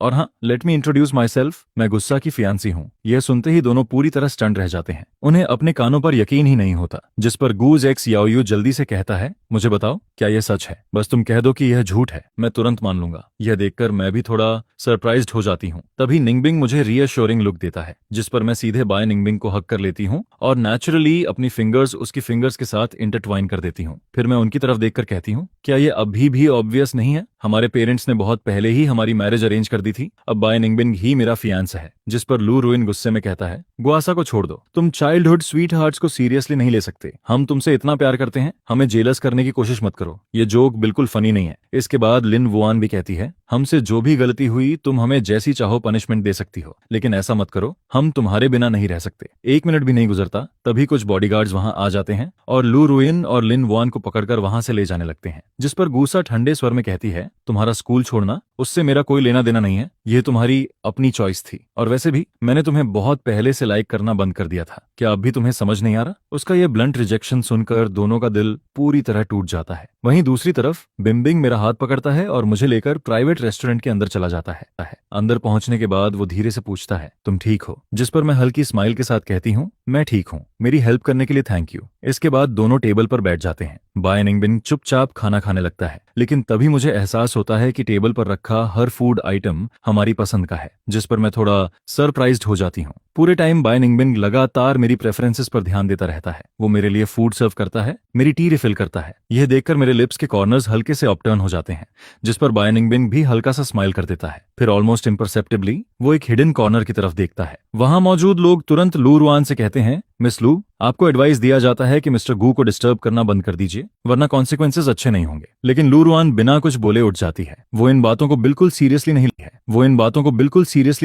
और हाँ, let me introduce my self, मैं गुस्सा की फियांसी हूँ। यह सुनते ही दोनों पूरी तरह स्टंट रह जाते हैं। उन्हें अपने कानों पर यकीन ही नहीं होता। जिस पर गूज एक्स याओयू जल्दी से कहता है, मुझे बताओ, क्या यह सच है? बस तुम कह दो कि यह झूठ है, मैं तुरंत मान लूंगा। यह देखकर मैं भी थोड़ा सरप्राइज्ड हो जाती हूँ। तभी निंगबिंग मुझे रीअश्योरिंग लुक देता है, जिस पर मैं सीधे बाय निंगबिंग को हक कर लेती हूँ और नेचुरली अपनी फिंगर्स उसकी फिंगर्स के साथ इंटरट्वाइन कर देती हूँ। फिर मैं उनकी तरफ देखकर कहती हूँ, क्या यह अभी भी ऑब्वियस नहीं है? हमारे पेरेंट्स ने बहुत पहले ही हमारी मैरिज अरेंज कर दी थी, अब बाय निंगबिंग ही मेरा फियांस है। जिस पर लू रुइन गुस्से में कहता है, गुआसा को छोड़ दो, तुम चाइल्डहुड स्वीट हार्ट्स को सीरियसली नहीं ले सकते। हम तुमसे इतना प्यार करते हैं, हमें जेलस करने की कोशिश मत करो। ये जोक बिल्कुल फनी नहीं है। इसके बाद लिन वुआन भी कहती है, हमसे जो भी गलती हुई तुम हमें जैसी चाहो पनिशमेंट दे सकती हो, लेकिन ऐसा मत करो, हम तुम्हारे बिना नहीं रह सकते। 1 मिनट भी नहीं गुजरता तभी कुछ बॉडीगार्ड्स वहां आ जाते हैं और लू रुइन और लिन वुआन को पकड़कर वहां से ले जाने लगते हैं। जिस पर गुस्सा ठंडे स्वर में कहती है, तुम्हारा स्कूल छोड़ना, उससे मेरा कोई लेना देना नहीं है। यह तुम्हारी अपनी चॉइस थी, और वैसे भी मैंने तुम्हें बहुत पहले से लाइक करना बंद कर दिया था। क्या अब भी तुम्हें समझ नहीं आ रहा? उसका यह ब्लंट रिजेक्शन सुनकर दोनों का दिल पूरी तरह टूट जाता है। वहीं दूसरी तरफ बिम्बिंग मेरा हाथ पकड़ता है और मुझे लेकर प्राइवेट रेस्टोरेंट के अंदर चला जाता है। अंदर पहुंचने के बाद वो धीरे से पूछता है, तुम ठीक हो? जिस पर मैं हल्की स्माइल के साथ कहती हूँ, मैं ठीक हूँ, मेरी हेल्प करने के लिए थैंक यू। इसके बाद दोनों टेबल पर बैठ जाते हैं। बाय निंगबिन चुपचाप खाना खाने लगता है, लेकिन तभी मुझे एहसास होता है कि टेबल पर रखा हर फूड आइटम हमारी पसंद का है, जिस पर मैं थोड़ा सरप्राइज्ड हो जाती हूँ। पूरे टाइम बाय निंगबिन लगातार मेरी प्रेफरेंसेस पर ध्यान देता रहता है। वो मेरे लिए फूड सर्व करता है, मेरी टी रिफिल करता है। यह देखकर मेरे लिप्स के कॉर्नर्स हल्के से अपटर्न हो जाते हैं, जिस पर बाय निंगबिन भी हल्का सा स्माइल कर देता है। फिर ऑलमोस्ट इम्परसेप्टिबली वो एक हिडन कॉर्नर की तरफ देखता है। वहां मौजूद लोग तुरंत लू रुआन से कहते हैं, मिस लू, आपको एडवाइस दिया जाता है कि मिस्टर गू को डिस्टर्ब करना बंद कर दीजिए, वरना कॉन्सिक्वेंसेस अच्छे नहीं होंगे। लेकिन लू रुआन बिना कुछ बोले उठ जाती है। वो इन बातों को बिल्कुल सीरियसली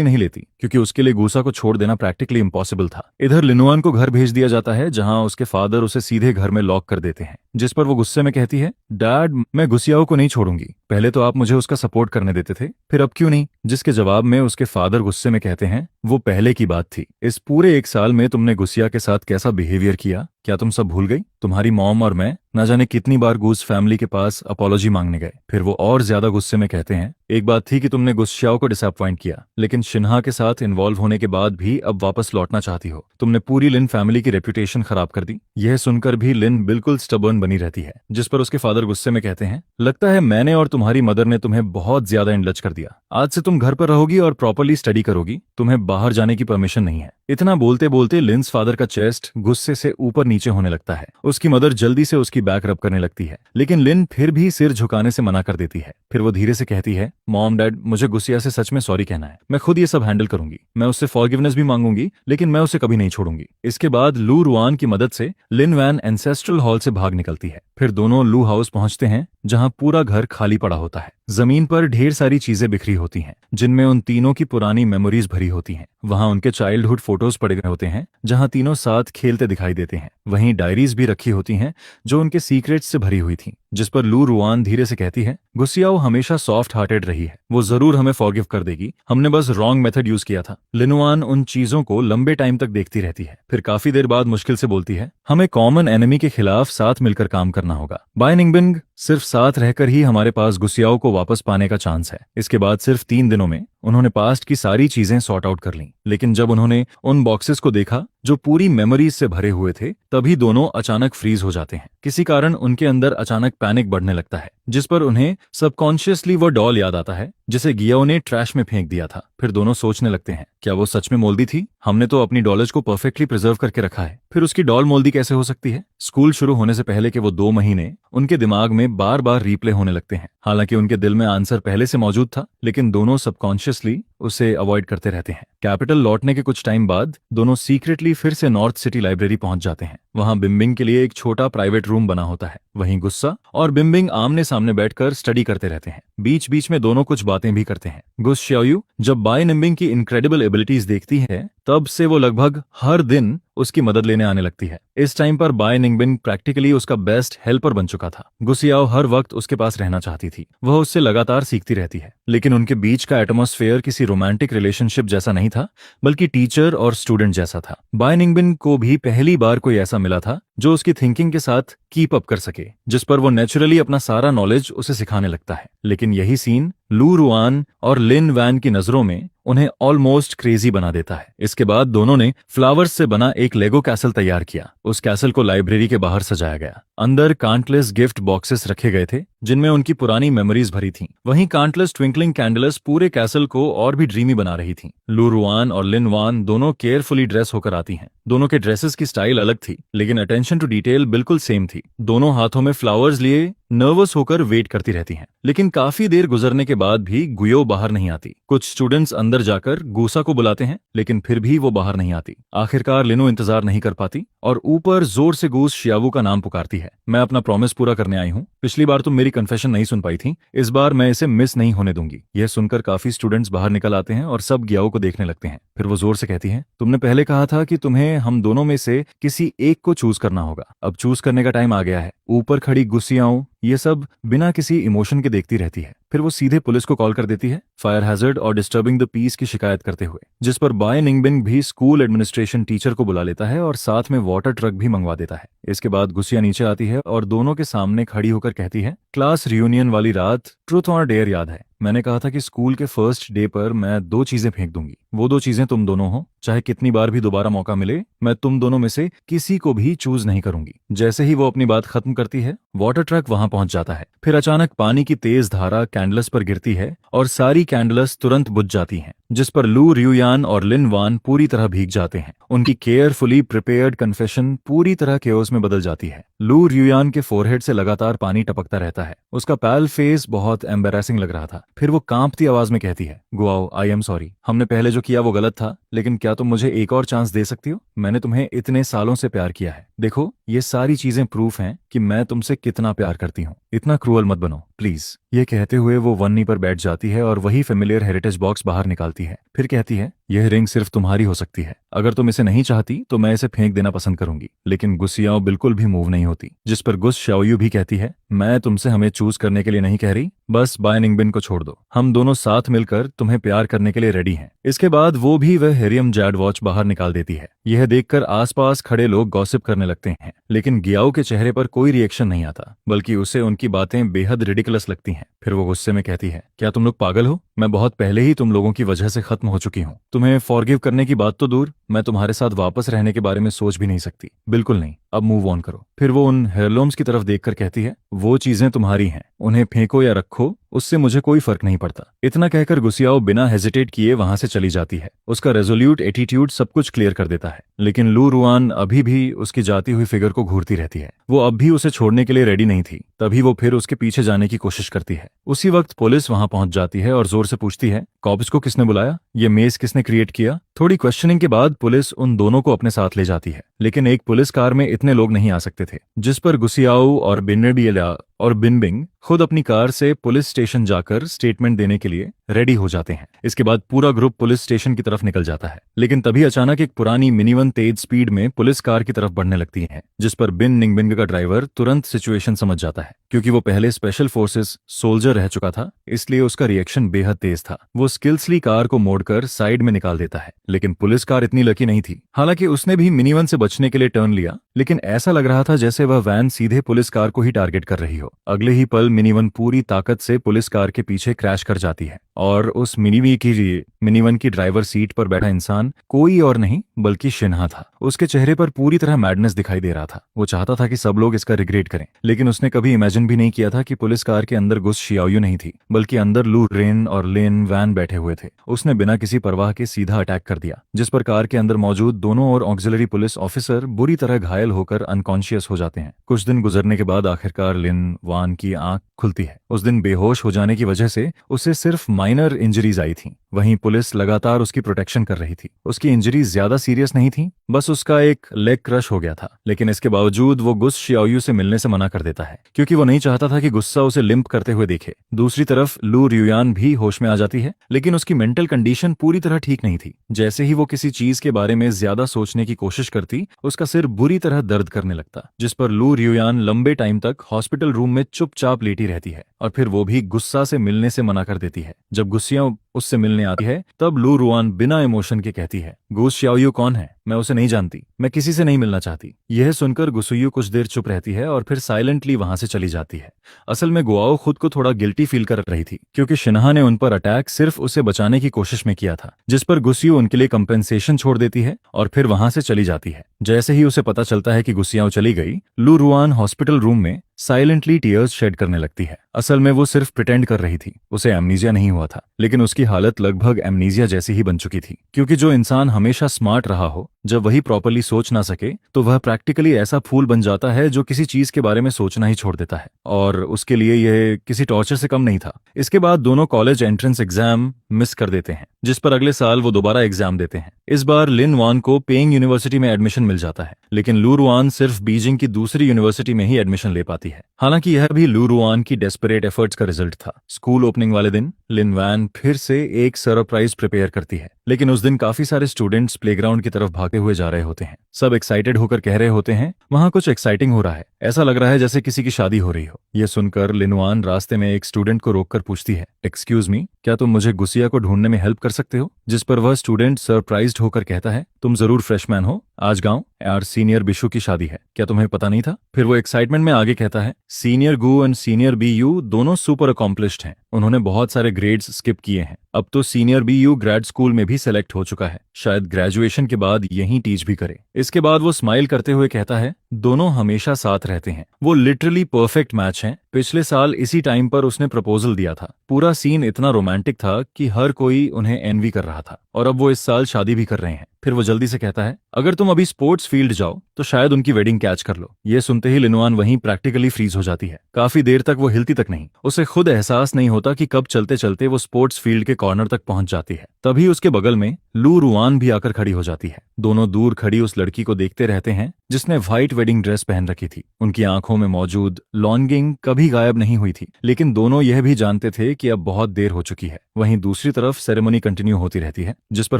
नहीं लेती, क्योंकि उसके लिए गूसा को छोड़ देना प्रैक्टिकली इम्पॉसिबल था। इधर लिनुआन को घर भेज दिया जाता है, जहां उसके फादर उसे सीधे घर में लॉक कर देते हैं, जिस पर वो गुस्से में कहती है, डैड, मैं गुसियाओ को नहीं छोड़ूंगी। पहले तो आप मुझे उसका सपोर्ट करने देते थे, फिर अब क्यों नहीं? जिसके जवाब में उसके फादर गुस्से में कहते हैं, वो पहले की बात थी। इस पूरे 1 साल में तुमने गुसिया के साथ कैसा बिहेवियर किया, क्या तुम सब भूल गई? तुम्हारी मॉम और मैं न जाने कितनी बार गूस फैमिली के पास अपॉलॉजी मांगने गए। फिर वो और ज्यादा गुस्से में कहते हैं, एक बात थी कि तुमने गुस्सियाओ को डिसअपॉइंट किया, लेकिन शिन्हा के साथ इन्वॉल्व होने के बाद भी अब वापस लौटना चाहती हो। तुमने पूरी लिन फैमिली की रेपुटेशन खराब कर दी। यह सुनकर भी लिन बिल्कुल स्टबर्न बनी रहती है, जिस पर उसके फादर गुस्से में कहते हैं, लगता है मैंने और तुम्हारी मदर ने तुम्हें बहुत ज्यादा इंडल्ज कर दिया। आज से तुम घर पर रहोगी और प्रॉपरली स्टडी करोगी, तुम्हें बाहर जाने की परमिशन नहीं है। इतना बोलते बोलते लिन्स फादर का चेस्ट गुस्से से ऊपर नीचे होने लगता है। उसकी मदर जल्दी से उसकी बैक रब करने लगती है, लेकिन लिन फिर भी सिर झुकाने से मना कर देती है। फिर वो धीरे से कहती है, मॉम डैड, मुझे गुस्सिया से सच में सॉरी कहना है। मैं खुद ये सब हैंडल करूंगी। मैं उससे फॉरगिवनेस भी मांगूंगी, लेकिन मैं उसे कभी नहीं छोड़ूंगी। इसके बाद लू रुआन की मदद से लिन वैन एंसेस्ट्रल हॉल से भाग निकलती है। फिर दोनों लू हाउस पहुंचते हैं, जहां पूरा घर खाली पड़ा होता है। जमीन पर ढेर सारी चीजें बिखरी होती हैं, जिनमें उन तीनों की पुरानी मेमोरीज भरी होती हैं। वहां उनके चाइल्डहुड फोटोज पड़े गए होते हैं, जहां तीनों साथ खेलते दिखाई देते हैं। वहीं डायरीज भी रखी होती हैं, जो उनके सीक्रेट्स से भरी हुई थीं, जिस पर लू रुआन धीरे से कहती है, गुसियाओ हमेशा सॉफ्ट हार्टेड रही है, वो जरूर हमें फॉरगिव कर देगी, हमने बस रॉन्ग मेथड यूज किया था। लिनुआन उन चीजों को लंबे टाइम तक देखती रहती है, फिर काफी देर बाद मुश्किल से बोलती है, हमें कॉमन एनिमी के खिलाफ साथ मिलकर काम करना होगा। बाय निंगबिंग, सिर्फ साथ रहकर ही हमारे पास गुसियाओ को वापस पाने का चांस है। इसके बाद सिर्फ 3 दिनों में उन्होंने पास्ट की सारी चीजें सॉर्ट आउट कर लीं, लेकिन जब उन्होंने उन बॉक्सेस को देखा जो पूरी मेमोरीज से भरे हुए थे, तभी दोनों अचानक फ्रीज हो जाते हैं। किसी कारण उनके अंदर अचानक पैनिक बढ़ने लगता है, जिस पर उन्हें सबकॉन्शियसली वो डॉल याद आता है जिसे गियाओ ने ट्रैश में फेंक दिया था। फिर दोनों सोचने लगते हैं, क्या वो सच में मोल्दी थी? हमने तो अपनी डॉलेज को परफेक्टली प्रिजर्व करके रखा है, फिर उसकी डॉल मोल्दी कैसे हो सकती है? स्कूल शुरू होने से पहले के वो 2 महीने उनके दिमाग में बार बार रिप्ले होने लगते हैं। हालांकि उनके दिल में आंसर पहले से मौजूद था, लेकिन दोनों सबकॉन्शियसली उसे अवॉइड करते रहते हैं। कैपिटल लौटने के कुछ टाइम बाद दोनों सीक्रेटली फिर से नॉर्थ सिटी लाइब्रेरी पहुंच जाते हैं। वहां बिम्बिंग के लिए एक छोटा प्राइवेट रूम बना होता है। वहीं गुस्सा और बिम्बिंग आमने सामने बैठकर स्टडी करते रहते हैं। बीच बीच में दोनों कुछ बातें भी करते हैं। गुस श्याओयू जब बाय निंबिंग की इनक्रेडिबल एबिलिटीज देखती है, तब से वो लगभग हर दिन उसकी मदद लेने आने लगती है। इस टाइम पर बाय निंगबिन प्रैक्टिकली उसका बेस्ट हेल्पर बन चुका था। गुसियाओ हर वक्त उसके पास रहना चाहती थी, वह उससे लगातार सीखती रहती है, लेकिन उनके बीच का एटमॉस्फेयर किसी रोमांटिक रिलेशनशिप जैसा नहीं था, बल्कि टीचर और स्टूडेंट जैसा था। बाय निंगबिन को भी पहली बार कोई ऐसा मिला था जो उसकी थिंकिंग के साथ कीप अप कर सके, जिस पर वो नेचुरली अपना सारा नॉलेज उसे सिखाने लगता है। लेकिन यही सीन लू रुआन और लिन वैन की नजरों में उन्हें ऑलमोस्ट क्रेजी बना देता है। इसके बाद दोनों ने फ्लावर्स से बना एक लेगो कैसल तैयार किया। उस कैसल को लाइब्रेरी के बाहर सजाया गया। अंदर काउंटलेस गिफ्ट बॉक्सेस रखे गए थे, जिनमें उनकी पुरानी मेमोरीज भरी थीं। वहीं काउंटलेस ट्विंकलिंग कैंडल्स पूरे कैसल को और भी ड्रीमी बना रही थीं। लू रुआन और लिन वान दोनों केयरफुली ड्रेस होकर आती हैं। दोनों के ड्रेसेस की स्टाइल अलग थी, लेकिन अटेंशन टू डिटेल बिल्कुल सेम थी। दोनों हाथों में फ्लावर्स लिए नर्वस होकर वेट करती रहती हैं। लेकिन काफी देर गुजरने के बाद भी गुयो बाहर नहीं आती। कुछ स्टूडेंट्स अंदर जाकर गूसा को बुलाते हैं, लेकिन फिर भी वो बाहर नहीं आती। आखिरकार लिनो इंतजार नहीं कर पाती और ऊपर जोर से गूस शियावू का नाम पुकारती है। मैं अपना प्रॉमिस पूरा करने आई हूँ। पिछली बार तुम मेरी कन्फेशन नहीं सुन पाई थी, इस बार मैं इसे मिस नहीं होने दूंगी। यह सुनकर काफी स्टूडेंट्स बाहर निकल आते हैं और सब गियाओ को देखने लगते हैं। फिर वो जोर से कहती है, तुमने पहले कहा था कि तुम्हें हम दोनों में से किसी एक को चूज करना होगा। अब चूज करने का टाइम आ गया है। ऊपर खड़ी गुस्सियाओं, ये सब बिना किसी इमोशन के देखती रहती है। फिर वो सीधे पुलिस को कॉल कर देती है, फायर हैजर्ड और डिस्टर्बिंग द पीस की शिकायत करते हुए, जिस पर बाय निंगबिन भी स्कूल एडमिनिस्ट्रेशन टीचर को बुला लेता है और साथ में वाटर ट्रक भी मंगवा देता है। इसके बाद गुस्सिया नीचे आती है और दोनों के सामने खड़ी होकर कहती है, क्लास रियूनियन वाली रात ट्रूथ और डेयर याद है? मैंने कहा था कि स्कूल के फर्स्ट डे पर मैं 2 चीजें फेंक दूंगी। वो 2 चीजें तुम दोनों हो। चाहे कितनी बार भी दोबारा मौका मिले, मैं तुम दोनों में से किसी को भी चूज नहीं करूंगी। जैसे ही वो अपनी बात खत्म करती है, वाटर ट्रक वहां पहुंच जाता है। फिर अचानक पानी की तेज धारा कैंडलस पर गिरती है और सारी कैंडलस तुरंत बुझ जाती हैं, जिस पर लू रियूयान और लिन वान पूरी तरह भीग जाते हैं। उनकी केयरफुली प्रिपेयर्ड कन्फेशन पूरी तरह केओस में बदल जाती है। लू रियूयान के फोरहेड से लगातार पानी टपकता रहता है। उसका पैल फेस बहुत एम्बेरेसिंग लग रहा था। फिर वो कांपती आवाज में कहती है, गुआओ, आई एम सॉरी। हमने पहले जो किया वो गलत था, लेकिन क्या तुम मुझे एक और चांस दे सकती हो? मैंने तुम्हें इतने सालों से प्यार किया है। देखो, ये सारी चीजें प्रूफ हैं कि मैं तुमसे कितना प्यार करती हूँ। इतना क्रूअल मत बनो प्लीज। ये कहते हुए वो वन्नी पर बैठ जाती है और वही फेमिलियर हेरिटेज बॉक्स बाहर निकालती है। फिर कहती है, यह रिंग सिर्फ तुम्हारी हो सकती है। अगर तुम इसे नहीं चाहती तो मैं इसे फेंक देना पसंद करूंगी। लेकिन गुस्सियाओ बिल्कुल भी मूव नहीं होती, जिस पर गुस शाओयू भी कहती है, मैं तुमसे हमें चूज करने के लिए नहीं कह रही, बस बाय निंगबिन को छोड़ दो। हम दोनों साथ मिलकर तुम्हें प्यार करने के लिए रेडी हैं। इसके बाद वो भी वह हेरियम जैड वॉच बाहर निकाल देती है। यह देखकर आसपास खड़े लोग गॉसिप करने लगते हैं, लेकिन गियाओ के चेहरे पर कोई रिएक्शन नहीं आता, बल्कि उसे उनकी बातें बेहद रिडिकुलस लगती हैं। फिर वो गुस्से में कहती है, क्या तुम लोग पागल हो? मैं बहुत पहले ही तुम लोगों की वजह से खत्म हो चुकी हूँ। तुम्हें फॉरगिव करने की बात तो दूर, मैं तुम्हारे साथ वापस रहने के बारे में सोच भी नहीं सकती। बिल्कुल नहीं, अब मूव ऑन करो। फिर वो उन हेirlooms की तरफ देखकर कहती है, वो चीजें तुम्हारी हैं, उन्हें फेंको या रखो, उससे मुझे कोई फर्क नहीं पड़ता। इतना कहकर गुस्सियाओ बिना हेजिटेट किए वहां से चली जाती है। उसका रेजोल्यूट एटीट्यूड सब कुछ क्लियर कर देता है, लेकिन लू रुआन अभी भी उसकी जाती हुई फिगर को घूरती रहती है। वो अब भी उसे छोड़ने के लिए रेडी नहीं थी। तभी वो फिर उसके पीछे जाने की कोशिश करती है। उसी वक्त पुलिस वहां पहुंच जाती है और जोर से पूछती है, कॉप्स को किसने बुलाया? ये मेज किसने क्रिएट किया? थोड़ी क्वेश्चनिंग के बाद पुलिस उन दोनों को अपने साथ ले जाती है, लेकिन एक पुलिस कार में इतने लोग नहीं आ सकते थे, जिस पर गुसियाओ और बिनबियला और बिनबिंग खुद अपनी कार से पुलिस स्टेशन जाकर स्टेटमेंट देने के लिए रेडी हो जाते हैं। इसके बाद पूरा ग्रुप पुलिस स्टेशन की तरफ निकल जाता है, लेकिन तभी अचानक एक पुरानी मिनीवन तेज स्पीड में पुलिस कार की तरफ बढ़ने लगती है, जिस पर बिन निंगबिंग का ड्राइवर तुरंत सिचुएशन समझ जाता है। क्योंकि वो पहले स्पेशल फोर्सेस सोल्जर रह चुका था, इसलिए उसका रिएक्शन बेहद तेज था। वो स्किल्सली कार को मोड़कर साइड में निकाल देता है, लेकिन पुलिस कार इतनी लकी नहीं थी। हालांकि उसने भी मिनीवन से बचने के लिए टर्न लिया, लेकिन ऐसा लग रहा था जैसे वह वैन सीधे पुलिस कार को ही टारगेट कर रही हो। अगले ही पल मिनीवन पूरी ताकत से पुलिस कार के पीछे क्रैश कर जाती है और उस मिनीवन की ड्राइवर सीट पर बैठा इंसान कोई और नहीं बल्कि शिन्हा था। उसके चेहरे पर पूरी तरह मैडनेस दिखाई दे रहा था। वो चाहता था कि सब लोग इसका रिग्रेट करें, लेकिन उसने कभी इमेजिन भी नहीं किया था कि पुलिस कार के अंदर गुस शियाओयू नहीं थी, बल्कि अंदर लू रेन और लिन वैन बैठे हुए थे। उसने बिना किसी परवाह के सीधा अटैक कर दिया, जिस पर कार के अंदर मौजूद दोनों और ऑक्सिलरी पुलिस ऑफिसर बुरी तरह घायल होकर अनकॉन्शियस हो जाते हैं। कुछ दिन गुजरने के बाद आखिरकार लिन वान की आंख खुलती है। उस दिन बेहोश हो जाने की वजह से उसे सिर्फ माइनर इंजरीज आई थी। वहीं पुलिस लगातार उसकी प्रोटेक्शन कर रही थी। उसकी इंजरीज ज्यादा सीरियस नहीं थी, बस उसका एक लेग क्रश हो गया था। लेकिन इसके बावजूद वो गुस शियाओयू से मिलने से मना कर देता है, क्योंकि वो नहीं चाहता था कि गुस्सा उसे लिम्प करते हुए देखे। दूसरी तरफ लू रियूयान भी होश में आ जाती है, लेकिन उसकी मेंटल कंडीशन पूरी तरह ठीक नहीं थी। जैसे ही वो किसी चीज के बारे में ज्यादा सोचने की कोशिश करती, उसका सिर बुरी तरह दर्द करने लगता, जिस पर लू रियूयान लंबे टाइम तक हॉस्पिटल रूम में चुपचाप लेटी रहती है और फिर वो भी गुस्सा से मिलने से मना कर देती है। जब गुस्सियां उससे मिलने आती है, तब लू रुआन बिना इमोशन के कहती है, गुस शियाओयू कौन है? मैं उसे नहीं जानती, मैं किसी से नहीं मिलना चाहती। यह सुनकर गुसुयू कुछ देर चुप रहती है और फिर साइलेंटली वहां से चली जाती है। असल में गुआओ खुद को थोड़ा गिल्टी फील कर रही थी, क्योंकि शिन्हा ने उन पर अटैक सिर्फ उसे बचाने की कोशिश में किया था, जिस पर गुस्सियो उनके लिए कंपेंसेशन छोड़ देती है और फिर वहां से चली जाती है। जैसे ही उसे पता चलता है कि गुस्सियाओ चली गई, लू रुआन हॉस्पिटल रूम में साइलेंटली टीयर्स शेड करने लगती है। असल में वो सिर्फ प्रिटेंड कर रही थी, उसे एमनीजिया नहीं हुआ था, लेकिन उसकी हालत लगभग एमनीजिया जैसी ही बन चुकी थी। क्योंकि जो इंसान हमेशा स्मार्ट रहा हो, जब वही प्रॉपर्ली सोच ना सके, तो वह प्रैक्टिकली ऐसा फूल बन जाता है जो किसी चीज के बारे में सोचना ही छोड़ देता है, और उसके लिए यह किसी टॉर्चर से कम नहीं था। इसके बाद दोनों कॉलेज एंट्रेंस एग्जाम मिस कर देते हैं, जिस पर अगले साल वो दोबारा एग्जाम देते हैं। इस बार लिन वान को पेइंग यूनिवर्सिटी में एडमिशन मिल जाता है, लेकिन लू रुआन सिर्फ बीजिंग की दूसरी यूनिवर्सिटी में ही एडमिशन ले पाती है। हालांकि यह भी लू रुआन की डेस्परेट एफर्ट्स का रिजल्ट था। स्कूल ओपनिंग वाले दिन लिन वैन फिर से एक सरप्राइज प्रिपेयर करती है, लेकिन उस दिन काफी सारे स्टूडेंट्स प्लेग्राउंड की तरफ भागते हुए जा रहे होते हैं। सब एक्साइटेड होकर कह रहे होते हैं वहां कुछ एक्साइटिंग हो रहा है, ऐसा लग रहा है जैसे किसी की शादी हो रही हो। यह सुनकर लिनवान रास्ते में एक स्टूडेंट को रोककर पूछती है, एक्सक्यूज मी, क्या तुम मुझे गुसिया को ढूंढने में हेल्प कर सकते हो? जिस पर वह स्टूडेंट सरप्राइज्ड होकर कहता है, तुम जरूर फ्रेशमैन हो, आज गांव यार सीनियर बिशु की शादी है, क्या तुम्हें पता नहीं था? फिर वो एक्साइटमेंट में आगे कहता है, senior Gu and senior B U दोनों सुपर अकॉम्प्लिश्ड हैं, उन्होंने बहुत सारे ग्रेड्स स्किप किए हैं, अब तो senior B U grade school में भी सेलेक्ट हो चुका है, शायद ग्रेजुएशन के बाद यहीं टीच भी करे। इसके बाद वो स्माइल करते हुए कहता है, दोनों हमेशा साथ रहते हैं, वो लिटरली परफेक्ट मैच हैं, पिछले साल इसी टाइम पर उसने प्रपोजल दिया था, पूरा सीन इतना रोमांटिक था कि हर कोई उन्हें एनवी कर रहा था, और अब वो इस साल शादी भी कर रहे हैं। फिर वो जल्दी से कहता है, अगर तुम अभी स्पोर्ट्स फील्ड जाओ तो शायद उनकी वेडिंग कैच कर लो। ये सुनते ही लिनवान वहीं प्रैक्टिकली फ्रीज हो जाती है, काफी देर तक वो हिलती तक नहीं, उसे खुद एहसास नहीं होता कि कब चलते चलते वो स्पोर्ट्स फील्ड के कॉर्नर तक पहुंच जाती है। तभी उसके बगल में लू रुआन भी आकर खड़ी हो जाती है। दोनों दूर खड़ी उस लड़की को देखते रहते हैं जिसने व्हाइट वेडिंग ड्रेस पहन रखी थी। उनकी आंखों में मौजूद लॉन्गिंग कभी गायब नहीं हुई थी, लेकिन दोनों यह भी जानते थे कि अब बहुत देर हो चुकी है। वहीं दूसरी तरफ सेरेमनी कंटिन्यू होती रहती है, जिस पर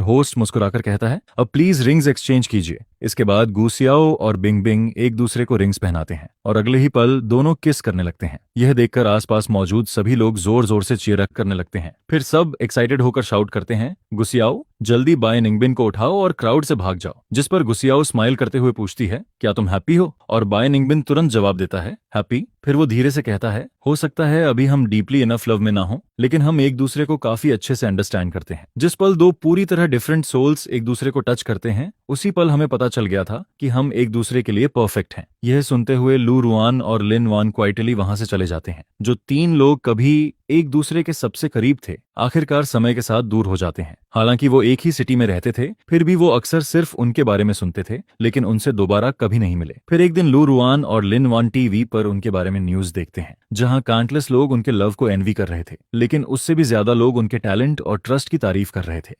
होस्ट मुस्कुराकर कहता है, अब प्लीज रिंग्स एक्सचेंज कीजिए। इसके बाद गुसियाओ और बिंग बिंग एक दूसरे को रिंग्स पहनाते हैं और अगले ही पल दोनों किस करने लगते हैं। यह देखकर आसपास मौजूद सभी लोग जोर जोर से चीयर अप करने लगते हैं। फिर सब एक्साइटेड होकर शाउट करते हैं, गुसियाओ जल्दी बाय निंगबिन को उठाओ और क्राउड से भाग जाओ। जिस पर गुसियाओ स्माइल करते हुए पूछती है, क्या तुम हैप्पी हो? और बाय निंगबिन तुरंत जवाब देता है, हैप्पी। फिर वो धीरे से कहता है, हो सकता है अभी हम डीपली इनफ लव में ना हो, लेकिन हम एक दूसरे को काफी अच्छे से अंडरस्टैंड करते हैं। जिस पल दो पूरी तरह डिफरेंट सोल्स एक दूसरे को टच करते हैं, उसी पल हमें पता चल गया था कि हम एक दूसरे के लिए परफेक्ट हैं। यह सुनते हुए लू रुआन और लिन वान क्वाइटली वहां से चले जाते हैं। जो तीन लोग कभी एक दूसरे के सबसे करीब थे, आखिरकार समय के साथ दूर हो जाते हैं। हालांकि वो एक ही सिटी में रहते थे, फिर भी वो अक्सर सिर्फ उनके बारे में सुनते थे, लेकिन उनसे दोबारा कभी नहीं मिले। फिर एक दिन लू रुआन और लिन वान टीवी पर उनके बारे में न्यूज देखते हैं, जहां काउंटलेस लोग उनके लव को एनवी कर रहे थे, लेकिन उससे भी ज्यादा लोग उनके टैलेंट और ट्रस्ट की तारीफ कर रहे थे।